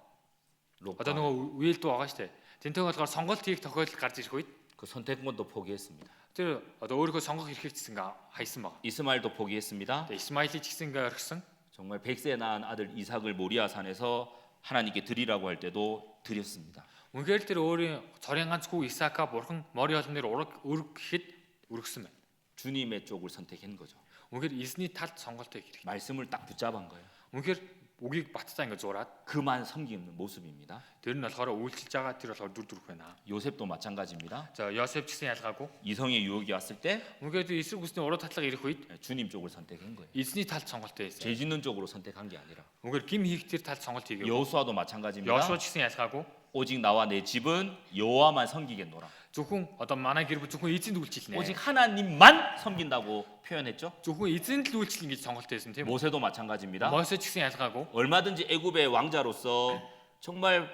одоо нөгөө үеэлд байгаа штэ. Тэнтэй болохоор сонголт хийх тохиолдол гарч ирэх үед 그 선택권도 포기했습니다. тэр одоо өөрийнхөө сонгох эрхийг ч гэсэн хайсан баг. 이스마엘도 포기했습니다. Тэгээ Исмаилийг ч гэсэн ингээ орхисон. 정말 100세 낳은 아들 이삭을 모리아산에서 하나님께 드리라고 할 때도 드렸습니다. Үнэхээр тэр өөрийн цорын ганц хүү Исаака бурхан Мори олон нэр өрг гэхэд өргөсөн байна. 주님의 쪽을 선택한 거죠. Үнэхээр эзний талд сонголтыг хийх. 말씀을 딱 붙잡은 거예요. Үнэхээр үгийг батцаа ингээ зураад 그만 섬기는 모습입니다. тэр нь болохоор үйлчилж байгаа тэр болохоор дүр төрх байна. 요셉도 마찬가지입니다. За Йосеф ч гэсэн ялгаагүй. 이성의 유혹이 왔을 때 Үнэхээр эсрэг хүсний уруу татлага ирэх үед 주님 쪽을 선택한 거예요. эзний талд сонголтоо хийсэн. 죄 짓는 쪽으로 선택한 게 아니라 Үнэхээр гим хийх тэр талд сонголт хийгээв. 여호수아도 마찬가지입니다. Йошуа ч гэсэн ялгаагүй. 오직 나와 내 집은 여호와만 섬기겠노라. Зөвхөн одоо манай гэр бүл зөвхөн эзэнд үйлчлэнэ. 오직 하나님만 섬긴다고 표현했죠. Зөвхөн эзэнд л үйлчлэн гэж сонголт хийсэн тийм үү? 모세도 마찬가지입니다. Мосе ч гэсэн ялгаагүй. 얼마든지 애굽의 왕자로서 정말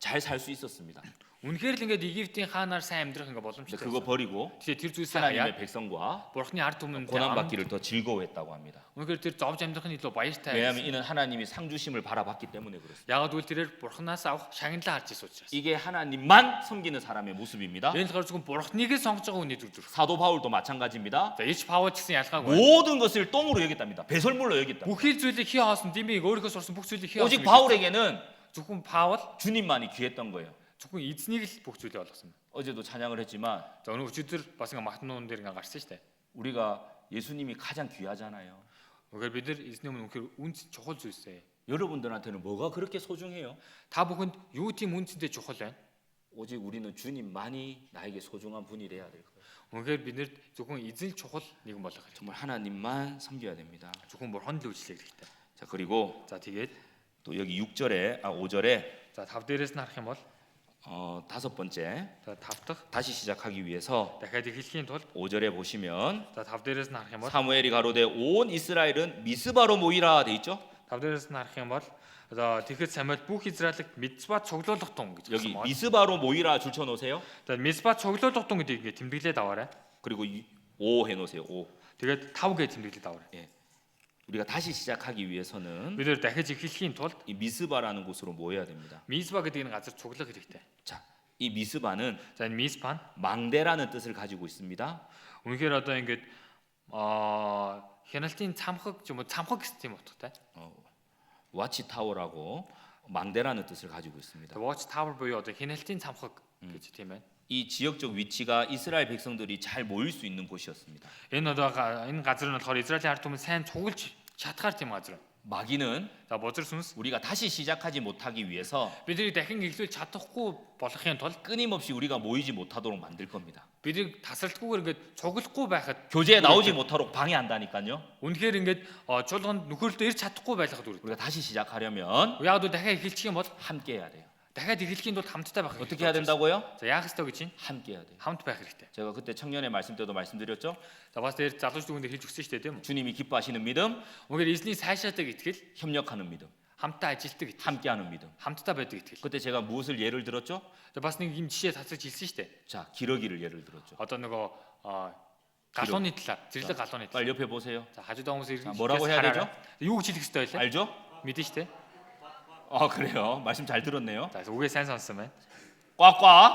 잘 살 수 있었습니다. Үнэхээр л ингээд Египтийн хаанаар сайн амьдрах ингээ 근데 боломжтой. 그거 버리고 Тэгээ тэр зүйлсээ 하나님의 хаяад 백성과 Бурхны ард түмэнд 고난받기를 더 즐거워했다고 합니다. үнэхээр тэр зовж амьдрахын илүү баяртай. 왜냐하면 이는 하나님이 상주심을 바라봤기 때문에 그렇습니다. Яагаад гэвэл тэрээр Бурханаас авах шагналаа харж ирсэн учраас. 이게 하나님만 섬기는 사람의 모습입니다. Энэ болохоор зөвхөн Бурхныг л сонгож байгаа хүний дүр төрх. 사도 바울도 마찬가지입니다. За Ич Паул ч гэсэн ялгаагүй. 모든 것을 똥으로 여겼답니다. 배설물로 여겼다. Бүхий зүйлийг хий хоосон димийг өөрийнхөө сурсан бүх зүйлийг хий 오직 хоосон. 바울에게는 Зөвхөн Паул 주님만이 귀했던 거예요. зөвхөн эзнийг л бүх зүйлийг олгосон. 어제도 찬양을 했지만 За өнөө өчигдөр бас ингээ магтнуун дээр ингээ гарсан шүү дээ. 우리가 예수님이 가장 귀하잖아요. Үнэхээр бид нар эзний өмнө үнэхээр үнц чухал зүйлсээ. 여러분들한테는 뭐가 그렇게 소중해요? Та бүхэнд юу тийм үнцэнтэй чухал байна? 오직 우리는 주님만이 나에게 소중한 분이래야 될 거예요. Үнэхээр бид нэр зөвхөн эзэн л чухал нэгэн болох хэрэгтэй. 정말 하나님만 섬겨야 됩니다. Зөвхөн бурханд л үйлчлэх хэрэгтэй. 자, 그리고 За тэгээд 또 여기 5절에 за 5 дээрээс нь харах юм бол 다섯 번째 за 5 дахь 다시 시작하기 위해서 дахиад эхлэхийн тулд 5절에 보시면 за 5 дээрээс нь харах юм бол 사무엘이 가로되 온 이스라엘은 미스바로 모이라 돼 있죠? 5 дээрээс нь харах юм бол за тэгэхэд Самуэль бүх Израилыг Мицба цуглуулах тун гэж 여기 хэлсэн байна. 미스바로 모이라 줄쳐 놓으세요. За Мицба цуглуулах тун гэдгийг ингээ тэмдэглээд аваарай. 그리고 5 해 놓으세요. 5. Тэгээд 5 гэж тэмдэглээд аваарай. 우리가 다시 시작하기 위해서는 бид нэр дахиж эхлэхийн тулд 이 미스바라는 곳으로 모여야 됩니다. Мизба гэдэг энэ газар цуглах хэрэгтэй. 자, 이 미스바는 За энэ Мизба нь 망대라는 뜻을 가지고 있습니다. үнэхээр одоо ингээд хяналтын цамхаг ч юм уу цамхаг гэсэн юм утгатай. 와치 타워라고 망대라는 뜻을 가지고 있습니다. Watch Tower буюу одоо хяналтын цамхаг гэж тийм байна. 이 지역적 위치가 이스라엘 백성들이 잘 모일 수 있는 곳이었습니다. Энэ энэ газар нь болохоор Израилийн ард түмэн сайн цуглаж чадхаар тийм газар. 마귀는 За бузар сүнс 우리가 다시 시작하지 못하기 위해서 бидний дахин эхлүүл чадахгүй болохын тулд 끊임없이 우리가 모이지 못하도록 만들 겁니다. бидний тасралтгүйгээр ингээд цуглахгүй байхад 교제에 나오지 못하도록 방해한다니까요. үнэхээр ингээд чуулганд нөхөрлөлтөөр ирж чадахгүй байхад үргэлж. 우리가 다시 시작하려면 Яг л дахиад эхэлчих юм бол 함께 해야 돼요. дахиад эхлэхийн тулд хамтдаа байх. 어떻게 해야 된다고요? За яах ёстой гэж чинь 함께 해야 돼요. хамт байх хэрэгтэй. 제가 그때 청년의 말씀 때도 말씀드렸죠. За бас дээр залууч дүгэнд хэлж өгсөн шүү дээ тийм үү? 주님이 기뻐하시는 믿음, Үнэхээр эзний сайшаадаг итгэл, 협력하는 믿음, хамтдаа ажилтдаг итгэл, 함께하는 믿음. хамтдаа байдаг итгэл. 그때 제가 무엇을 예를 들었죠? За бас нэг юм жишээ тасалж хэлсэн шүү дээ. 자, 기러기를 예를 들었죠. Одоо нөгөө галууны талаар, зэрлэг галууны талаар. 빨리 옆에 보세요. За хажуудаа хүмүүс 자, 뭐라고 해야 되죠? Юу гэж хэлэх ёстой вэ? 알죠? Мэдэн шүү дээ. 아, 그래요. 말씀 잘 들었네요. За үгээ сайн сонссон байна. 꽉꽉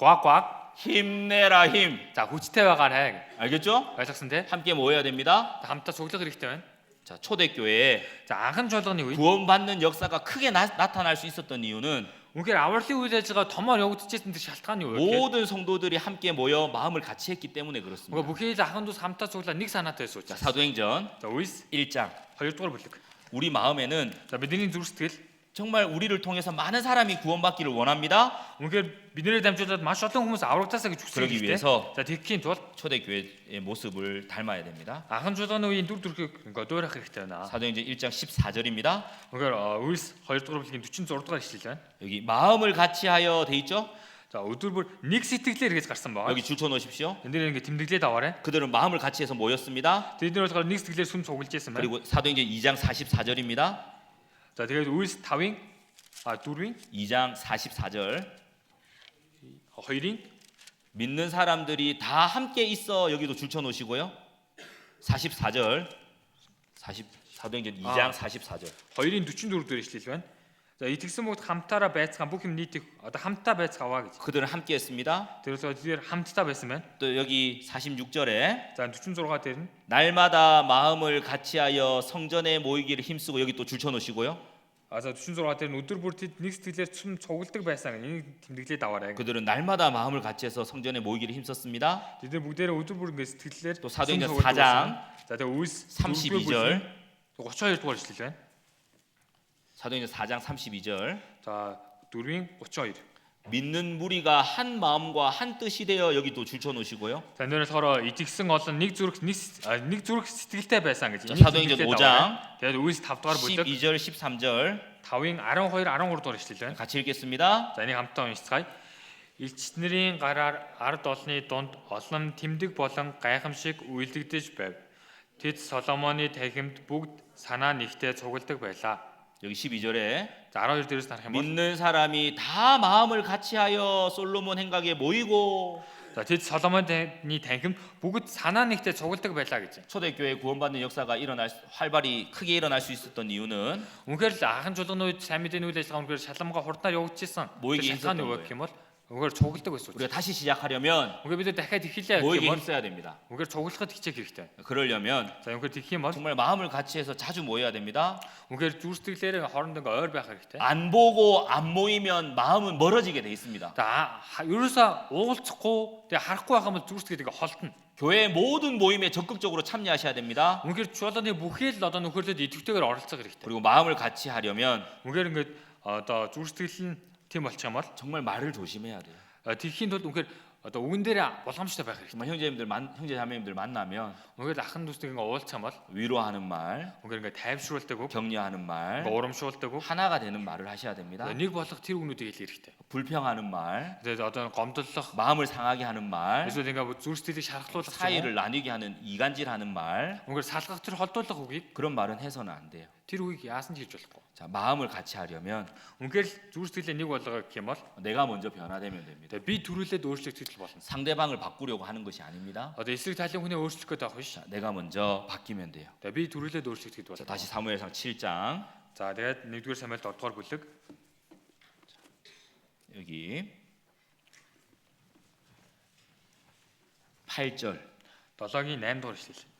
Гуаг. 힘내라 힘. За хүчтэй байгаарэ гэж. 알겠죠? Ойлгосон тий? 함께 모여야 됩니다. хамтдаа цуглах хэрэгтэй байна. 자, 초대교회에 За анхан чуулганы үед 구원받는 역사가 크게 나타날 수 있었던 이유는 үнэхээр авралын үйл ажиллагаа томоор явагдчихсэн тэр шалтгаан юу вэ? 모든 성도들이 함께 모여 마음을 같이 했기 때문에 Уга 그렇습니다. бүхий л ахын дус хамтаа цуглаа нэг санаатай байсан 자, учраас. 사도행전 За Үйлс 1장 2-р бүлэг. 우리 마음에는 За бидний зүрх сэтгэл 정말 우리를 통해서 많은 사람이 구원받기를 원합니다. үнэхээр биднэрээ дамжуулаад маш олон хүмүүс аврагтаасаа гэж хүсэж 그러기 байна. 위해서 За тэгхийн тулд 초대교회의 모습을 닮아야 됩니다. анхан чуулганы үеийн дүр төрхийг ингээ дөөрөх хэрэгтэй байна. 사도행전 1장 14절입니다. Үнэхээр Үйлс 2-р бүлгийн 46-р ишлэл байна. 여기 마음을 같이 하여 돼 있죠? За өдөр бүр нэг сэтгэлээр гэж гарсан байгаа. 여기 줄쳐 놓으십시오. энэ дээр ингээ тэмдэглээд аваарай. 그들은 마음을 같이 해서 모였습니다. тэдний болохоор нэг сэтгэлээр сүм цуглаж байсан байна. 그리고 사도행전 2장 44절입니다. За тэгээд Үйлс 4-ын 4-ын 2장 44절 2-ын 믿는 사람들이 다 함께 있어 여기도 줄쳐 놓으시고요. 44절 사도행전 2장 44절 2-ын 44 дээр ишлэл байна. За итгэсэн бүгд хамтаараа байцгаан бүх юм нийтийг одоо хамтаа байцгааваа гэж. 그들은 함께 했습니다. тэрээс тэр хамтдаа байсан байна. 또 여기 46절에 За 46 дээр нь 날마다 마음을 같이하여 성전에 모이기를 힘쓰고 여기 또 줄쳐 놓으시고요. за 46 дээр нь өдөр бүр тэд нэг сэтгэлээр сүм цугладаг байсан. энийг тэмдэглээд аваарай. 그들은 날마다 마음을 같이해서 성전에 모이기를 힘썼습니다. тэд бүгдээрээ өдөр бүр ингэ сэтгэлээр 또 사도행전 сүм цугладаг 4장 байсан. За тэгээ Үйлс 32절 32 дугаар ишлэл байна. 사도행전 4장 32절 За 4-ын 32. 믿는 무리가 한 마음과 한 뜻이 되어 여기 또 줄쳐 놓으시고요. За энэ болохоор итгэсэн олон нэг зүрх сэтгэлтэй байсан гэж. 자, 사도행전 5장 тэгээд Үйлс 5 дугаар бүлэг 12절 13절 5-ын 12 13 дугаар ишлэл байна. 같이 읽겠습니다. За энийг хамтдаа уншицгаая. Элчтнэрийн гараар ард олны дунд олон тэмдэг болон гайхамшиг үйлдэгдэж байв. Тэд Соломоны танхимд бүгд санаа нэгтээ цугладаг байлаа. 여기 12절에 За 12 дээрээс харах юм бол 믿는 사람이 다 마음을 같이하여 솔로몬 행각에 모이고 за тэд Соломоны танхимд бүгд санаа нэгтээ цугладаг байлаа гэж. 초대교회 구원받는 역사가 활발히 크게 일어날 수 있었던 이유는 Үнэхээр л анхан чуулганы үед сайн мэдээний үйл ажиллагаа үнэхээр шалмгаа хурднаар явагдчихсан. 모이기 шалтгаан юу 힘썼던 гэх юм бол үнэхээр цугладаг байсан. 우리가 다시 시작하려면 Үнэхээр бид дахиад эхэллээ гэх 모이기 юм бол 힘써야 됩니다. үнэхээр цуглахад хичээх хэрэгтэй. 그러려면 За үнэхээр тэгэх юм бол 정말 마음을 같이 해서 자주 모여야 됩니다. үнэхээр зүрстгэлээр хоорондоо ойр байх хэрэгтэй. 안 보고 안 모이면 마음은 멀어지게 돼 있습니다. За ерөөсөө уулзахгүй тэгээ харахгүй байх юм бол зүрстгэлээ холтно. 교회 모든 모임에 적극적으로 참여하셔야 됩니다. Үнэхээр чуулганы бүхэл л одоо нөхөрлөд идэвхтэйгээр оролцох хэрэгтэй. 그리고 마음을 같이 하려면 Үнэхээр ингээд одоо зүрстгэл нь тийм болчих юм бол 정말 말을 조심해야 돼요. тэгхийн тулд үнэхээр одоо үгэн дээр боломжтой байх хэрэгтэй. 정말 형제 자매님들 만나면 Үнэхээр ахын дүүснийг ингээд уулзах юм бол 위로하는 말, үнэхээр ингээд тайвшруулдаг үг, 격려하는 말, ингээд урамшуулдаг үг, 하나가 되는 말을 하셔야 됩니다. нэг болох тэр үгнүүдийг хэлэх хэрэгтэй. 불평하는 말, Тэгээд одоо гомдлох, 마음을 상하게 하는 말, эсвэл ингээд зүрстгэлийг шархлуулах 사이를 나뉘게 하는 이간질하는 말, үнэхээр салгах тэр холдуулах үгийг 그런 말은 해서는 안 돼요. тэр үгийг яасан ч хийж болохгүй. 자, 마음을 같이 하려면 Үнэхээр зүрх сэтгэлээ нэг болгох гэх юм бол 내가 먼저 변화되면 됩니다. би төрүүлээд өөрчлөгдөх болно. 상대방을 바꾸려고 하는 것이 아닙니다. Одоо эсрэг талын хүнээ өөрчлөх гэдэг байх биш. 자, 내가 먼저 바뀌면 돼요. Би төрүүлээд өөрчлөгдөх 자, болно. 다시 사무엘상 7장 За тэгээд 1-р Самуэль 7-р бүлэг 여기 8절 7-гийн 8-р ишлэл.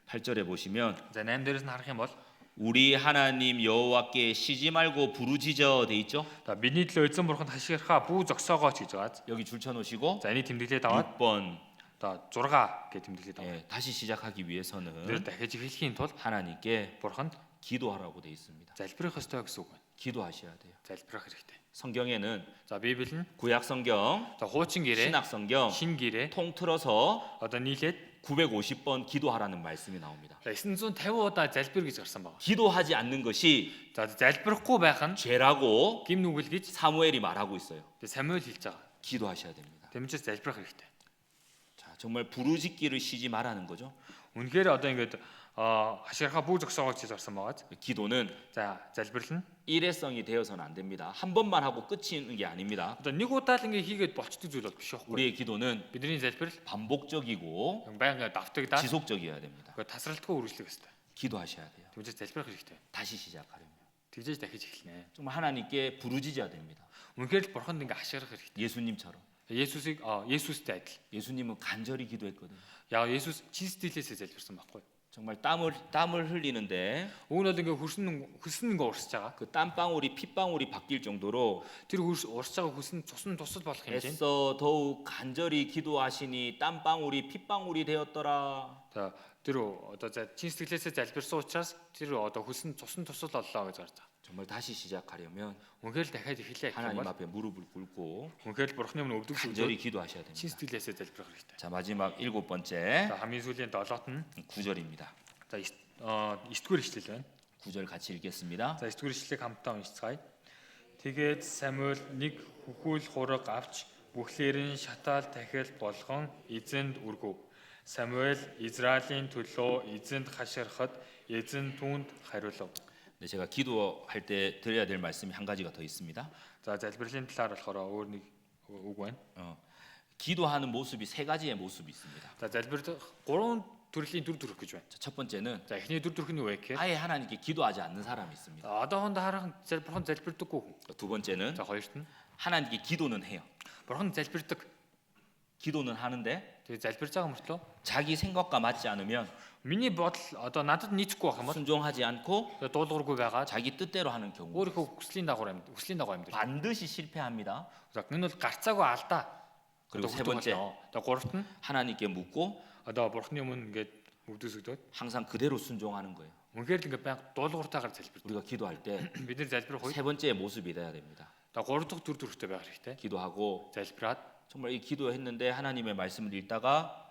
8절에 보시면 За 8-дээрээс нь харах юм бол 우리 하나님 여호와께 쉬지 말고 부르짖어 돼 있죠? за бидний төлөө эзэн бурханд хашгирхаа бүү зогсоогооч гэж байгаа. 여기 줄쳐 놓으시고 За энийг тэмдэглээд аваад 6번 одоо 6 гэж тэмдэглээд аваа. 다시 시작하기 Тэр 위해서는 дахиж эхлэхийн тулд 하나님께 бурханд 기도하라고 돼 있습니다. залбирах ёстой гэсэн үг байна. 기도하셔야 돼요. залбирах хэрэгтэй. 성경에는 За Библи нь 구약 성경, за хуучин гэрээ, 신약 성경 шин гэрээ 통틀어서 одоо нийлээд 950번 기도하라는 말씀이 나옵니다. 950 удаа залбир гэж гарсан байна. 기도하지 않는 것이 За залбирахгүй байх нь 죄라고 гим нүгэл гэж 사무엘이 말하고 있어요. Самуэль хэлж байгаа. 기도하셔야 됩니다. Тэмцээс залбирах хэрэгтэй. 자, 정말 부르짖기를 쉬지 말라는 거죠. Үнэхээр одоо ингээд хашгирхаа бүү зогсоогооч гэж гарсан байгаа. 기도는 За залбирал нь 일회성이 되어서는 안 됩니다. 한 번만 하고 끝이 있는 게 아닙니다. одоо нэг удаа л ингээд хийгээд болчдөг зүйл бол биш байхгүй. 우리의 기도는 Бидний залбирал 반복적이고 байнга давтагдаад 지속적이어야 됩니다. тасралтгүй үргэлжлэх хэрэгтэй. 기도하셔야 돼요. Тэмцээс залбирах хэрэгтэй. 다시 시작하려면 Тэгжээж дахиж эхэлнэ. 정말 하나님께 부르짖어야 됩니다. Үнэхээр л бурханд ингээд хашгирах хэрэгтэй. 예수님처럼. Есүстэй адил. 예수님은 간절히 기도했거든요. Яг Есүс чин сэтгэлээсээ залбирсан байхгүй. 정말 땀을 흘리는데 Уг нь бол ингээд хөсөн ингээд урсж байгаа. 그 땀방울이 핏방울이 바뀔 정도로 Тэр урсж байгаа хөсөн цусан тусал болох хэмжээнд 애써 더욱 간절히 기도하시니 땀방울이 핏방울이 되었더라. за тэр одоо чин сэтгэлээсээ залбирсан учраас тэр одоо хөсөн цусан тусал боллоо гэж гарч байгаа. 정말 다시 시작하려면 Үнэхээр л дахиад эхэлээ гэх юм 하나님 бол 앞에 무릎을 꿇고 үнэхээр л бурхны өмнө өвдөг 간절히 сүлдөө 기도하셔야 чин 됩니다. сэтгэлээсээ залбирах хэрэгтэй. 자, 마지막 일곱 번째 За хамгийн сүүлийн 7-т нь 9절입니다. за 9-р ишлэл байна. 9절 같이 읽겠습니다. За 9-р ишлэлийг хамтдаа уншицгаая. Тэгээд Самуэль нэг хөхүүл хураг авч бүхлээр нь шатаал тахил болгон эзэнд өргөв. Самуэль Израилийн төлөө эзэнд хашгирахад эзэн түүнд хариулав. 네, 제가 기도할 때 드려야 될 말씀이 한 가지가 더 있습니다. За залбирлын талаар болохоор өөр нэг үг байна. 기도하는 모습이 세 가지의 모습이 있습니다. За залбирт 3 төрлийн дүр төрх гэж байна. 자, 첫 번째는 За эхний дүр төрх нь юу вэ гэхээр 아예 하나님께 기도하지 않는 사람이 있습니다. одоохондоо харах бурхан залбирдаггүй хүн. 두 번째는 За хоёрт нь 하나님께 기도는 해요. бурхан залбирдаг. 기도는 하는데 Тэгээ залбирж байгаа мөртлөө 자기 생각과 맞지 않으면 миний бодол одоо надад нийцэхгүй байх юм бол 순종하지 않고 дуулуургүй байгаа. 자기 뜻대로 하는 경우 өөрийнхөө хүслийн дагуу амьд. 반드시 실패합니다. За энэ бол гарцаагүй алдаа. 그리고 세 번째 одоо гуравт нь 하나님께 묻고 одоо бурхны өмнө ингээд өвдөсөгдөд 항상 그대로 순종하는 거예요. үнэхээр л ингээд баян дуулууртайгаар залбирдаг. 우리가 기도할 때 세 бид нар залбирах үед 번째의 모습이 돼야 됩니다. одоо гурав дахь дүр төрхтэй байх хэрэгтэй. 기도하고 залбираад 정말 이 기도했는데 하나님의 말씀을 읽다가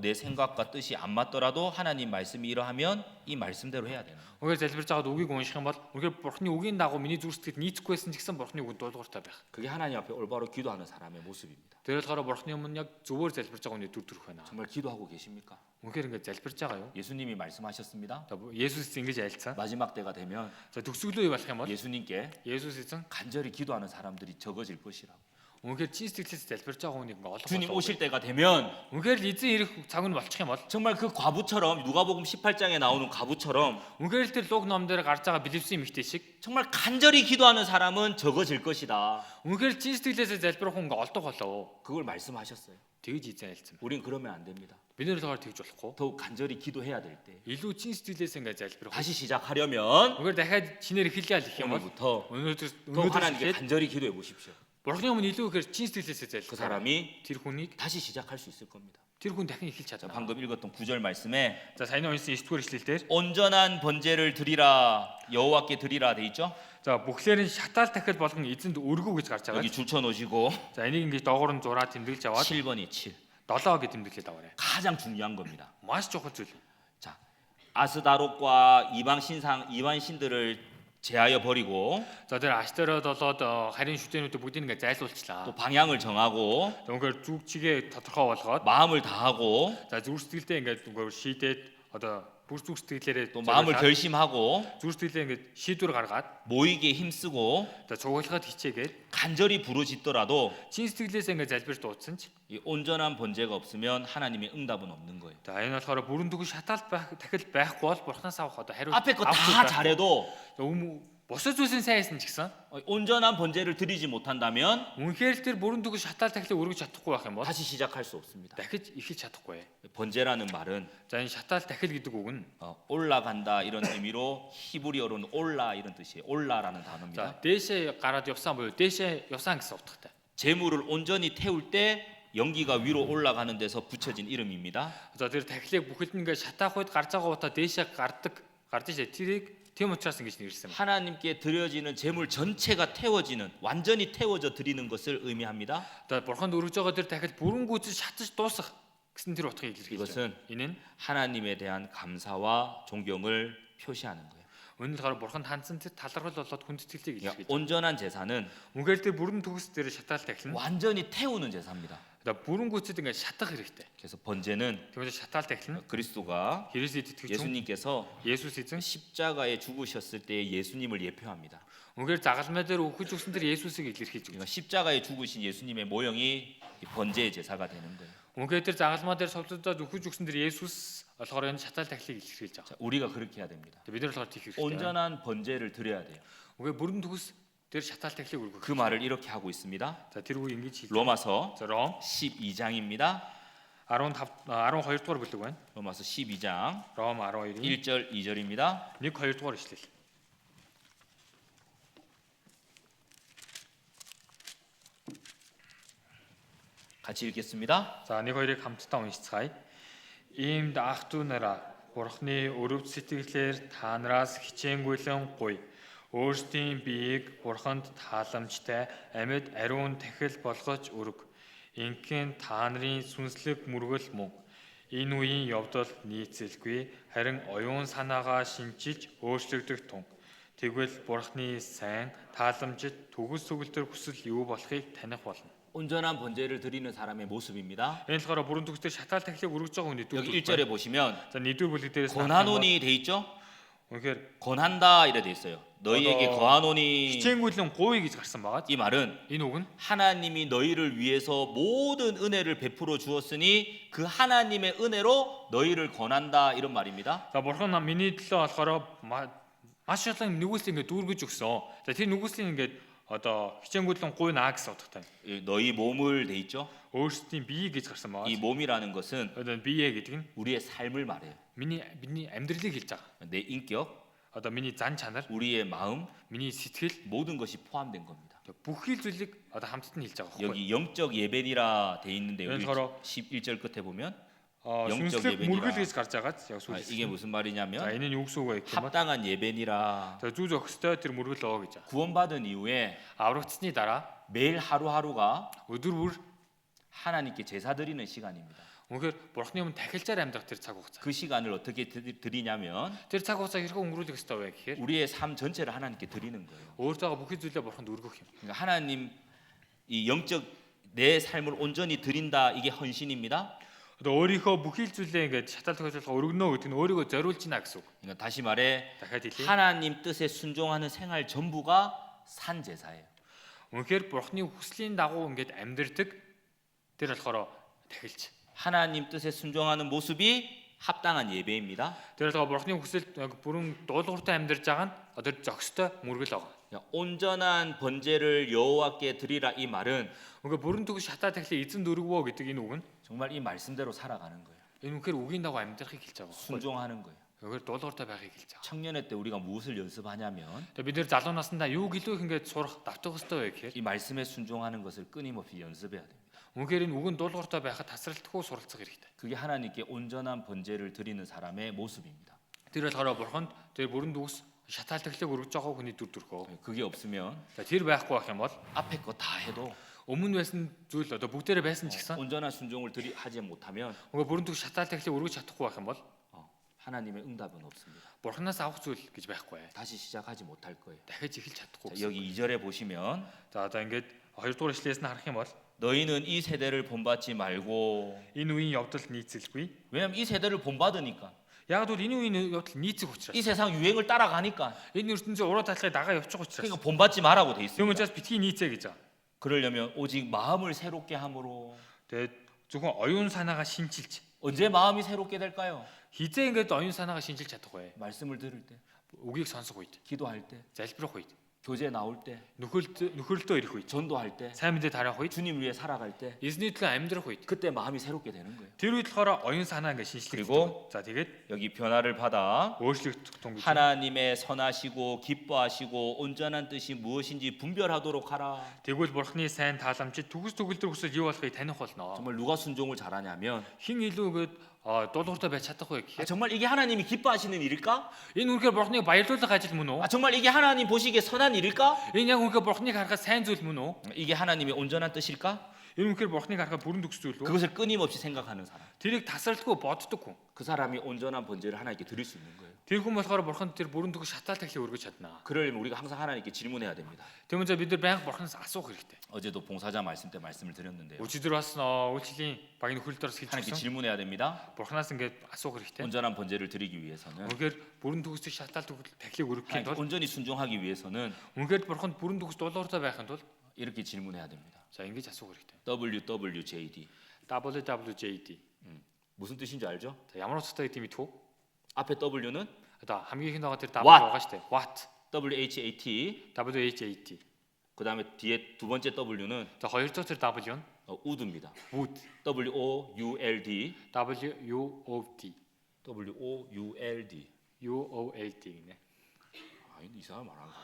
내 생각과 뜻이 안 맞더라도 하나님 말씀이 이러하면 이 말씀대로 해야 되는 거예요. үнэхээр залбирж байгаад үгийг унших юм бол үнэхээр бурхны үгийн дагуу миний зүрх сэтгэл нийцэхгүйсэн ч гэсэн бурхны үгэнд дуулууртай байх. 그게 하나님 앞에 올바로 기도하는 사람의 모습입니다. Тэр болохоор бурхны өмнө яг зөвөр залбирж байгаа хүний дүр төрх байна. 정말 기도하고 계십니까? үнэхээр ингээд залбирж байгаа юу? 예수님이 말씀하셨습니다. За Есүс ингэж айлцсан. 마지막 때가 되면 За төгсгөлөө юу болох юм бол 예수님께 Есүс эзэн 간절히 기도하는 사람들이 적어질 것이라고. үнэхээр чин сэтгэлээс залбирж байгаа хүнийг ингээд 주님 олох. 오실 때가 되면 үнэхээр л эзэн ирэх цаг нь болчих юм бол 정말 그 과부처럼 누가복음 18장에 나오는 과부처럼 үнэхээр л тэр луг ном дээр гарч байгаа билевсэн эмэгтэй шиг 정말 간절히 기도하는 사람은 적어질 것이다. үнэхээр чин сэтгэлээсээ залбирах хүн ингээд олдох болоо. 그걸 말씀하셨어요. Тэгж эзэн айлцсан. 우린 그러면 안 됩니다. бид нар болохоор тэгж болохгүй. 더욱 간절히 기도해야 될 때. илүү чин сэтгэлээсээ ингээд залбирах. 다시 시작하려면 үнэхээр дахиад чинээр эхэлгээ гэх юм бол 오늘부터 өнөөдөр 더욱 하나님께 эхлээд 간절히 기도해 보십시오. бурхны өмнө илүү ихээр чин сэтгэлээсээ 그 залбирах. 사람이 тэр хүнийг 다시 시작할 수 있을 겁니다. тэр хүн дахин эхэлж 자, чадна. 방금 읽었던 9절 말씀에 За саяны уншсан 9-р ишлэлээр 온전한 번제를 드리라 여호와께 드리라 돼 있죠? за бүхлээр нь шатаал тахил болгон эзэнд өргөө гэж гарч байгаа. 여기 줄쳐 놓으시고 За энийг ингээд доогоор нь зураа тэмдэглэж аваад 7번이 7. 7 гэж тэмдэглээд аваарай. 가장 중요한 겁니다. Маш чухал зүйл. 자, 아스다롯과 이방 신들을 제하여 버리고 За тэр Аштерод болоод харийн шүтэнүүдийг бүгдийг ингээд зайлуулчлаа. 또 방향을 정하고 Тэгвэл зүг чигээ тодорхой болгоод 마음을 다하고 за зүрх сэтгэлдээ ингээд шийдээд одоо бүр зүг сэтгэлээрээ 또 마음을 결심하고 зүг сэтгэлээ ингээд шийдвэр гаргаад 모이게 힘쓰고 одоо цуглахад хичээгээд 간절히 부르짖더라도 чин сэтгэлээсээ ингээд залбирч дуудсан ч 이 온전한 번제가 없으면 하나님의 응답은 없는 거예요. за энэ болохоор бүрэн төгс шатаалт байх дахил байхгүй бол бурхнаас авах одоо хариу 앞에 거 다 잘해도 бусад зүйлсийн сайн хийсэн ч гэсэн 온전한 번제를 드리지 못한다면 үнэхээр л тэр бүрэн төгс шатаалт дахилыг өргөж чадахгүй байх юм бол 다시 시작할 수 없습니다. дахиж эхэлж чадахгүй. 번제라는 말은 за энэ шатаалт дахил гэдэг үг нь 올라간다 이런 의미로 히브리어로는 올라 이런 뜻이에요. 올라라는 단어입니다. за дээшээ гараад явсан буюу дээшээ явсан гэсэн утгатай. 재물을 온전히 태울 때 연기가 위로 올라가는 데서 붙여진 이름입니다. за тэр дахилыг бүхэлд нь ингээд шатаах үед гарч байгаа удаа дээшээ гардаг шээ тэрийг тийм учраас ингэж нэрлсэн юм. 하나님께 드려지는 재물 전체가 태워지는 완전히 태워져 드리는 것을 의미합니다. одоо бурханд өргөж байгаа тэр дахил бүрэн гүйцэж шатаж дуусах гэсэн тэр утгыг илэрхийлж 이것은 байна. Энэ нь 하나님에 대한 감사와 존경을 표시하는 거예요. үнэн болохоор бурханд хандсан тэр талархал болоод хүндэтгэлийг илэрхийлж байна. 온전한 제사는 үнэхээр тэр бүрэн төгс дээр шатаалт дахил нь 완전히 태우는 제사입니다. одоо бүрэн гүйцэд ингээд шатах хэрэгтэй. 그래서 번제는 тэгвэл шатаалт дахил нь 그리스도가 Христэд итгэж 예수님께서 Есүс эзэн 십자가에 죽으셨을 때 예수님을 예표합니다. үнэхээр загалмай дээр өгөх өгсөн тэр Есүсийг илэрхийлж 그러니까 байна. 십자가에 죽으신 예수님의 모형이 이 번제의 제사가 되는 거예요. үнэхээр тэр загалмай дээр совлогдоод өгөх өгсөн тэр Есүс болохоор энэ шатаалт дахилыг илэрхийлж байгаа. 자, 우리가 그렇게 해야 됩니다. бид нар болохоор тийх хэрэгтэй. 온전한 번제를 드려야 돼요. үнэхээр бүрэн төгс тэр шатаалт дахилыг өргөх. 그 말을 이렇게 하고 있습니다. за тэр үг ингэж хэлж. 로마서 за Ром 12장입니다. 12 дугаар бүлэг байна. 로마서 12장 Ром 12-ийн 1절 2절입니다. 1 2 дугаар ишлэл. 같이 읽겠습니다. за 1 2-ыг хамтдаа уншицгаая. Иймд ах トゥ нараа Бурхны өрөв сэтгэлээр та нараас хичээнгүйлэн гуй. Өөрсдийн биеийг Бурханд тааламжтай амьд ариун тахил болгож өрг. Инхэн та нарын сүнслэг мөргөл мөн. Энэ үеийн явдал нийцэлгүй харин оюун санаагаа шинжилж өөрчлөгдөх тун. Тэгвэл Бурхны сайн тааламжид төгс төгөлдөр хүсэл юу болохыг таних болно. 온전한 번제를 드리는 사람의 모습입니다. Энэ болохоор бүрэн төгсдөр шатаал тахилыг өргөж байгаа хүний 여기 төгс. 1절에 보시면 за 1-р бүлэг дээрээс 권하노니 돼 있죠? үнэхээр 권한다 이래 돼 있어요. 너희에게 거하노니. хичээнгүйлэн гуй гэж гарсан байгаа. 이 말은 Энэ үг нь 하나님이 너희를 위해서 모든 은혜를 베풀어 주었으니 그 하나님의 은혜로 너희를 권한다 이런 말입니다. за бурхан миний төлөө болохоор маш олон нүгүүлсийг ингээд дүүргэж өгсөн. за тэр нүгүүлсийг ингээд одоо хичээнгүйлэн гуй наа гэсэн утгатай. 너희 몸을 돼 있죠? өөрсдийн бие гэж гарсан байгаа. 이 몸이라는 것은 одоо бие гэдэг нь 우리의 삶을 말해요. миний амьдралыг хэлж байгаа. 내 인격, одоо миний зан чанар, 우리의 마음, миний сэтгэл 모든 것이 포함된 겁니다. бүхий л зүйлийг одоо хамтд нь хэлж байгаа байхгүй. 여기 영적 예배니라 돼 있는데 여기 그래서 11절 끝에 보면 сүнслэг мөргөл гэж гарч байгаа. яг 이게 сүүлд. 무슨 за 말이냐면 энэ нь юу гэсэн үг вэ гэх юм бол 합당한 예배니라. зүү зохистой тэр мөргөл оо гэж. 구원받은 이후에 аврагдсны дараа 매일 하루하루가 өдөр бүр 하나님께 제사 드리는 시간입니다. үнэхээр бурхны өмнө тахилчаар амьдрах тэр цаг хугацаа. 그 시간을 어떻게 드리냐면 тэр цаг хугацаа хэрхэн өнгөрүүлэх ёстой вэ гэхээр 우리의 삶 전체를 하나님께 드리는 거예요. өөртөө бүхий зүйлээ бурханд өргөх юм. 그러니까 하나님 이 영적 내 삶을 온전히 드린다 이게 헌신입니다. одоо өөрийнхөө бүхий л зүйлээ ингээд шатаал тохиолдох өргөнөө гэдэг нь өөрийгөө зориулж байна гэсэн үг. 그러니까 다시 말해 дахиад хэлье. 하나님 뜻에 순종하는 생활 전부가 산 제사예요. үнэхээр бурхны хүслийн дагуу ингээд амьдрдаг тэр болохоор тахилч. 하나님 뜻에 순종하는 모습이 합당한 예배입니다. тэр болохоор бурхны хүсэлд бүрэн дуулууртай амьдарч байгаа нь одоо зохистой мөргөл байгаа. 그러니까 온전한 번제를 여호와께 드리라 이 말은 үнэхээр бүрэн төгс шатаа тахилыг эзэнд өргөвөө гэдэг энэ үг нь 정말 이 말씀대로 살아가는 거예요. энэ үнэхээр үгийн дагуу амьдрахыг хэлж байгаа. 순종하는 거예요. үнэхээр дуулууртай байхыг хэлж байгаа. 청년회 때 우리가 무엇을 연습하냐면 Тэгээ бид нэр залуу наснда юу гэлөө их ингээд сурах давтах хэрэгтэй вэ гэхээр 이 말씀에 순종하는 것을 끊임없이 연습해야 됩니다. үнэхээр энэ үгэнд дуулууртай байхад тасралтгүй суралцах хэрэгтэй. 그게 하나님께 온전한 번제를 드리는 사람의 모습입니다. Тэр болохоор бурханд тэр бүрэн төгс шатаал тахилыг өргөж байгаа хүний дүр төрхөө. 그게 없으면 За тэр байхгүй байх юм бол 앞에 거 다 해도 өмнө байсан зүйл одоо бүгдээрээ байсан ч гэсэн 온전한 순종을 하지 못하면 нөгөө бүрэн төгс шатаал тахилыг өргөж чадахгүй байх юм бол 하나님의 응답은 없습니다. бурханаас авах зүйл гэж байхгүй. 다시 시작하지 못할 거예요. дахиж эхэлж чадахгүй. 자, 여기 2절에 보시면 За одоо ингээд 2 дугаар ишлээс нь харах юм бол 너희는 이 세대를 본받지 말고 энэ үеийн явдал нийцэлгүй. 왜냐면 이 세대를 본받으니까 Яг бол энэ үеийн явдал нийцэх учраас. 이 세상 유행을 따라가니까. Энэ ертөнцийн уруу талхыг дагаа явчих учраас. 그러니까 본받지 말라고 돼 Тэгм 있습니다. учраас битгий нийцээ гэж байгаа. 그러려면 오직 마음을 새롭게 함으로. Тэгээд зөвхөн оюун санаагаа шинчилж 언제 마음이 새롭게 될까요? хизээ ингээд оюун санаагаа шинчилж чадах вэ? 말씀을 들을 때, Үгийг сонсох үед, 기도할 때, залбирах үед, 교제 나올 때, нөхөрлөлтөө ирэх үед, 전도할 때, сайн мэдээ тараах үед, 주님을 위해 살아갈 때, эзний төлөө амьдрах үед 그때 마음이 새롭게 되는 거예요. тэр үед болохоор оюун санаа ингээд шинжлэх. 그리고 За тэгээд 여기 변화를 받아 өөрчлөгдөх тун гэж. 하나님의 선하시고 기뻐하시고 온전한 뜻이 무엇인지 분별하도록 하라. Тэгвэл бурхны сайн тааламжид төгс төгөлдөр хүсэл юу болохыг таних болно. 정말 누가 순종을 잘하냐면 Хин илүү ингээд дуулууртай байж чадах вэ гэхээр 정말 이게 하나님이 기뻐하시는 일일까? энэ үнэхээр бурхныг баярлуулах ажил мөн үү? 정말 이게 하나님 보시기에 선한 일일까? Энэ яг үнэхээр бурхныг харахад сайн зүйл мөн үү? 이게 하나님의 온전한 뜻일까? Энэ үнэхээр бурхныг харахад бүрэн төгс зүйл үү? 그것을 끊임없이 생각하는 사람. Тэрийг тасралтгүй боддоггүй. 그 사람이 온전한 번제를 하나님께 드릴 수 있는 거예요. Тэр хүн болохоор бурханд тэр бүрэн төгс шатаал тахлыг өргөж чадна. 그러려면 우리가 항상 하나님께 질문해야 됩니다. Тэгмээ бид нар байнга бурханаас асуух хэрэгтэй. 어제도 봉사자 말씀 때 말씀을 드렸는데요. Өчигдөр бас үйлчлэлийн багийн нөхөрлөлтөөс 하나님께 хэлчихсэн. 질문해야 됩니다. Бурханаас ингээд асуух хэрэгтэй. 온전한 번제를 드리기 위해서는 Үнэхээр бүрэн төгсөж шатаал тахлыг өргөхийн 하나님께 тулд 온전히 순종하기 위해서는 үнэхээр бурханд бүрэн төгс дуулууртай байхын тулд 이렇게 질문해야 됩니다. за ингэж асуух хэрэгтэй. WWJD WWJD. 무슨 뜻인 줄 알죠? За ямар утгатай гэдэг юм бэ? 앞에 W는 Одоо хамгийн ихэнд байгаа тэр W What? байгаа шүү дээ. What? WHAT WHAT. 그 다음에 뒤에 두 번째 W는 За хоёр дахь тэр W нь would입니다. would. WOULD WOOD. WOULD UOLD гинэ. 아, 이상한 말 하는 것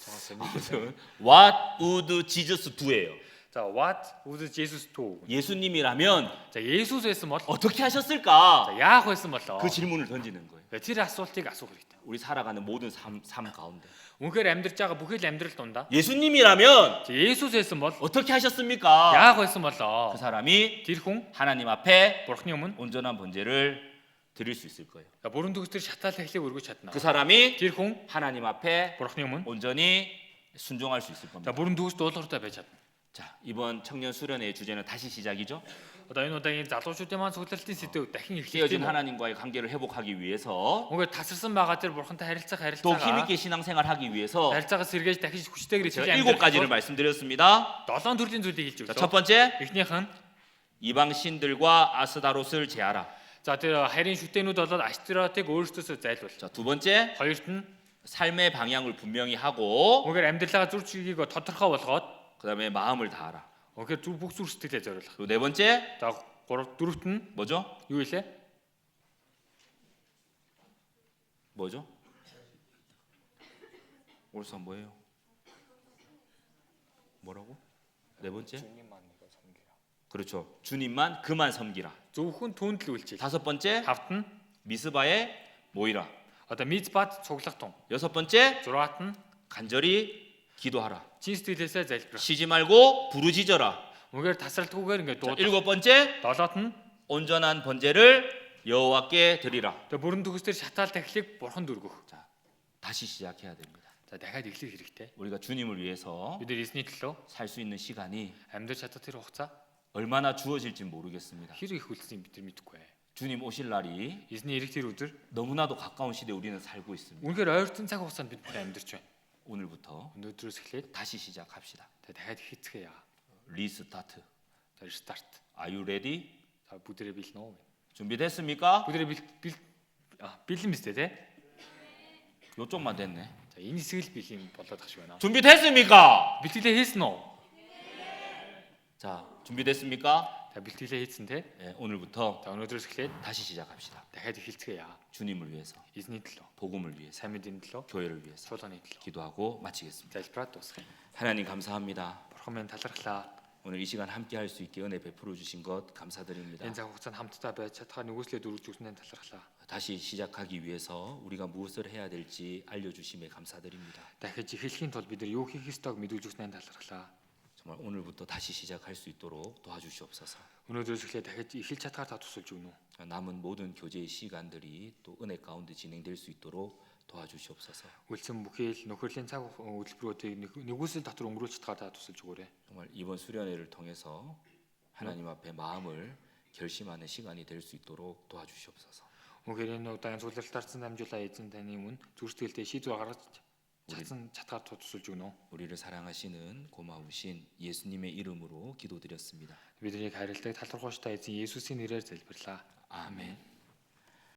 Цаасан. 같은데. What would Jesus do예요? За what would Jesus do? 예수님이라면 За Есүс байсан бол 어떻게 하셨을까? за яах байсан болоо? 그 질문을 던지는 거예요. Тэр асуултыг асуух хэрэгтэй. 우리 살아가는 모든 삶 가운데 Үнэхээр амьдрж байгаа бүхэл амьдрал дундаа 예수님이라면 за Есүс байсан бол 어떻게 하셨습니까? яах байсан болоо? 그 사람이 Тэр хүн 하나님 앞에 Бурхны өмнө 온전한 번제를 드릴 수 있을 거예요. бүрэн төгсдөр шатаал тахлыг өргөж чадна. 그 사람이 Тэр хүн 하나님 앞에 Бурхны өмнө 온전히 순종할 수 있을 за 겁니다. бүрэн төгс дуулууртай байж чадна. 자, 이번 청년 수련회의 주제는 다시 시작이죠. Одоо энэ удаагийн залуучуудын маань цуглалтын сэдв дахин эхлэх 깨어진 юм. 하나님과의 관계를 회복하기 위해서 Үнэхээр тасарсан байгаа тэр бурхантай 또 харилцаагаа 힘있게 신앙생활 하기 위해서 харилцаагаа сэргээж дахиж хүчтэйгээр 제가 итгэж 7가지를 амьдрах 말씀드렸습니다. 7 төрлийн зүйлийг хэлж 자, өглөө. 첫 번째 Эхнийх нь 이방 신들과 아스다롯을 제하라. за тэр харийн шүтэнүүд болоод Аштаратыг өөрсдөөсөө зайлуул. 자, 두 번째 Хоёрт нь 삶의 방향을 분명히 하고 үнэхээр амьдралаа зүр чигийг тодорхой болгоод 그다음에 마음을 다하라. үнэхээр бүх зүр сэтгэлээ зориулах. 그리고 네 번째 За дөрөвт нь 뭐죠? юу илээ? 뭐죠? 올서 뭐예요? 뭐라고? 네 번째? 그렇죠. 주님만 그만 섬기라. Зөвхөн түүнд л үйлчил. 다섯 번째 Тавт нь 미스바에 모이라. одоо мизбат цуглах тун. 여섯 번째 Зургаат нь 간절히 기도하라. чин сэтгэлээсээ залбирах. 쉬지 말고 부르짖어라. Үнэхээр тасралтгүйгээр ингээд 자, дуудах. 일곱 번째 Долоот нь 온전한 번제를 여호와께 드리라. тэгээ бүрэн төгсдөр шатаал тахлыг бурханд өргөх. 자, 다시 시작해야 됩니다. За дахиад эхлэх хэрэгтэй. 우리가 주님을 위해서 бид нар эзний төлөө 살 수 있는 시간이 амьдрч чадах тэр хугацаа 얼마나 주어질지 모르겠습니다. хэр их үлдсэнийг бид нар мэдэхгүй бай. 주님 오실 날이 Эзний ирэх тэр өдөр 너무나도 가까운 시대에 우리는 살고 있습니다. үнэхээр ойртон цаг хугацаанд бид бүхэн амьдарч байна. 오늘부터 Өнөөдрөөс эхлээд 다시 시작합시다. тэгээ дахиад хийцгээе. 리스타트. За старт. Are you ready? За бүгдээрээ бэлнэ үү? 준비됐습니까? Бүгдээрээ бэлэн биз дээ те? 요쪽만 됐네. За энэ хэсэг л бэлэн болоод ах шиг байна. 준비됐습니까? Бэлтгэлээ хийсэн үү? 자, 준비됐습니까? За бэлтгэлээ хийсэн те? 네, 오늘부터 За өнөөдрөөс эхлээд 다시 시작합시다. дахиад эхэлцгээе. 주님을 위해서, Эзний төлөө, 복음을 위해서, сайн мэдээний төлөө, 교회를 위해서 чуулганы төлөө 기도하고 마치겠습니다. залбираад дуусгая. 하나님 감사합니다. Бурхан минь талархлаа. 오늘 이 시간 함께 할 수 있게 은혜 베풀어 주신 것 감사드립니다. Энэ цаг хугацаанд хамтдаа байж чадхаа нөгөөслөө дөрвж өгснээр талархлаа. 다시 시작하기 위해서 우리가 무엇을 해야 될지 알려주심에 감사드립니다. Дахиж эхлэхийн тулд бид нар юу хийх ёстойг мэдүүлж өгснээр талархлаа. 정말 오늘부터 다시 시작할 수 있도록 도와주시옵소서. Өнөөдрөөс эхлээд дахиж эхэлж чадхаар та тусалж өгнө. 남은 모든 교제의 시간들이 또 은혜 가운데 진행될 수 있도록 도와주시옵소서. Үлсэн бүхэл нөхөрлийн цаг хөтөлбөрүүдийг нэгүсэл дотор өнгөрүүлж чадхаар та тусалж өгөөрэй. 정말 이번 수련회를 통해서 하나님 앞에 마음을 결심하는 시간이 될 수 있도록 도와주시옵소서. Үнэхээр энэ удаагийн цуглалтаарсан дамжуулаа эзэн таны өмнө зүрхтгэлтэй шийдвэр гаргаж чадгаар тусалж өгнө. 우리를 사랑하시는 고마우신 예수님의 이름으로 기도드렸습니다. Биднийг харилдаг талархууштай эзэн Есүсийн нэрээр залбирлаа. 아멘.